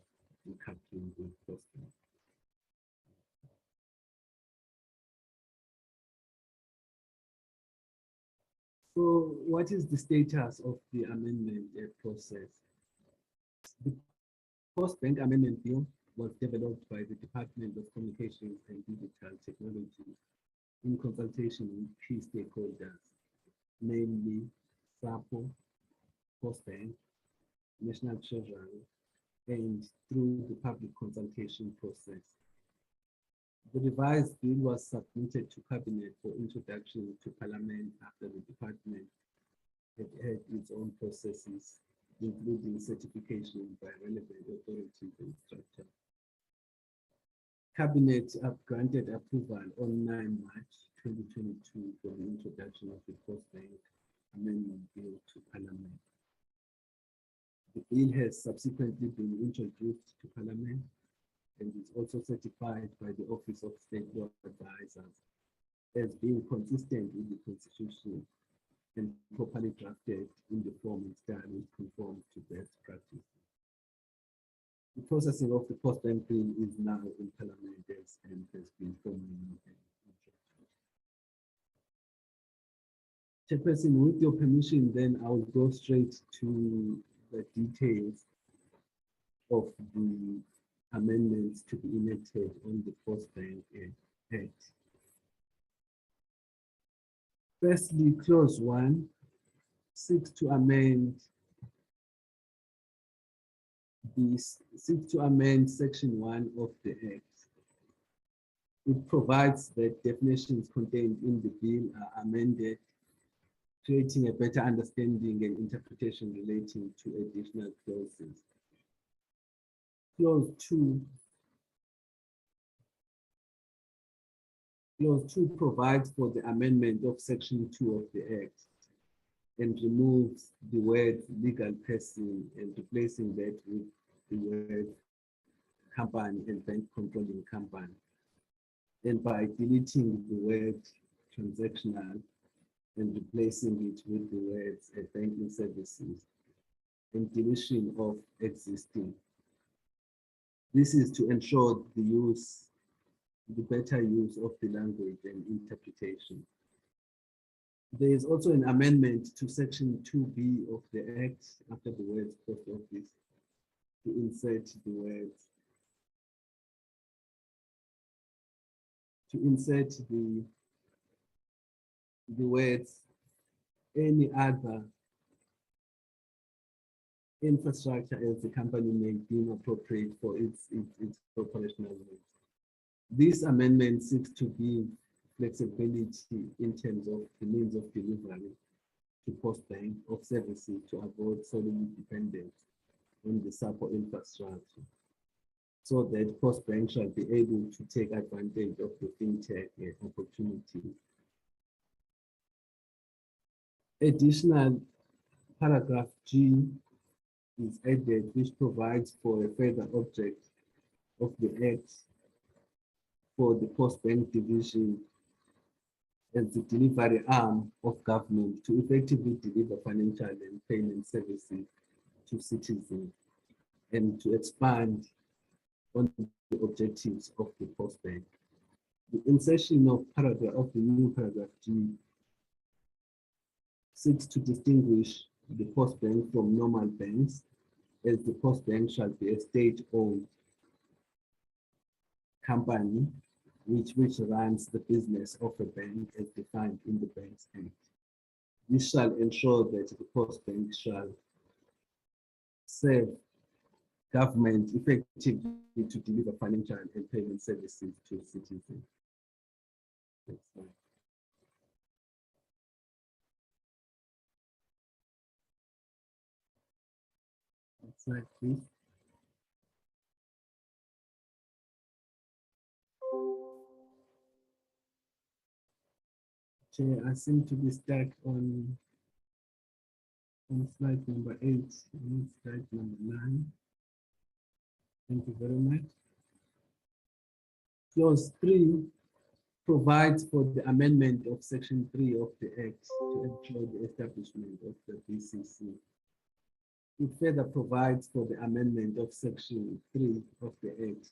decoupling with Postbank. So what is the status of the amendment process? The Postbank Amendment Bill was developed by the Department of Communications and Digital Technology in consultation with key stakeholders, namely SAPO, Postbank, National Treasury, and through the public consultation process. The revised bill was submitted to Cabinet for introduction to Parliament after the department had its own processes, including certification by relevant authorities and structure. Cabinet granted approval on 9 March 2022 for the introduction of the Postbank Amendment Bill to Parliament. The bill has subsequently been introduced to Parliament and is also certified by the Office of State Law Advisors as being consistent with the Constitution and properly drafted in the form and style which conforms to best practice. The processing of the Postbank Bill is now in Parliament and has been formally introduced. Chairperson, with your permission, then I will go straight to the details of the amendments to be enacted on the Postbank Act. Firstly, clause 1 seeks to amend section 1 of the Act. It provides that definitions contained in the bill are amended, creating a better understanding and interpretation relating to additional clauses. Clause 2 provides for the amendment of section 2 of the Act. and removes the word legal person and replacing that with the word company and bank controlling company. And by deleting the word transactional and replacing it with the words banking services and deletion of existing. This is to ensure the better use of the language and interpretation. There is also an amendment to section 2B of the Act after the words post office to insert the words any other infrastructure as the company may deem appropriate for its operational needs. This amendment seeks to give flexibility in terms of the means of delivery to Postbank of services to avoid solely dependence on the SAPO infrastructure, so that Postbank shall be able to take advantage of the fintech opportunity. Additional paragraph G is added, which provides for a further object of the Act for the Postbank division as the delivery arm of government to effectively deliver financial and payment services to citizens and to expand on the objectives of the Postbank. The insertion of the new paragraph G seeks to distinguish the Postbank from normal banks, as the Postbank shall be a state-owned company which runs the business of a bank as defined in the Banks Act. This shall ensure that the Postbank shall serve government effectively to deliver financial and payment services to citizens. Next slide. Next slide, please. Chair, I seem to be stuck on slide number 8 and slide number 9. Thank you very much. Clause 3 provides for the amendment of section 3 of the Act to ensure the establishment of the BCC. It further provides for the amendment of section 3 of the Act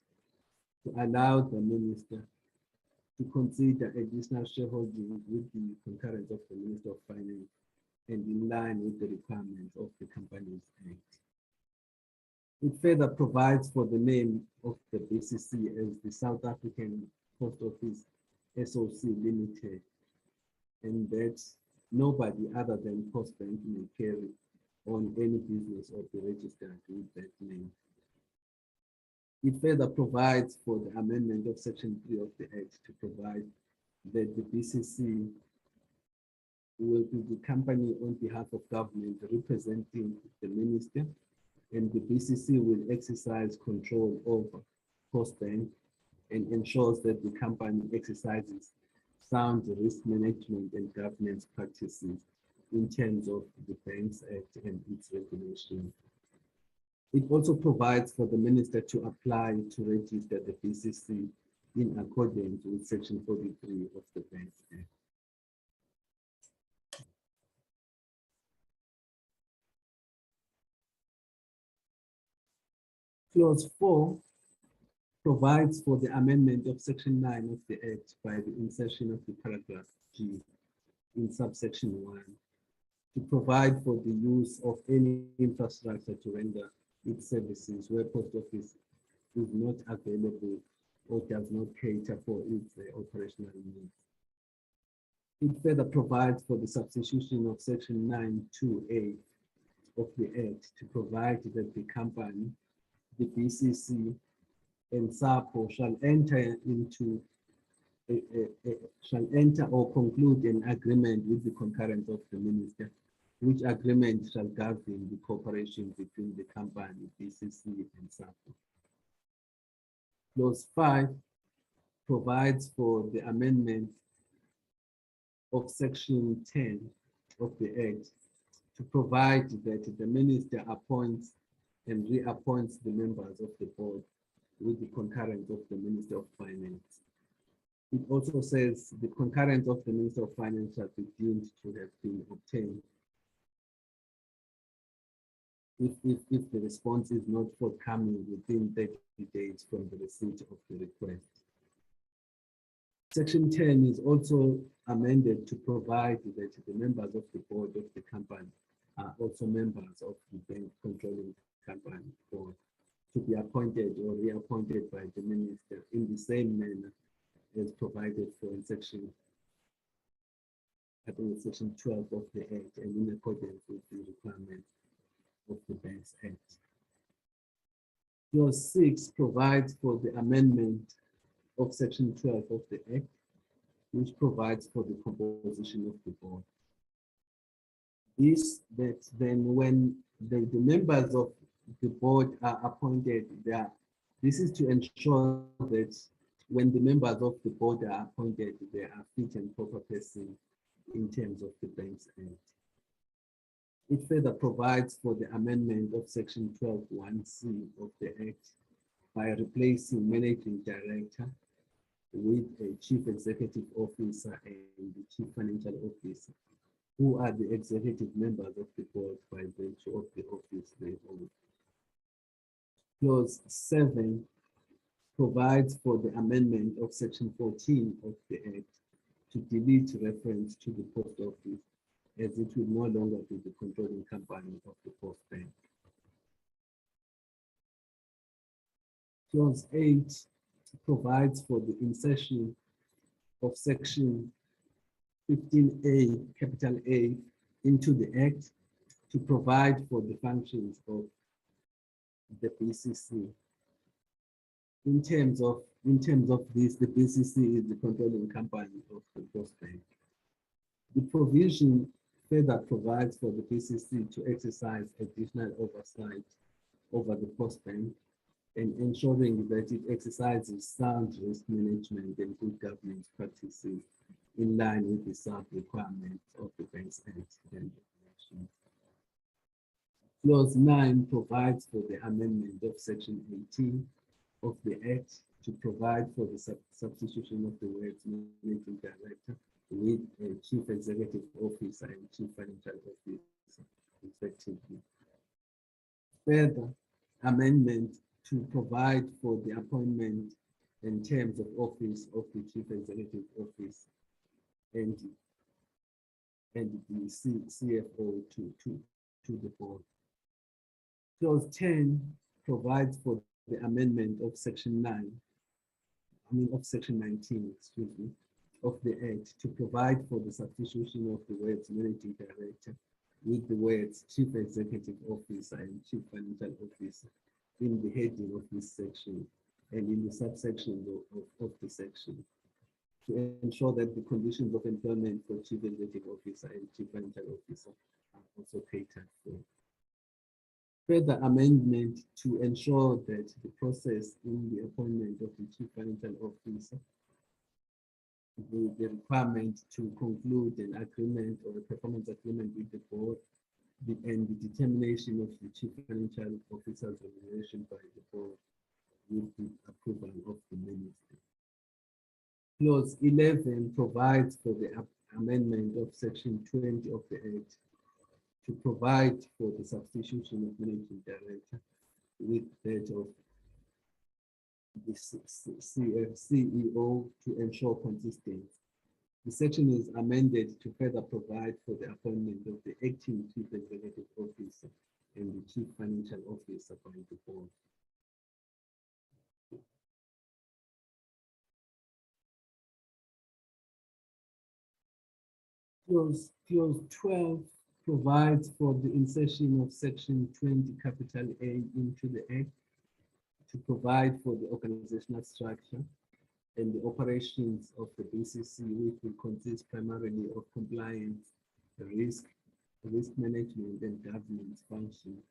to allow the minister to consider additional shareholding with the concurrence of the Minister of Finance and in line with the requirements of the Companies Act. It further provides for the name of the BCC as the South African Post Office SOC Limited, and that nobody other than Postbank may carry on any business or be registered with that name. It further provides for the amendment of section 3 of the Act to provide that the BCC will be the company on behalf of government representing the minister, and the BCC will exercise control over Postbank and ensures that the company exercises sound risk management and governance practices in terms of the Banks Act and its regulations. It also provides for the minister to apply to register the BCC in accordance with section 43 of the Banks Act. Clause 4 provides for the amendment of section 9 of the Act by the insertion of the paragraph G in subsection 1 to provide for the use of any infrastructure to render its services where post office is not available or does not cater for its operational needs. It further provides for the substitution of section 9(2)(a) of the Act to provide that the company, the BCC, and SAPO shall enter or conclude an agreement with the concurrence of the minister, which agreement shall govern the cooperation between the company, BCC, and SAPO. Clause 5 provides for the amendment of section 10 of the Act to provide that the minister appoints and reappoints the members of the board with the concurrence of the Minister of Finance. It also says the concurrence of the Minister of Finance shall be deemed to have been obtained if the response is not forthcoming within 30 days from the receipt of the request. Section 10 is also amended to provide that the members of the board of the company are also members of the bank controlling company board, to be appointed or reappointed by the minister in the same manner as provided for in section, I think it's section 12 of the Act, and in accordance with the requirements of the Banks Act. Clause 6 provides for the amendment of section 12 of the Act, which provides for the composition of the board. This, that then when the members of the board are appointed, this is to ensure that when the members of the board are appointed, they are fit and proper persons in terms of the Banks Act. It further provides for the amendment of section 12(1)(c) of the Act by replacing managing director with a chief executive officer and the chief financial officer, who are the executive members of the board by virtue of the office they hold. Clause 7 provides for the amendment of section 14 of the Act to delete reference to the post office, as it will no longer be the controlling company of the post bank. Clause 8 provides for the insertion of section 15A, capital A, into the Act to provide for the functions of the BCC. In terms of this, the BCC is the controlling company of the Post Bank. The provision further provides for the BCC to exercise additional oversight over the Post Bank and ensuring that it exercises sound risk management and good governance practices in line with the sub-requirements of the Banks Act and regulations. Clause 9 provides for the amendment of section 18 of the Act to provide for the substitution of the words managing director with a chief executive officer and chief financial officer, respectively. Further amendment to provide for the appointment and terms of office of the chief executive office and the CFO to the board. Clause 10 provides for the amendment of section 19, excuse me, of the Act to provide for the substitution of the words managing director with the words chief executive officer and chief financial officer in the heading of this section and in the subsection of the section, to ensure that the conditions of employment for chief executive officer and chief financial officer are also catered for. Further amendment to ensure that the process in the appointment of the chief financial officer, the requirement to conclude an agreement or a performance agreement with the board, and the determination of the chief financial officer's remuneration by the board with the approval of the minister. Clause 11 provides for the amendment of section 20 of the Act to provide for the substitution of managing director with that of the CEO to ensure consistency. The section is amended to further provide for the appointment of the acting chief executive officer and the chief financial officer by the board. Clause 12 provides for the insertion of section 20 capital A into the Act to provide for the organizational structure and the operations of the BCC, which will consist primarily of compliance, risk management, and governance functions.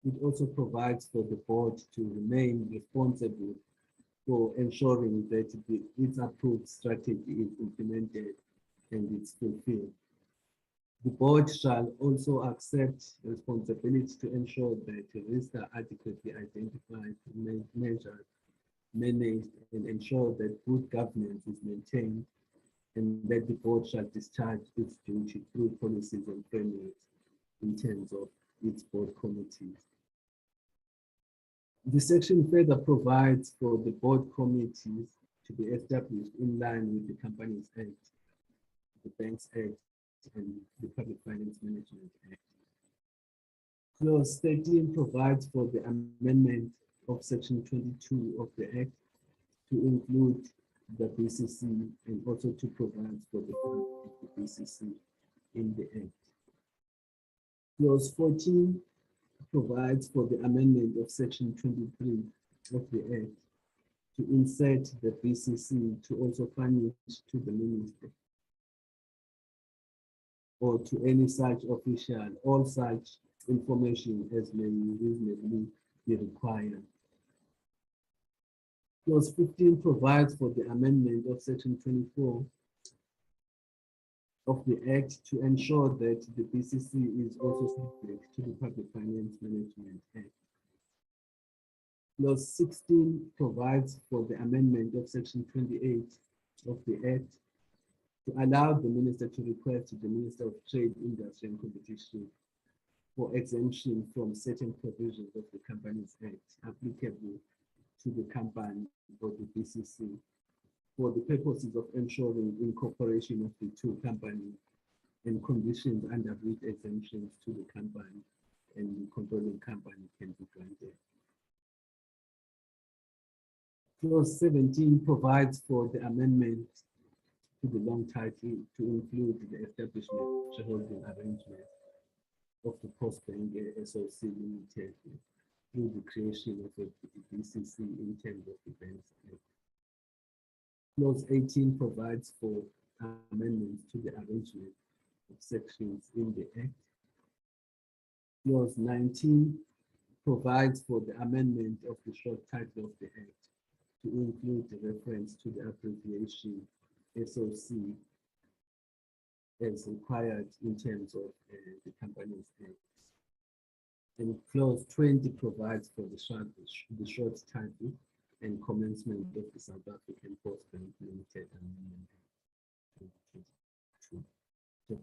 It also provides for the board to remain responsible for ensuring that its approved strategy is implemented and it's fulfilled. The board shall also accept responsibility to ensure that risks are adequately identified, measured, managed, and ensure that good governance is maintained, and that the board shall discharge its duty through policies and frameworks in terms of its board committees. The section further provides for the board committees to be established in line with the Companies Act, the Banks Act, and the Public Finance Management Act. Clause 13 provides for the amendment of Section 22 of the Act to include the BCC and also to provide for the of the BCC in the Act. Clause 14 provides for the amendment of Section 23 of the Act to insert the BCC to also furnish to the Minister or to any such official all such information as may reasonably be required. Clause 15 provides for the amendment of Section 24 of the Act to ensure that the BCC is also subject to the Public Finance Management Act. Clause 16 provides for the amendment of Section 28 of the Act to allow the Minister to request to the Minister of Trade, Industry and Competition for exemption from certain provisions of the Companies Act applicable to the company or the BCC for the purposes of ensuring incorporation of the two companies and conditions under which exemptions to the company and the controlling company can be granted. Clause 17 provides for the amendment to the long title to include the establishment of shareholding arrangement of the Postbank SOC Limited through the creation of a BCC in terms of the Banks Act. Clause 18 provides for amendments to the arrangement of sections in the Act. Clause 19 provides for the amendment of the short title of the Act to include the reference to the abbreviation SOC as required in terms of the Companies Act. And clause 20 provides for the short title and commencement of the South African Postbank Limited Amendment Act 2022. So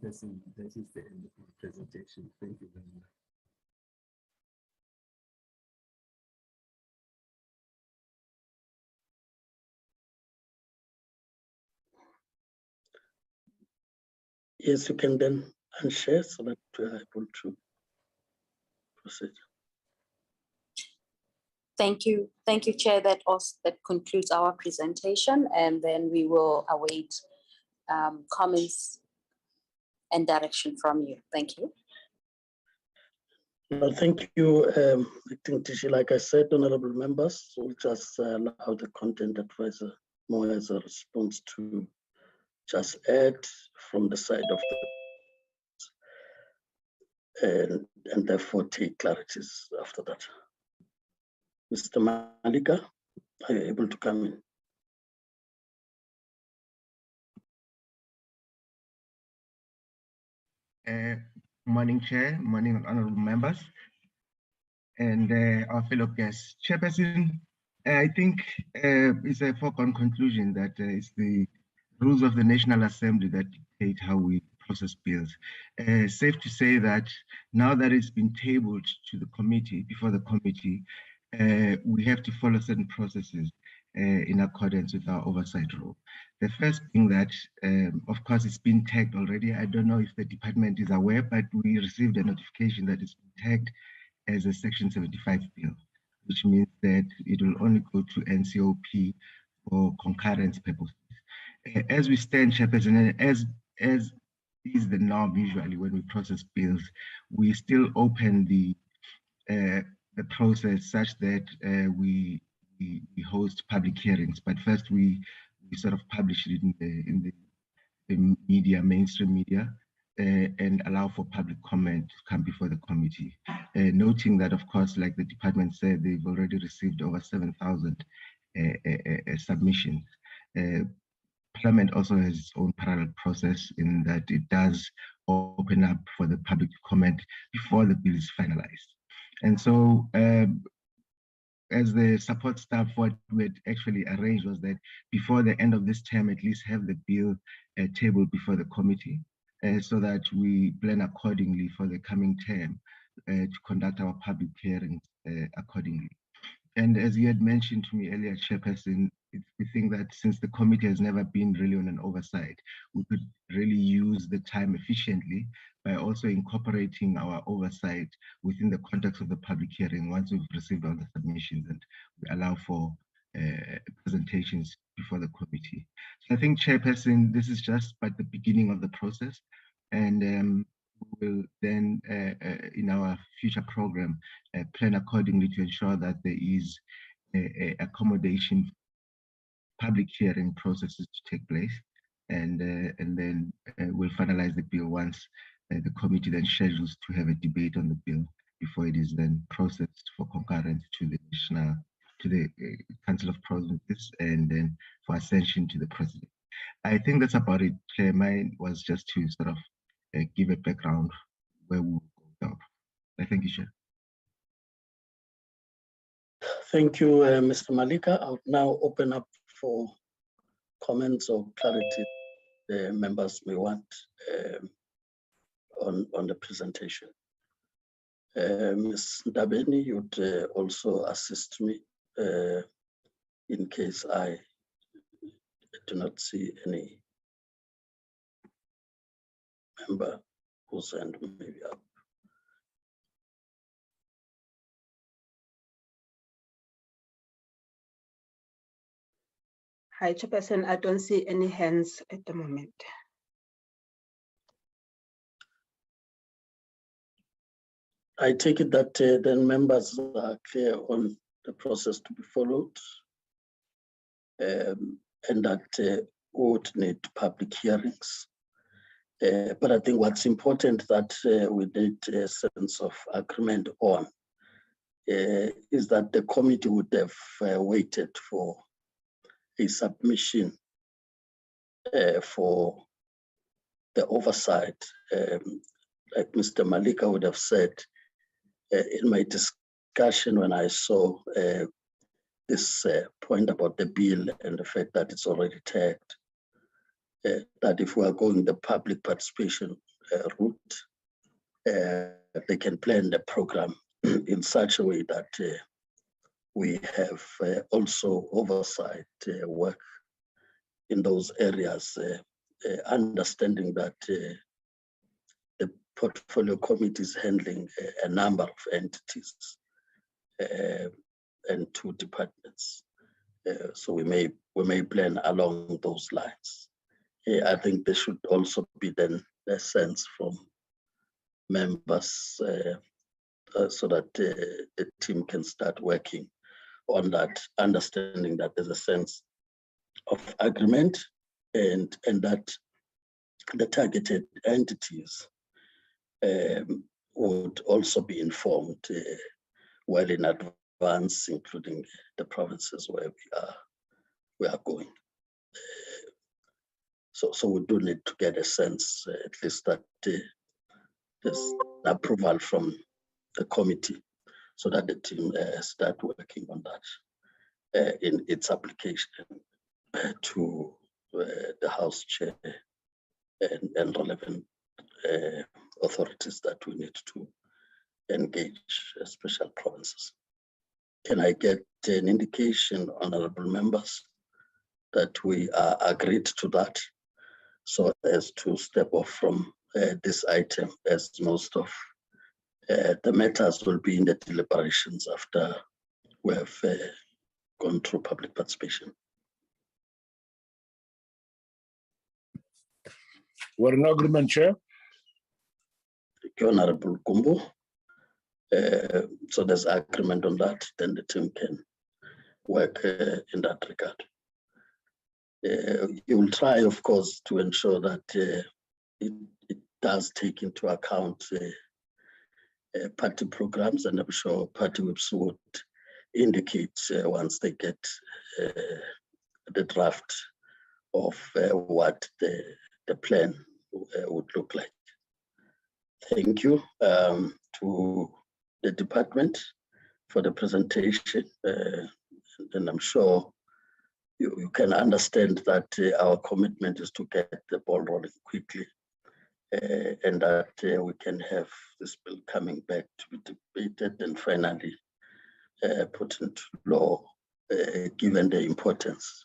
that is the end of my presentation. Thank you very much. Yes, you can then unshare so that we're able to proceed. Thank you, Chair. That concludes our presentation, and then we will await comments and direction from you. Thank you. Well, thank you, Acting Tishi. Like I said, honorable members, we'll just allow the content advisor more as a response to just add from the side of the and therefore take clarities after that. Mr. Malika, are you able to come in? Morning, Chair, morning, honorable members, and our fellow guests. Chairperson, I think it's a foregone conclusion that it's the rules of the National Assembly that dictate how we process bills. Safe to say that now that it's been tabled to the committee, before the committee, we have to follow certain processes in accordance with our oversight rule. The first being that, of course, it's been tagged already. I don't know if the department is aware, but we received a notification that it's been tagged as a Section 75 bill, which means that it will only go to NCOP for concurrence purposes. As we stand, Chairperson, as is the norm usually when we process bills, we still open the process such that we host public hearings. But first, we sort of publish it in the media, mainstream media, and allow for public comment to come before the committee. Noting that, of course, like the department said, they've already received over 7,000 submissions. Parliament also has its own parallel process in that it does open up for the public to comment before the bill is finalized. And so as the support staff, what we had actually arranged was that before the end of this term, at least have the bill tabled before the committee so that we plan accordingly for the coming term to conduct our public hearings accordingly. And as you had mentioned to me earlier, Chairperson, we think that since the committee has never been really on an oversight, we could really use the time efficiently by also incorporating our oversight within the context of the public hearing once we've received all the submissions and we allow for presentations before the committee. So I think, Chairperson, this is just but the beginning of the process, and we will then, in our future program, plan accordingly to ensure that there is accommodation public hearing processes to take place, and then we'll finalize the bill once the committee then schedules to have a debate on the bill before it is then processed for concurrence to the Council of Provinces and then for ascension to the President. I think that's about it, Chair. Mine was just to sort of give a background where we will go down. Thank you, Chair. Thank you, Mr. Malika. I'll now open up for comments or clarity the members may want on the presentation. Ms. Ndabeni, you'd also assist me in case I do not see any member whose hand may be up. Hi, Chairperson. I don't see any hands at the moment. I take it that then members are clear on the process to be followed, and that would need public hearings. But I think what's important that we need a sense of agreement on is that the committee would have waited for a submission for the oversight. Like Mr. Malika would have said in my discussion when I saw this point about the bill and the fact that it's already tagged, that if we are going the public participation route, they can plan the program in such a way that we have also oversight work in those areas, understanding that the portfolio committee is handling a number of entities and 2 departments. So we may plan along those lines. I think there should also be then a sense from members so that the team can start working on that, understanding that there's a sense of agreement and that the targeted entities would also be informed well in advance, including the provinces where we are going. So we do need to get a sense, at least that there's approval from the committee so that the team start working on that in its application to the House Chair and relevant authorities that we need to engage, special provinces. Can I get an indication, honorable members, that we are agreed to that so as to step off from this item, as most of the matters will be in the deliberations after we have gone through public participation? We're in agreement, Chair. Thank you, Honorable Kumbu. So there's agreement on that, then the team can work in that regard. You will try, of course, to ensure that it does take into account party programs, and I'm sure party whips would indicate once they get the draft of what the plan would look like. Thank you to the department for the presentation, and I'm sure you can understand that our commitment is to get the ball rolling quickly, and that we can have this bill coming back to be debated and finally put into law, given the importance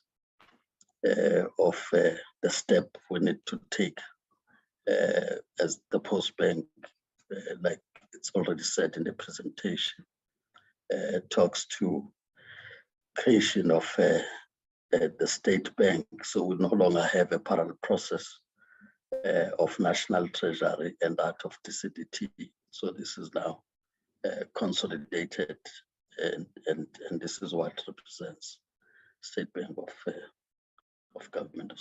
of the step we need to take as the Post Bank, like it's already said in the presentation, talks to creation of the state bank. So we no longer have a parallel process of National Treasury and that of DCDT. So this is now consolidated, and this is what represents State Bank of government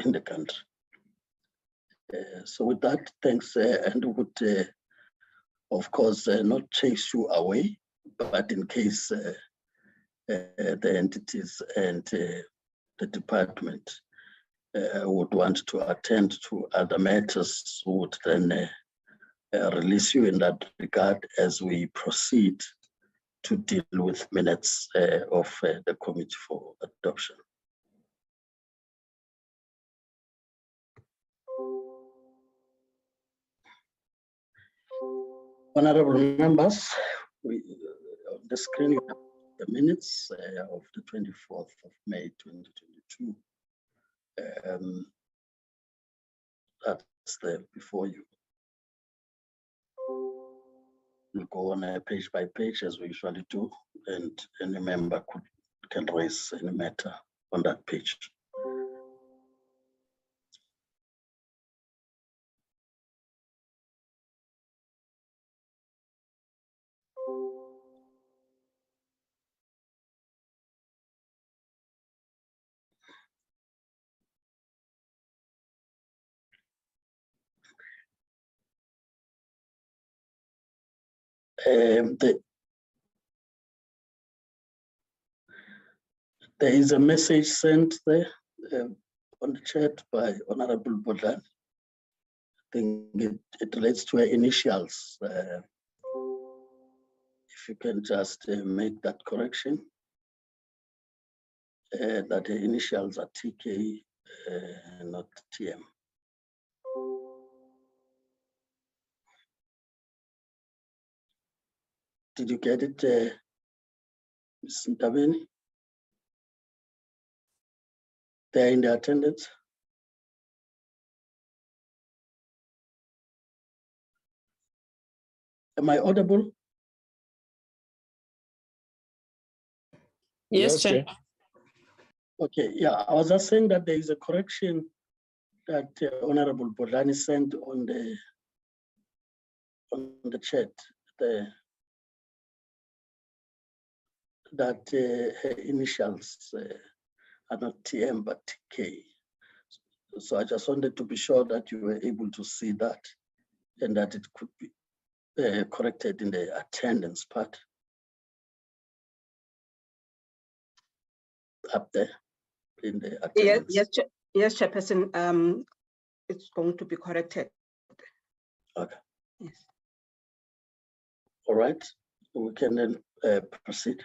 in the country. So with that, thanks, and would of course not chase you away, but in case the entities and the department would want to attend to other matters, would then release you in that regard as we proceed to deal with minutes of the committee for adoption. Honorable members, on the screen you have the minutes of the 24th of May 2022. That's there before you. We'll go on page by page as we usually do, and any member can raise any matter on that page. There is a message sent there on the chat by Honorable Bodlan. I think it relates to her initials. If you can just make that correction, that her initials are TK, not TM. Did you get it, Ms. Ntabeni? They're in the attendance. Am I audible? Yes, Chair. Okay, yeah, I was just saying that there is a correction that Honorable Bodlani sent on the chat, that her initials are not TM but TK. So I just wanted to be sure that you were able to see that and that it could be corrected in the attendance part. Up there in the attendance. Yes, Chairperson. It's going to be corrected. Okay. Yes. All right. We can then proceed.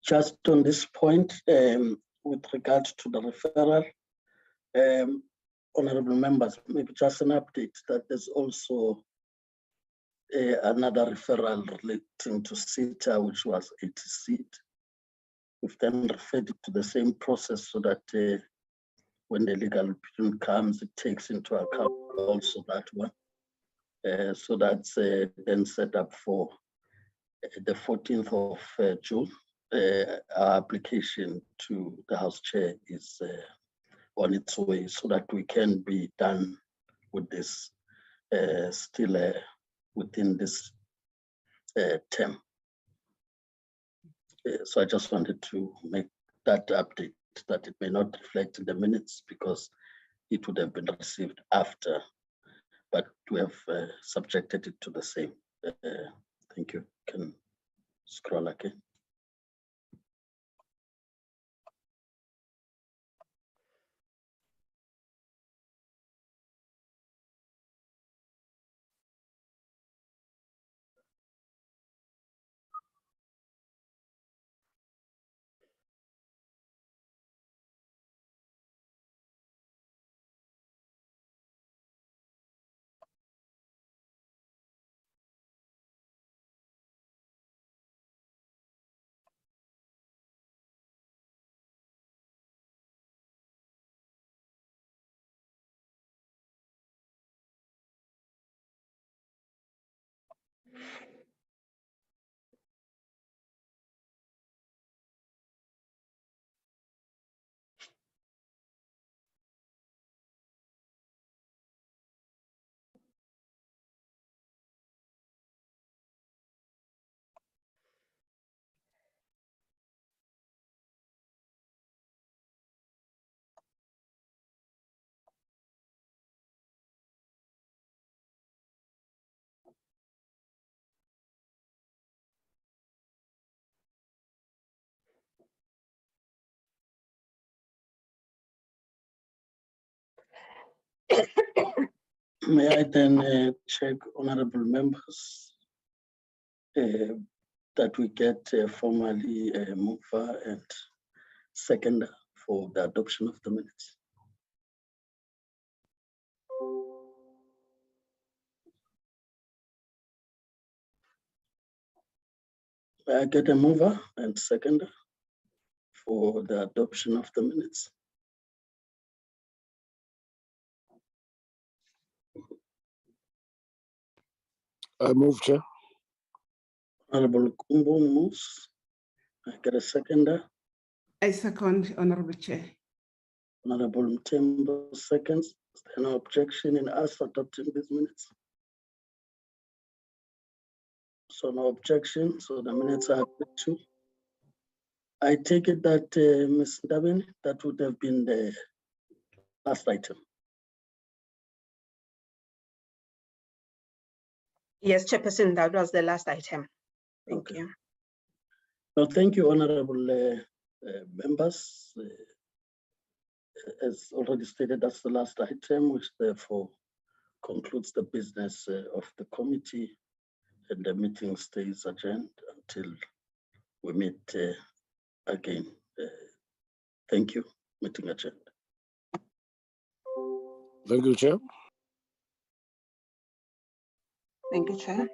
Just on this point, with regard to the referral, honorable members, maybe just an update that there's also another referral relating to CETA, which was 80 seat. We've then referred it to the same process so that when the legal opinion comes, it takes into account also that one. So that's then set up for the 14th of June. Our application to the House Chair is on its way so that we can be done with this still within this term. So I just wanted to make that update, that it may not reflect in the minutes because it would have been received after, but we have subjected it to the same. Thank you. Can scroll again. May I then check, honorable members, that we get formally a mover and seconder for the adoption of the minutes? May I get a mover and seconder for the adoption of the minutes? I move, Chair. Honorable Kumbo moves. I get a seconder. I second, Honorable Chair. Honorable Mtembo seconds. Is there no objection in us adopting these minutes? So no objection, so the minutes are agreed to. I take it that, Ms. Ndabeni, that would have been the last item. Yes, Chairperson, that was the last item. Thank you. Well, thank you, honorable members. As already stated, that's the last item, which therefore concludes the business of the committee, and the meeting stays adjourned until we meet again. Thank you. Meeting adjourned. Thank you, Chair. Thank you, Chair.